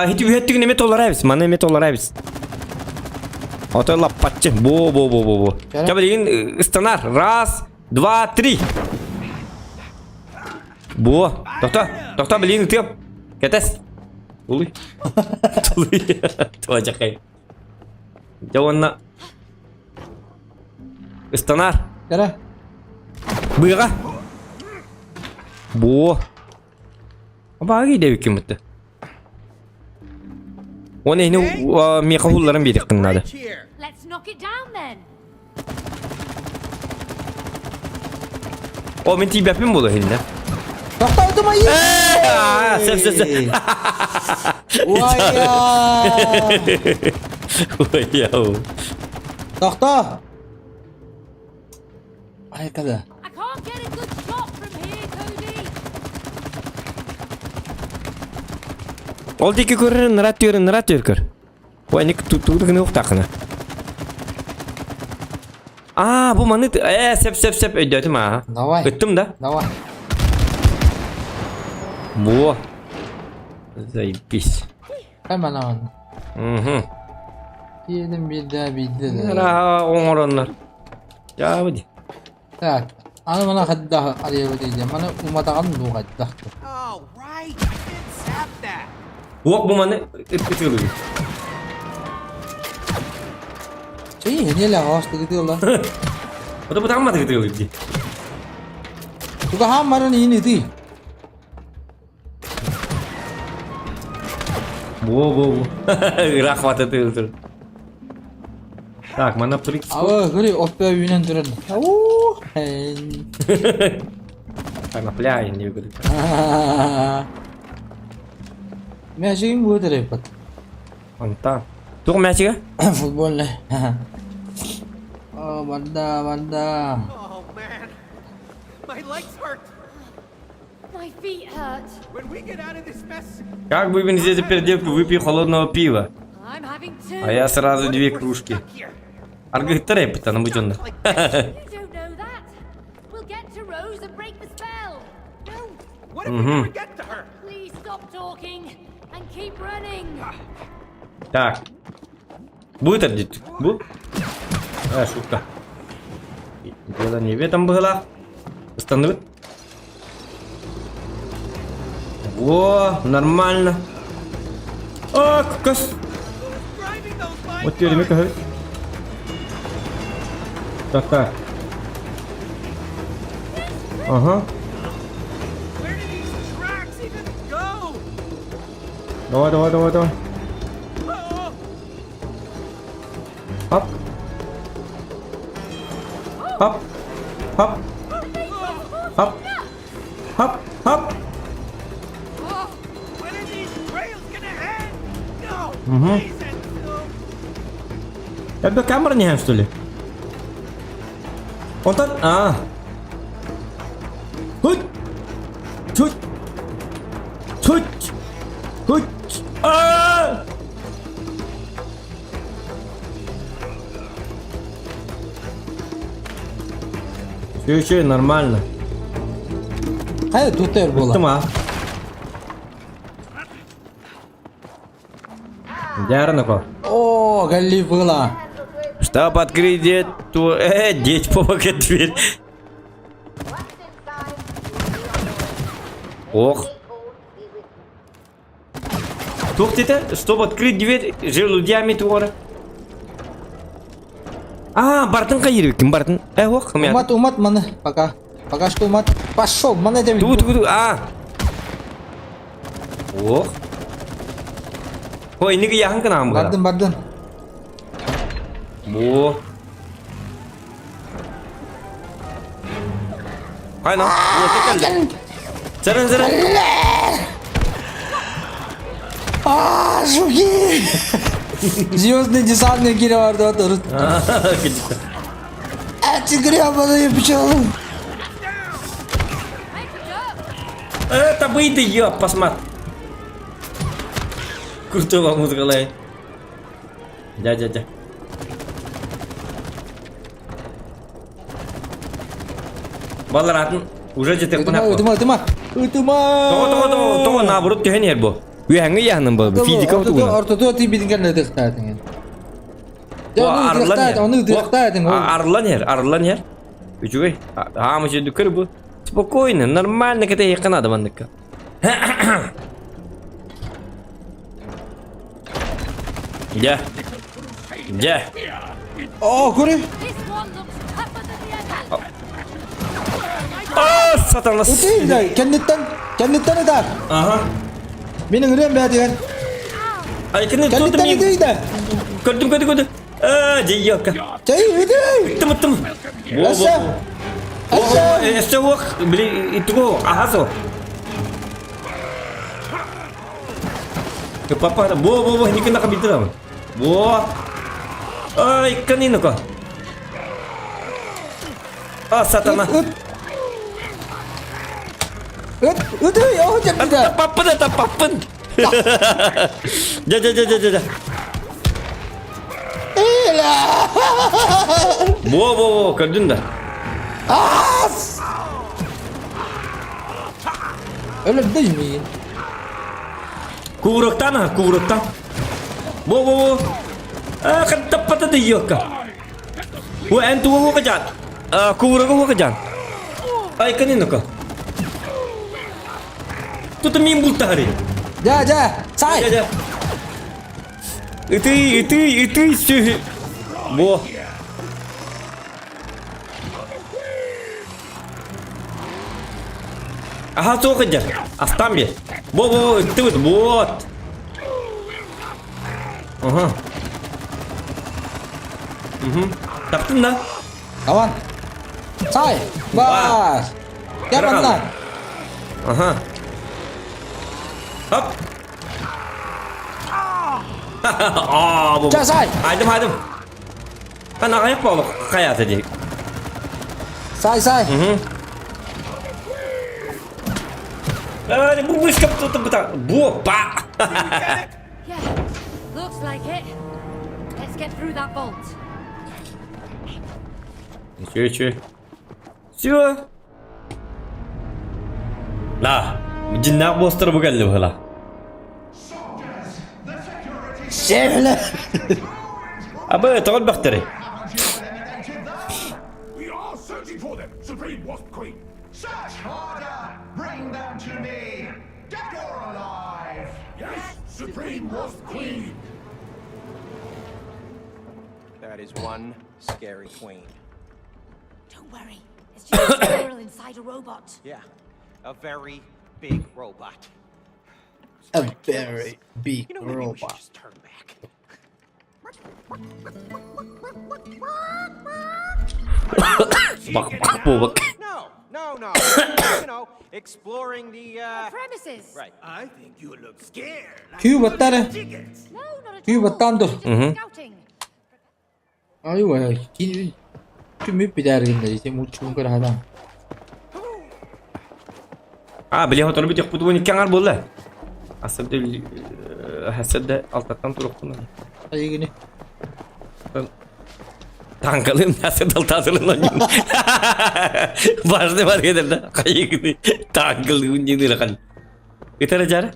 hiç ne tolor habis. Mana ne tolor habis? Oto lapatçı. Bu. Coba lihat istanar. Raz, dua, tri. Bu. Dokter beliin tiap. Ke atas. Tuluy. Tuh aja kayak. Jauhna. Istanar. Kara. Bıra. Bu. Apa lagi dia bikin betul? Ona ini mereka hulların biri kena. Let's knock it down then. Oh, minti yapayım bu da hindi. Tahta itu mah. Sep. Wah ya. Wow. Tahta. Ay kada. I can't get a good shot from here, Cody. Oldu ki görür, naratıyor kır. Bu enik tutuğu ne yok takına. Bu manı sep ödedim ha. Давай. Öttüm da. Давай. Bu. Zaybis. Hemen aman. Yedim bir de. Nara oranlar. Ya hadi. Tak. Ana mana hadda araya diyeceğim. Mana umatakan bu hadda. Oh, right. You did zap that. Bu manı ırkıtıyor. Ini lah host gitu lah. O da bu tamam mı ırkıtıyor gibi. Juga hamar ini tuh. Bu. Rahmat atıyor. Tak, mana perik? Awa, gede oppa winan turun. Karena pelayan dia gitu. Messi bu repot. Mantap. Tuh match kan? Football lah. Oh, banda. Oh, man. My legs hurt. My feet hurt. When we get out of this mess... Как бы вы здесь теперь выпью холодного пива? I'm having two. А я сразу 2 кружки. Аргайтаре, потому что. You don't know that. We'll get to Rose and break the spell. No. What if we never get to her? Please stop talking and keep running. Так. Будет ордить? Бу? Шутка. Дело не в этом было. Останови. Во, нормально. Кас. Вот теперь мы как. Так. Ага. Where did these tracks even go? Давай. Oh, Хоп. oh, when are these trails gonna end? No, please end soon. Это камера не что ли? Вот так? Чуть. Все нормально. Hayır tutar bola. Tamam. Ярно. О, галли была. Чтобы открыть дверь, помогай дверь. Ох. Тук-то, чтобы открыть дверь, желудями твора. Бартын кайыр ким бартын? Ох, Умат mana? Пока что умат. Пошел, mana demek. Ту. Ох. Ой, ini yang kena ambil. Bardın. Bu. Aynen. Bu tekel. Zeren. Жуки! Звездный десантный гири vardı o torun. Гребаный пчел. Это выйди, ёп, посмотри. Крутого музыка лай. Дядя. Баларатын уже жетек кунак. Утыма. Тоо наоборот төхенер бу. Үйәңгә яһның бу. Физика бу. Ортото ти бидингән дихтатын. Арлан ер. Үчүгөй. Мыжы дүкөр бу. Спокойно, нормально кете якын адамдыкка. Я. Ya. Oh, göre. This one looks tougher than the other. Satanlas. Itu de kendinden eder. Aha. Benim görüyorum ben diyen. Ay kene tutum Kendinden mi? değil de. Gördüm. Jiyok. Cahil itu. Tım. Aşağı. Aşağı. Esewak beli itu ko ahaso. Ke papa da bo ini kena kabitra. Bo. Ay kanino ko. Satana. Itu ya hocam kita. Tapapın. Ja. Elah. Bo gördün de. As. Öyle değil mi? Kuvuruktan. Bo. Kan tepat ada yok ka. Wo entu wo kajan. Kuvuruk wo kajan. Ay kanino ka. Tu mimbul tahari. Ja. Say. Ja. Itu sih. Bo. Aha tu kajan. Astam ya. Bo itu bot. Aha. Taptın da. Kawan. Say. Bas. Gel Bırak bana. Aha. Hop. Bu. Ja say. Haydi. Kan ayak balık kaya tadi. Say. Ini bu skap tutup betul. Bu pak. Yeah, looks like it. Let's get through that vault. Cuy. Siapa? Lah, jinnak poster bukan lu lah. Şöyle. Apa takut bakteri? We are searching for them. Supreme wasp queen. Search harder! Bring them to me! Dead or alive! Yes, Supreme wasp queen. That is one scary queen. Don't worry, it's just a squirrel inside a robot. Yeah, a very big robot. A very big You know, maybe we should robot. just turn back. Bak. No. You know, exploring the Premises. right. I think you look scared. Like Kyu battare. chickens. No, not at Kyu all. battandır. Just scouting. Aywa. Kim bidar ginde ise muçum kar hada. Beliau tahu lebih cepat punya kangar boleh. Asal dia hasil dah altatan turun pun. Ay gini. Tanggalin hasil altatan lagi. Bahasnya mana dia dah kayak gini. Tanggal kunci ni lah kan. Itu ada cara?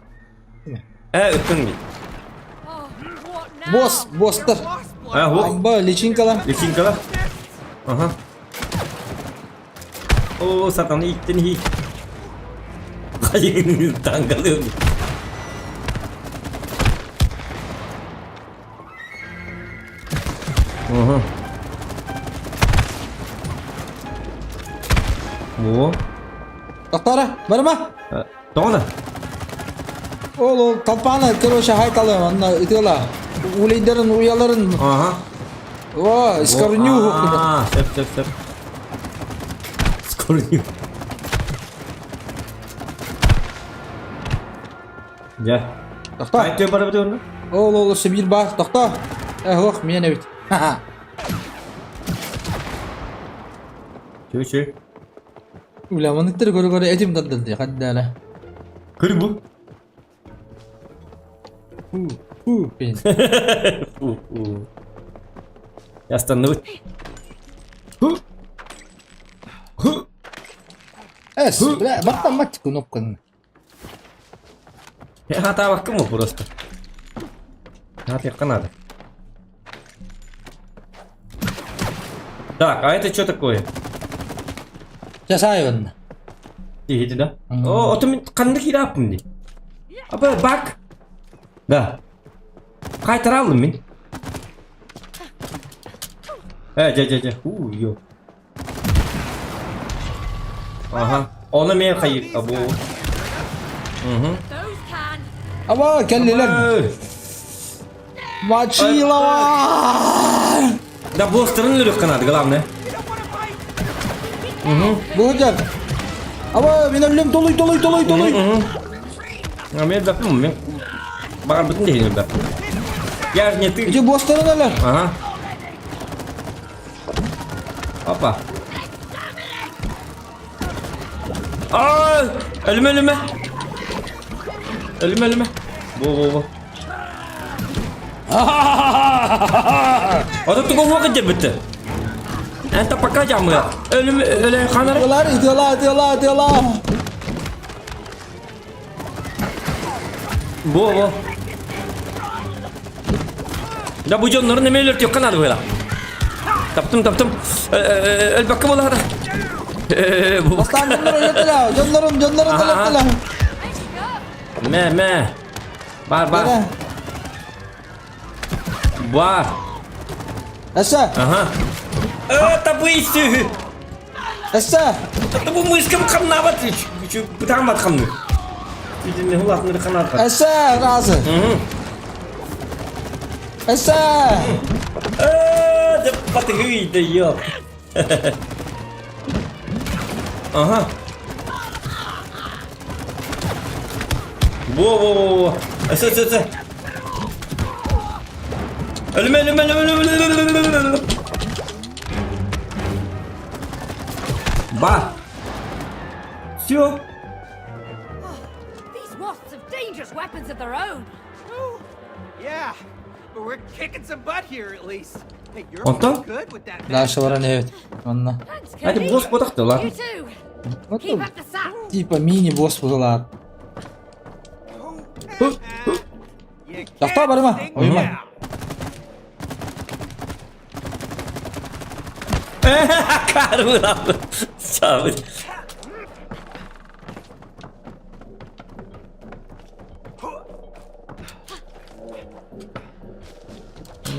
Itu ni. Oh, what now? Boster. Hook. Amba licin kalan. Licin kalah. Aha. Oh, satan ni itu ni. Kayak gini tanggalin. Bu. Doktora, merhaba. Doğru. Oğlum kapağına kroşe haykalım anla itiyorlar. Ulilerin uyaların. Aha. Vay iskarınyu. Sep. Skorunyu. Ya. Doktor. Kaç diyor para betul onu? Oğlum sebil bak doktor. Bak miye ne bit. Cuy. Ulamanıktır göre etim dadıldı. Hadi hala. Kır bu. Ben. Yastan nut. Es, baktan maç kunokkan. Ya hata waktu mu просто. Hati kan ada. Так, а это что такое? Cesayon. Itu dah. Oh, otomatis kan kira apa nih? Apa bug? Dah. Kayıt aldım ben. Ja. Yo. Aha. Ona men kayık abu. Those can. Ama kelliler. Machila. Da bosterın lürük kanadı galam ne? Bu hocam. Ama ben ölüm doluy. Men bakım men. Bakar bütün değil ben. Yer neti. İşte boşlara neler? Aha. Hoppa. Aa! Ölme. Ölme. Bu. Ada tu gua kerja betul. Ente pakai jam ya? Öyle kanar. Diyorlar. Bu. Da bu canların ne meler diyor kanar böyle. Taptım. El bakım olah da. Bu. Bastan canlarım dalattılar. Me. Bar. Var. Esa. Aha. Tabu isi. Esa. Tabu muiskam kam nabat şu butamat kam. Şimdi ne hulatları kanar. Esa razı. Esa. Cepat hıydı yok. Aha. Bu. Esa. Ölme. Ba. Yok. These wasps have dangerous weapons of their own. Yeah, but we're kicking some butt here at least. Hey, you're Ondan? good with that. Laşa var evet. Onunla. Thanks, Hadi Cody. boş bodak da lan. You too. Keep up the sap. Tipa mini boss budalar. You Yakta can't barıma. sting me Oyma. now. Karımın aldı. Sabit.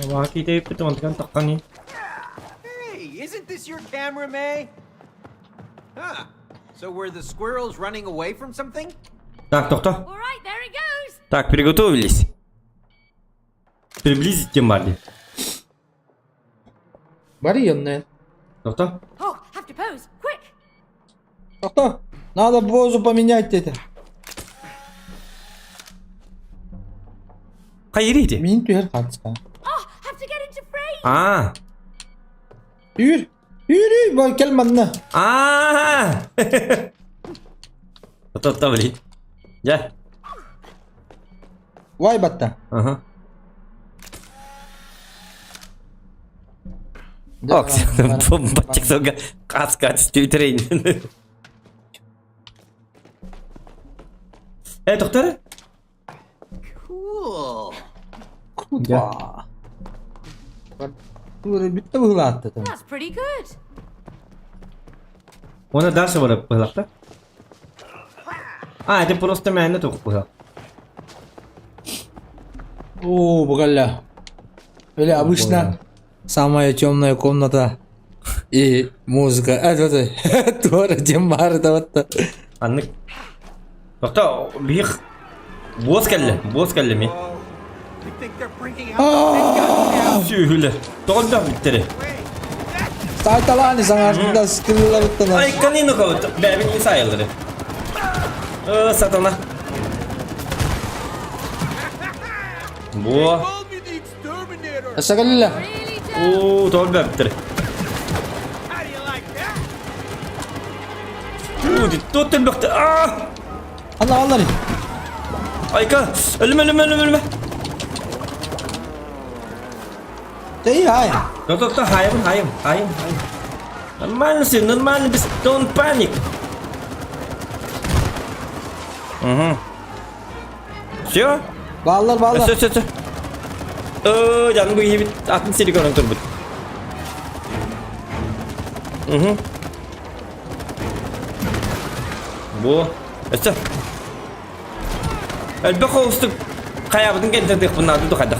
Waki tayo ito teman-teman takkan nih. Hey, isn't this your camera, May? Huh. So were the squirrels running away from something? Так. All right, there it goes. Так, приготовились. Приблизите Марли. Bari yanına. Doktor. Oh, have to pose. Quick. Доктор, надо позу поменять это. Hayır idi. Min tüyer katsa. Oh, have to get into frame. Aa. Yürü. Bak gel bana. Aa. Doktor beli. Gel. Vay batta. Aha. Bak, bacak soga kas tüytreyin. Doktor. Cool. Kuda. Böyle bitti bu hılattı. That's pretty good. Ona ders var pıhlakta. Это просто меня только пыхлак. О, богала. Или обычно самая темная комната и музыка. Это твора демарда вот. Anlık. Doktor bir boz kelle mi? You think they're bringing out the big guns now? Şöyle. Doğru bitti. Saytalan sana skill'lar tuttu. Ay kanino kavut. Ben sayılır. Satana. Bu. Call me the exterminator. Aşağıla. Oo, doğru bitti. How do you like that? Tuttum bitti. Allah. Ayka. Ölme. Değil hayır. Doktor hayır. Normal biz don't panic. Все? Bağlar. Все. Jangan gue hibit atin sih di orang terbut. Bu. Eso. Elbette ustuk kaya badın kendine de bunlar da kadar.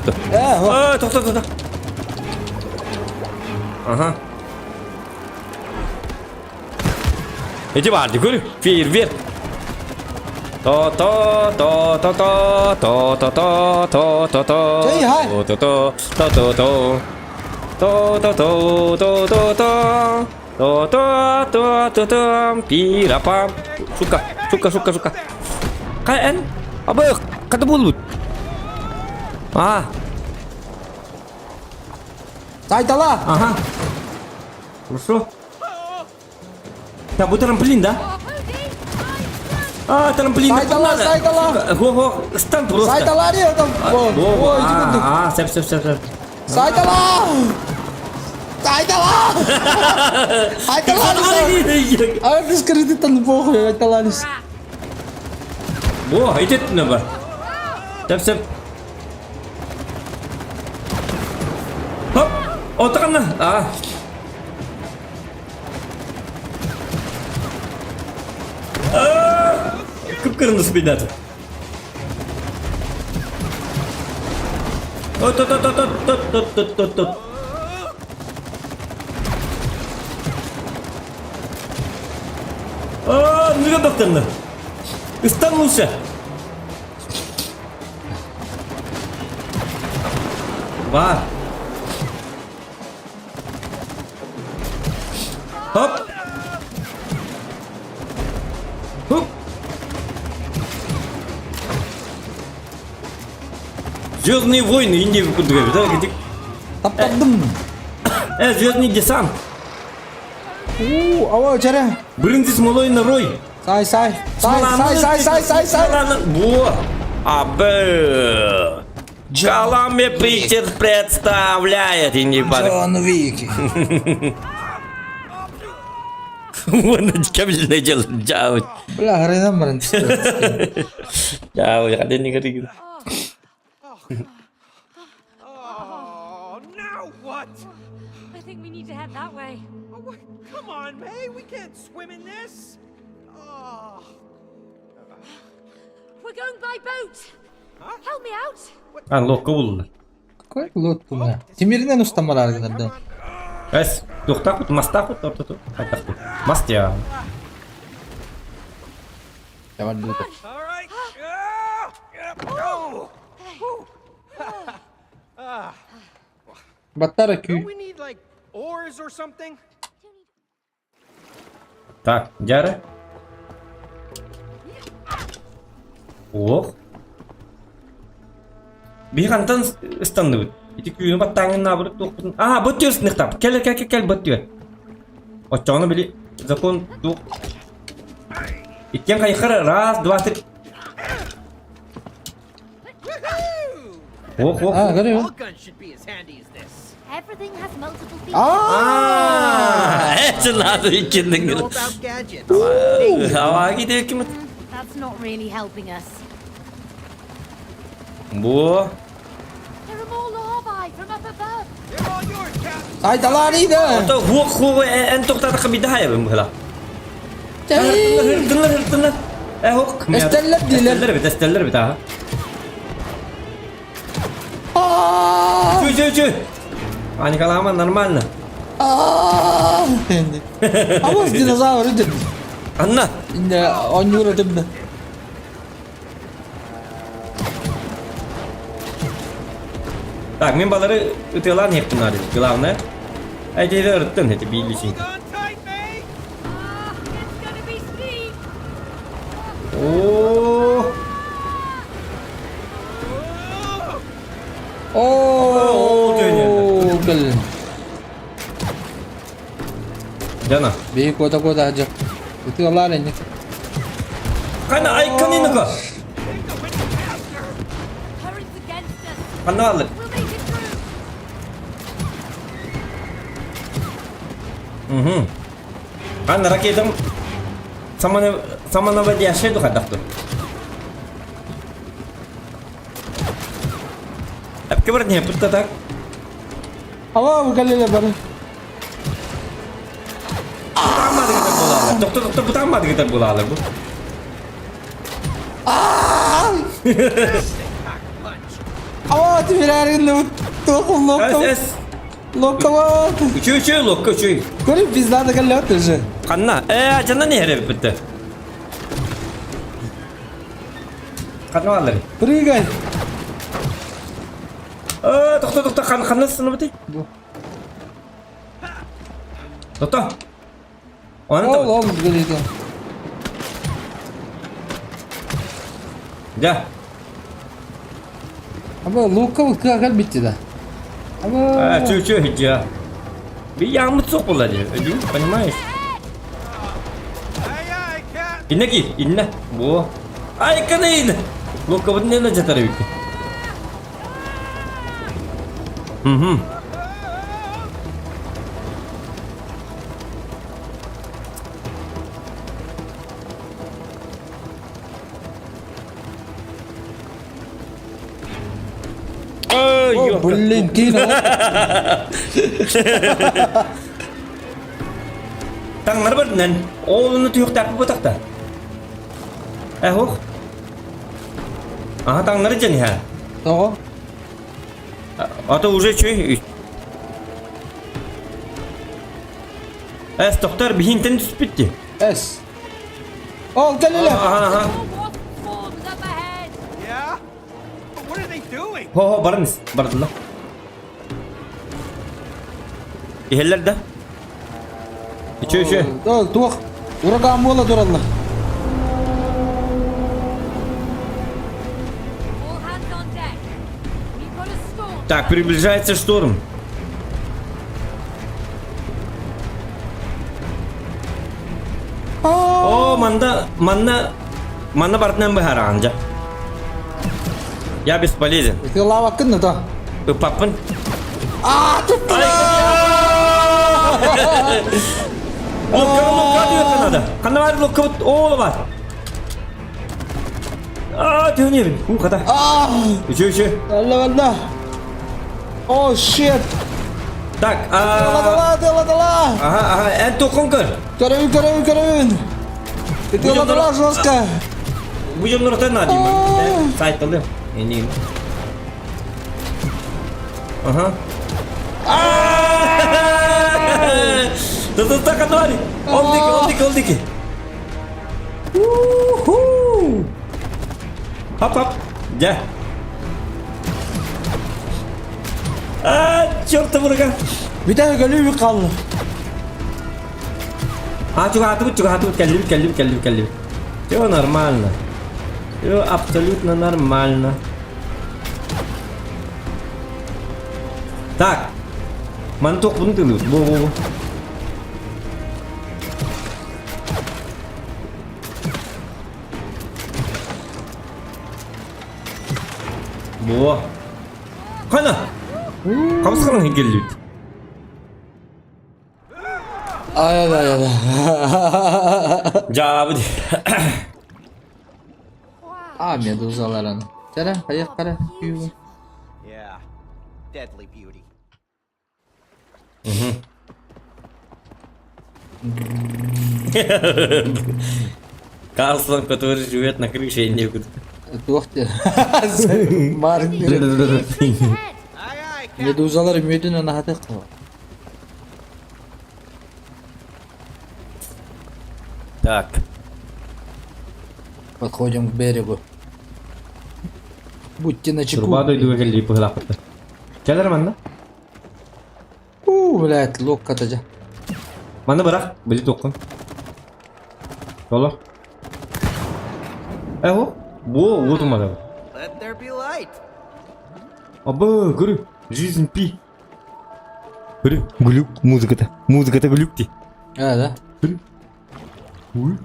Tok. Tok. Aha. Ece vardı gör. Ver. To. Hey, hi. Pirapam. Suka. Kayak apa ya? Kata bulut. Saitala. Aha. Terus. Ya bu trampolin dah. Trampolin. Saitala. Stand terus. Saitala dia tam. Siap. Saitala. Habis kreditan po ya Saitalanis. Wah, itu kenapa? Siap. Hop, tekan lah. Kıpkırmızı sepeda tuh. Tut. Nereye baktın lan? İstanbul'sa. Var. Hop. Звездные войны, Индия выпадает, да? Tapadım. Звездный десант. Awa cara. Birinci смолой на рой. Say. Во. Коломбия Pictures представляет Индия. John Wick. Вон кабельное дело. Jauh. Belah hari nama Jauh ya ada nih gitu. Now what? I think we need to head that way. Come on, May. We can't swim in this. We're going by boat. Help me out. Loh kabul. Koy lot bunlar. Timirinden ustamalar giderdi. Guys, takut, mas takut. Mas ya. Devam dulu. All right. Battar Don't akü. we need like oars or something? Так, Jara. Bir kantan standı. İti kuyunu battanın nabırık dokun. Batıyor sınıfta. Kel batıyor. Açağını bile zakon dok. İtken kayıkara raz, два, три. Görüyor. All guns should be as handy as this. Everything has multiple features. Hepsi lazım içinden Know gel. about gadgets. Hava gidiyor kim? That's not really helping us. Bu. There are more larvae from up above. They're all yours, Captain. Saitala ni dah. Atau huwag entok tata kabidaya ba mo hala? Cari. Hırtınlar. Hok. Esteller bit ha. Cuy. Ani kalaman normal na. Awas dinosaur itu. Anna. Inda onyur itu. Tak, membaları ötelan hep bunlar. Gılavna. Acele örttün heti bilişin. Hold on tight, May. It's gonna be steep. Gel. Jana. Bir kota aja. Itu Allah ini. Kana ay kanina ka. Current's against us. Kanal. We'll make it through. Kan raketam sama na ba dia shedo kadak to. Ab kabar niya putta tak. Awa bukan lebar. Tama din kita bola. Doktor tama din kita bola bu. Awa tirarin lu tuh Es. Локова. Учу, локка, учу. Кори biz daha da kalıyor уже. Kanna. Canına ne herif bitti? Kanna alır. Прыгай. To'xta, qanasini bitti? To'xta. Ol, geliyor. Gel. Ama Lokova kagak bitti de. Ama Чу, ya. Bir yağmur çok olacak. Понимаешь? İnne ki, inne. Bu. Ay kanayın. Lokovun ne olacak tabii ki. Oh, блин, Kino. Tanglar berinden. Oğlunu tüyük takıp otakta. Hoş. Aha tangları canı ha. Tamam. Ata уже çöy. Doktor bir hinten düşüp bitti. Es. Ol gel hele. Aha. More forms up ahead. Yeah? But what are they doing? Ho, barınız. Barınız lan. İheller de. Çöy. Tuh. Uragan bola duralım. All hands on deck. We've got a storm. Так, приближается шторм. О, манна бартнан бахар анжа. Я бесполезен. Itu lawak kan tuh. Папан. Tuttu. Lokka diyor Kanada. Kanada var lokka oğlu var. Dönüyor. Bu kadar. Çöy. Allah. Oh shit. Так, Telah. Aha, en tokun kır. Körün. Itu telah жестко. Bu yılları da ne diyeyim ben? Sayt alıyorum. Eneyim. Aha. Dur Kanada. Oldu ki. Hop. Gel. Черт врага. Bir daha geliyor kaldı. Juga hatu, келли. Все нормально. Все абсолютно нормально. Так. Манток bunu dulu. Bu. Bu. Kana. Kamu sekarang geliyor. Ay. Cevabı değil. Meduzaların. Cara, kayak kara. Yeah. Deadly beauty. Карлсон, который живет на крыше и некуда. Tuh. Mark. Meduzalar ümidine nahatık. Так. Подходим к берегу. Будьте начеку. Турбаду иду гелли пыхлапты. Келер манда? Блядь, лок катacak. Manda bırak. Bili dokun. Yola. O. Bu durmadı. Let there be light. Aba, görü. Жизнь пи. Görü. Glüp. Muzikata glüpti. Evet. Uy.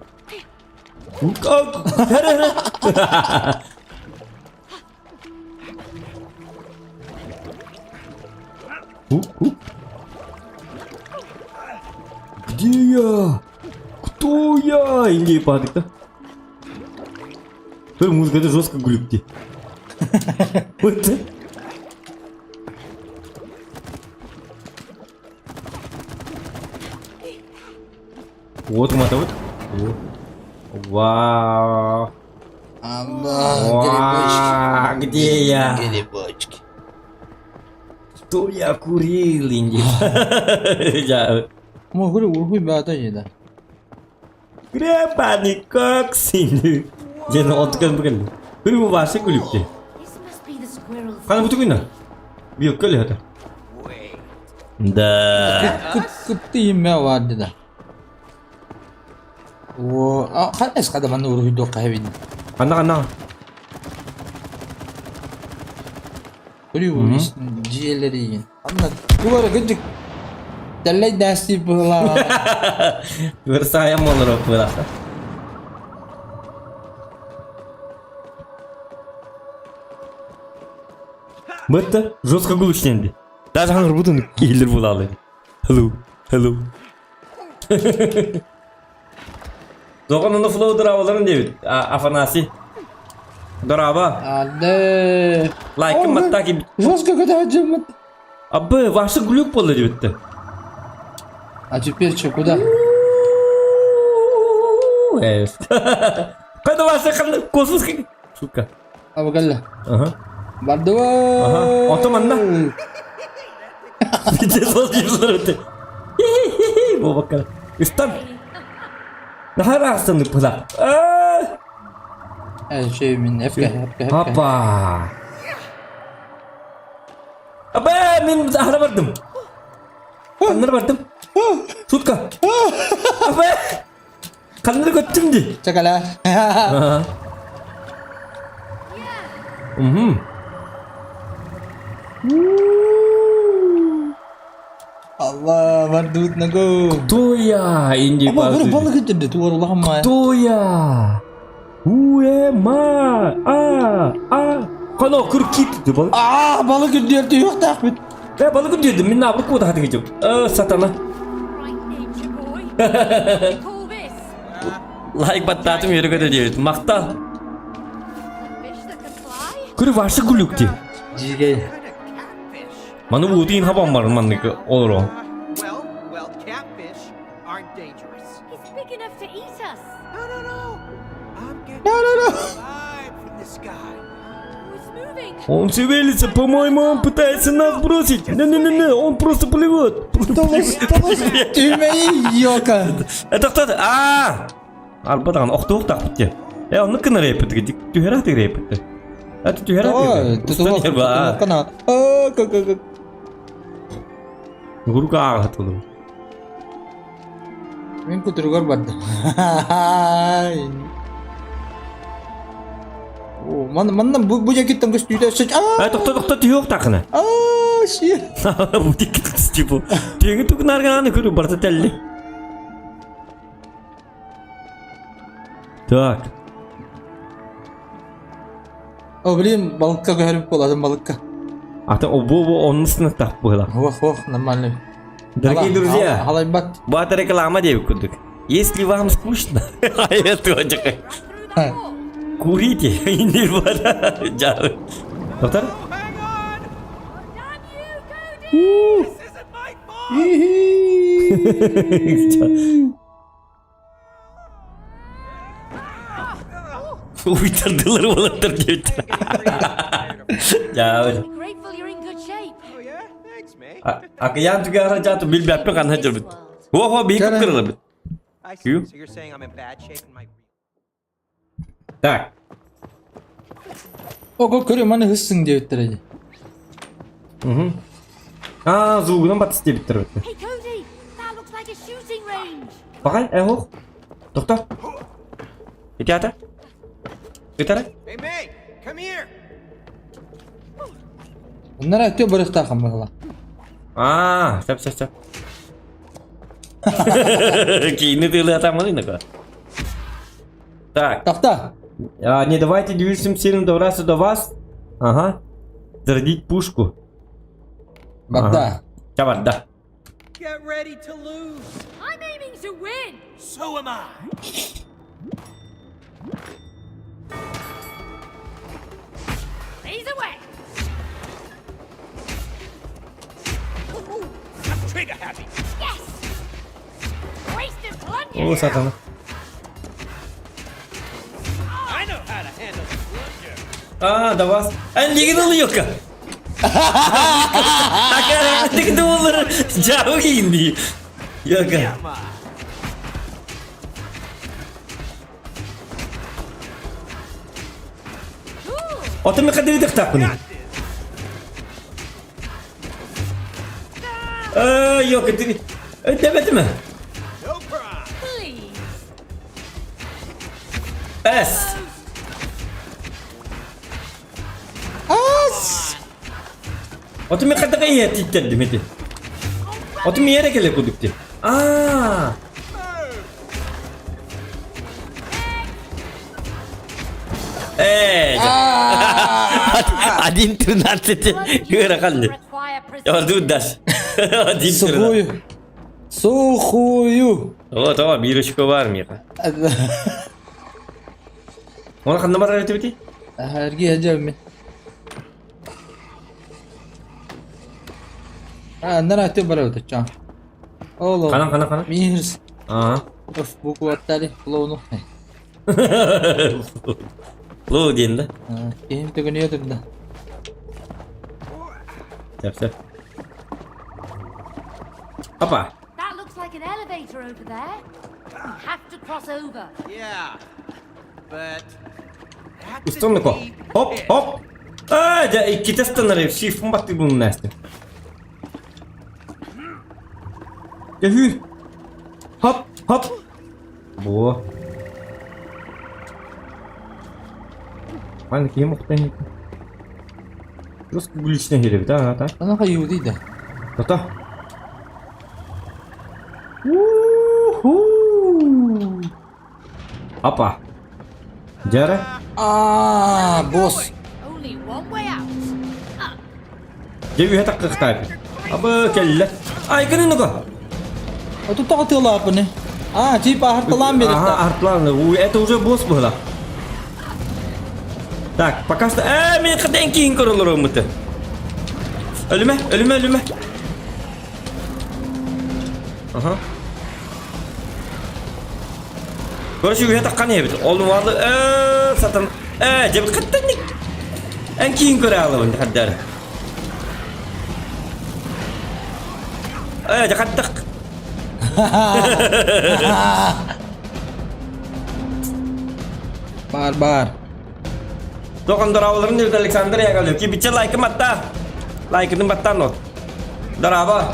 Где я? Кто я? Или падает-то? Музыка это жестко глюпти. Вот это. Вот вот. Вау. Грибочки. Где я? Грибочки. То я курил инди. Я. Mau gue udah bata aja dah. Kenapa nih kok sini? Jangan otkan bukan. Gue mau bahasa kulit deh. Kan butuh gimana? Biar kali ada. Dah. Ketim mewah aja dah. Wah, kan es kada mana udah hidup kayak ini. Anak-anak. Udah jileri. Anak, gue ada gede. Dalai dasi pula. Bersayang mau pula. Betul, жестко глушенди. Даже хангар бутун киллер булалы. Hello, hello. Зогон на флоу драваларын дебит. Афанасий. Драва. Ada. Лайки маттаки. Жестко когда аджамат. Абы, ваши глюк было дебит. А теперь что, куда? Когда ваши космос... Сука. Абгалла. Ага. Бардова. Ага. Он там анда. Видите, смотри, смотри. Хи-хи-хи. Бобакар. Истан. Нахарастан пыла. Şey min hepke. Папа. Абе, мен захара бардым. Каннар бардым. Сука. Абе. Каннар көттүмдү. Çakala. Allah, bardut nago. Кто я? Инди Ama böyle balık getirdi tuvar Allah'ım ya. Кто я? Уэма. Кана кыркит деп балык. Balık getirdi yok da Ahmet. Balık dedim. Мен абрык куда хатың кетіп. Сатана. Лайк баттатым ерігеді дейбет. Мақтал. Көрі вашы күлікте. Жигей. Маны бұғытын хабам бар маңдығы olur o. Well, catfish aren't dangerous. He's big enough to eat us. No. I'm getting alive from this guy. It's moving. Он шевелится, по-моему, он пытается нас бросить. Не, он просто плывет. Tüymeyi yok. Это кто-то? Арбадан оқтуық бітте. Оны кіні рейпіті кедік. Түйерак дек рейпіті. Это түйерак дек. Ұстанер ба. Kana. Как. Ғұрға ағат олу. Мен көтіргөр бардым. Маннан bu jakettan көстүйді сөз. Тоқта түйеуқ тақына. Şey. Bu jakettan түстей бұл. Түйеге түкін арғаны көрі барта тәлі. Так. Блин, balıkka görüp olalım balıkka. Ата onun сынықтақ бұғыла. Ох, нормально. Дорогие друзья, Халайбат. это реклама деп күндік. Если вам скучно, курите. Индир бада. Доктор? This isn't my fault! Уйтардылар болаттар деп. Жауыр. Grateful you're in good shape. Oh yeah? Thanks, mate. Акыян түгәрі жату білбәппен қанша жүрбіт. Оға бейкіп кірілі біт. I see. So you're saying I'm in bad shape in my... Так. Көрем, аны hızsın diye bittireceğim. Зуғынан батыс деп біттір бітті. Hey Cody, that looks like a shooting range. Бақай, хоқ. Доқтар. Ете ата. Етәрі. Hey, mate! Come here! Bunlar atıyor barık takım valla. Сәп. Кейіні тылы атамадың да. Так. Такта. Не давайте движущим сильно добраться до вас. Ага. Зарядить пушку. Бадда. Чаварда. Get ready to lose! I'm aiming to win. So am I! Raise away. I'm trigger happy! Yes. Wasted plunger. О, сатана. I know how to handle the plunger! До вас. Не гнал ёка. Akan tek dolar jauh ini. Ya kan. Otomu kadar dik tak bunu. Yok itu. Demet mi? Es. Otomu kadar iyi titter demedi. Otomu yere gele kudukti. Один 13 гракалли. Я дудаш. Один Сухую. Вот, о, бирочка в армии. Он хан номер это Hergi hacam mi? Nara tu baru tu cang. Allah. Kana. Mirs. Of buku atali lono. Lo diyen de. Kim tükünüyordur da. Yap. Apa? That looks like an elevator over there. We have to cross over. Yeah, but Üstüne ko. Hop. Ya iki testanları şifim baktı bunun nesli. Gel. Hop. Bu. Ben kim muhtemelen. Terus kulisnya hidup, tak? Ana kayu di dah. Betul. Apa? Jara? Bos. Only one way out. Jadi tak kektai. Apa kelak? Kena nak? Itu tak tahu apa ni. Cipa hartalan beri. Hartalan. Это уже босс была. Так, пока что... Меня каденькин королор умыты. Ölüme. Aha. Короче, я так не бит. Олну vardı. Satan. Cebil kattandik. Enkin koralı bunu kadar. Jakattak. Barbar. Dokon dorawların dari Alexandria kalau ki bicara like mata. Like itu mata not. Daraba.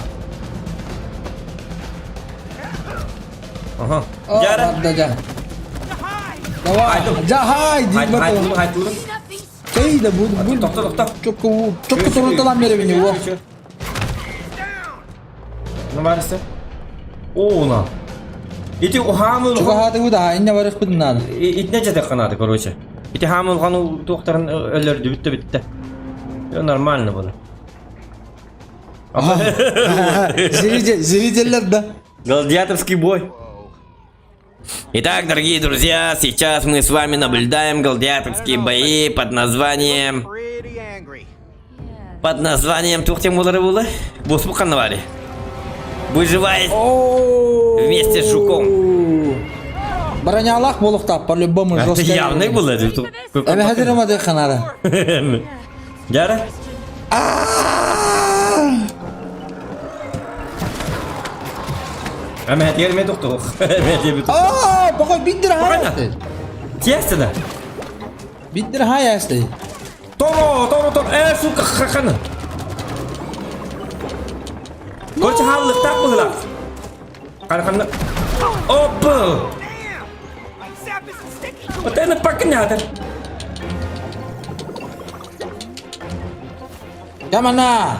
Aha. Jara. Dah. Jahai. Hai turun. Kay dah bu. Doktor. Çok turun talan beri beni bu. Numarası. Ona. Itu hamil. Çok hadi bu da inne varık bundan. İtne cede kanadı короче. İti hamil kanı doktorun öldürdü bitti. Ya normal bunu. Зритель да. Гладиаторский бой. Итак, дорогие друзья, сейчас мы с вами наблюдаем гладиаторские бои под названием... Тух тем было? Босс по канале. Выживает вместе с жуком. Бронялах болухта по-любому жестко. Это явно было. Эме хадирма де канара. Жара? Эме хадирма доктор. Bakın 1000 lira hayastı. Тесто да. 1000 lira hayastı. Торо. Сука, хакана. Короче, халык так было. Кана. Опа. Вот это пакнята. Камана.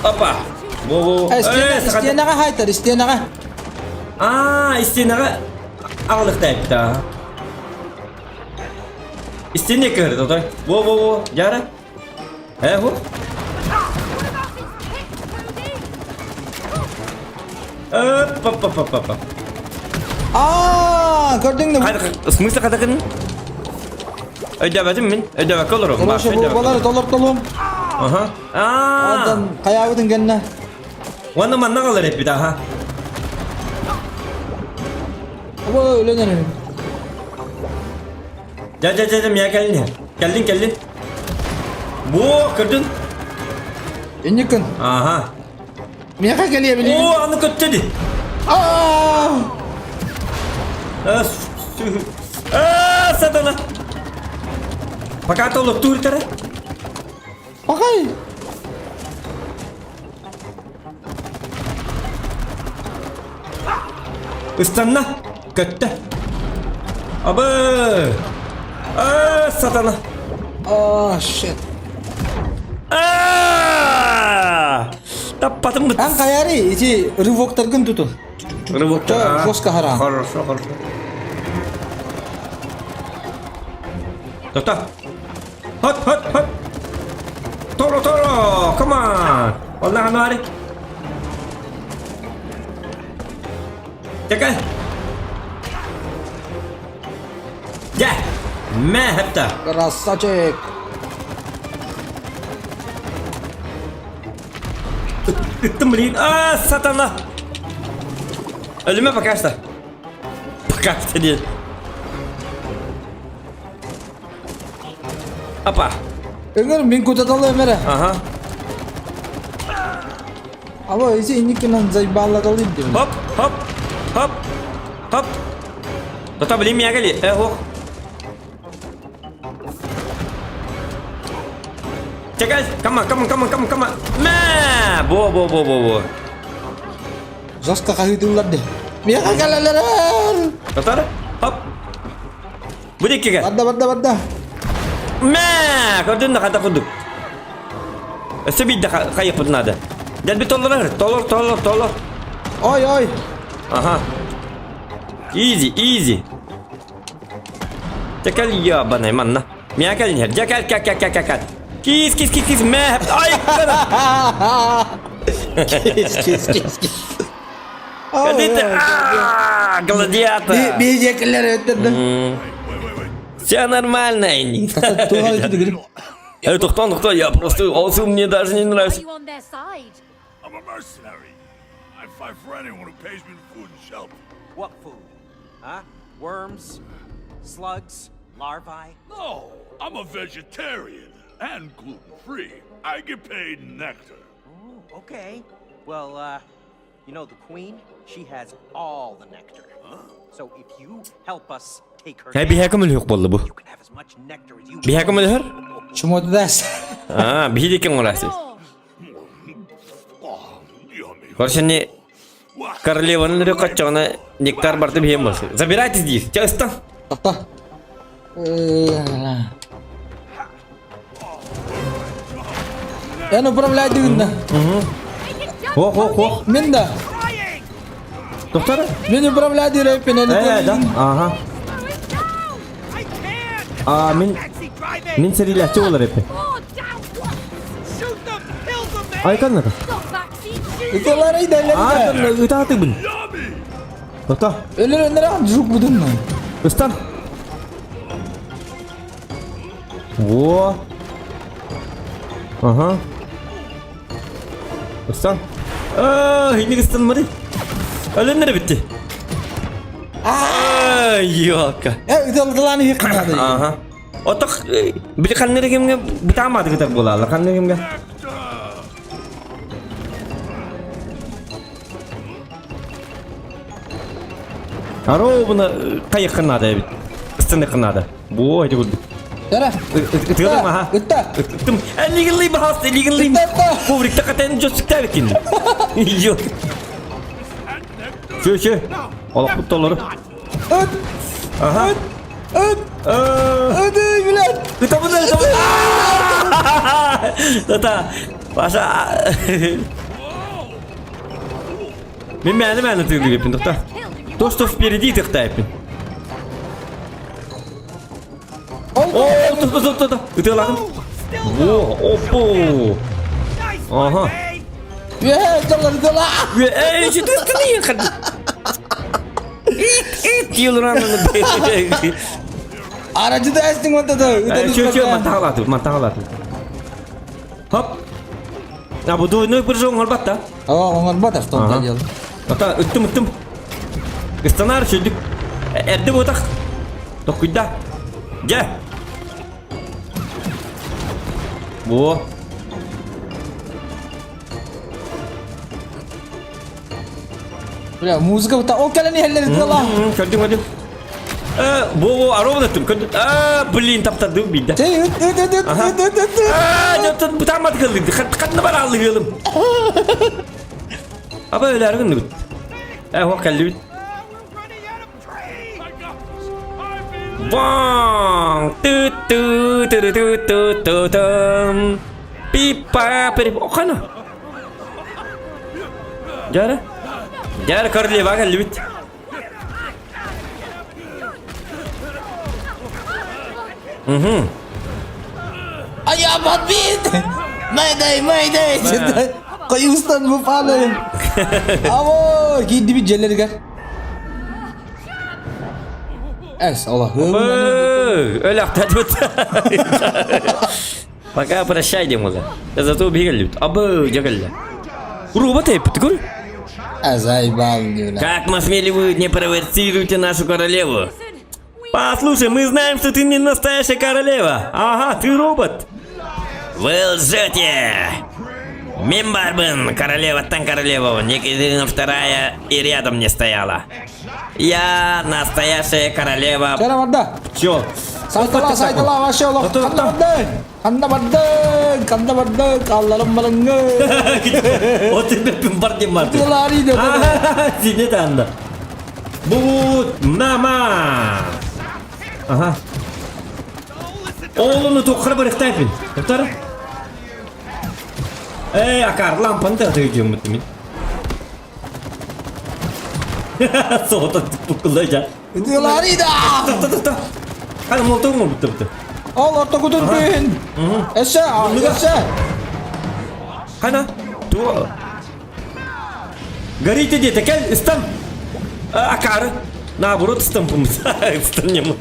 Опа. Во. İsteyene haytar, isteyene. İsteyene ağırlık tayip da. İsteyene kırdı o da. Во. Jara. Hu. Hop. Gördün mü? Смысл katakan? Ödemedim mi? Ödemek olurum. Ulaşa bu baları dolum. Aha. Adam kayağıdın kendine. Onu manna kalır hep bir daha. Ama öyle ne? Gel ya gelin ya. Geldin. Bu kırdın. İnnikin. Aha. Miyaka geliyor biliyor. Oo anı kötüydü. Aa! Satana. Fakat olur tur tere. Bakay. Istanna. Kötü. Abi. Satana. Oh shit. Tapadım mı? Ang kayari iti revoke tergen tuh. Revoke. Bos kaharang. Хорошо. Tata. Hot. Toro. Come on. Wallahi ano ari. Tekal. Ya. Mehta. Kerasa cek. Tembelin. Satana. Ölüme bakarsa. Bakarsa dia. Apa? Enggak minggu total merah. Aha. Apa isi ini kena zaibala kali dia. Hop. Tata beli mie kali. Ho. Check guys. Come on. Nah, bo. Zos kakak itu ulat deh. Biar kakak leleran. Tata. Hop. Budi kika. Badda. Nah, kau tu nak kata kuduk. Sebid dah kaya pun ada. Jangan tolor. Oi. Aha. Easy. Cakal ya banai mana? Miakal ni. Jakal. Kis. Meh. Ay. Kis. Kadita. Gладиатор. Bija kelar itu. Все нормально, они. Tuhan itu gede. Это кто? Я просто он мне даже не Are нравится. you on their side? I'm a mercenary. I fight for anyone who pays me food and shelter. What food? Huh? Worms? Slugs? Larvae? No, I'm a vegetarian and gluten-free. I get paid in nectar. Oh, okay. Well, you know the queen? She has all the nectar. So if you help us take her Bir hakkımız yok buldu bu. you can have as much nectar as you Bir hakkımız var? Cuma das. Bir dikim orası. Короче, королеваның рюкачона нектар барды бейм болсы. Забирайте здесь, часто. Apa? Я управляю дыгна. Хох. Минда. Доктор? Мен управляю дырепин. Да. Ага. Min seriyle olur hep. Ay kan naka? Itu lari dari. Itu hati bun. Doktor. Öyle nereye juk budun mu? Ustan. Wo. Aha. Ustan. Ini ustan mı? Öyle nereye bitti? Yok. Itu lan hikmah. Aha. Otak beli kanları kimge bitamadı kita bola. Kanları kimge. Aro buna kayak kena ada, istana kena ada. Bu itu good. Cara. Itu mah. Itu illegally bahas illegally. Publik tak katakan just kita bikin. Iyo. Şu. Allah putolları. Aha. Aduh, bilang. Kita betul. Tata. Masa. Mana tu dia pintar. То, что впереди ты тайпин. О, ты ладно? Опа. Ага. Jangan ditolak. Itu ni kan. Kiloran lebih. Ada juga esting mata tu. Mantap lah tu. Hop. Abu tu ni berjong hal bata. Oh, ngon batas tu aja. Kata itum. Istanar çocuk. Erde botak. Dokuda. Gel. Bu. Ya música tá o kalian ni heller lah. Kadang. Bu aroma tuh. Beliin tapta tuh bida. Jatuh pertama kali. Kan nama Allah film. Apa öyle argın tuh? O kalbi. Bang, pipa, o kana? Jara korleva kalbi. Ayah babit. Mayday. Kayustan bu falan. Avo, gidi bir jeller kan. Allah'ım. Öyle yaptı. Пока прощай, Демуза. Зато бегали. Джагали. Роботы, ты Как мы смели вы не провоцируете нашу королеву? Послушай, мы знаем, что ты не настоящая королева. Ага, ты робот. Вы лжете. Мимбарбен, королева, там королева. Екатерина II и рядом не стояла. Я настоящая королева. Чё? Saydılar maşallah. Kanda badın. Allah'ım malını. O tipe pimpar di mati. Lari dia. Sini tanda. Bu nama. Aha. Oğlunu tokra bıraktayım. Tutar. Akar lampanı da atacağım mutlumun. Soğuta pukulacak. Lari dah. Tuh. Kan motor mu betul. Allah takutun bin. Ese. Kana? Tuh. Горите, дети, стам. Акар. Наоборот, стампом. Станем.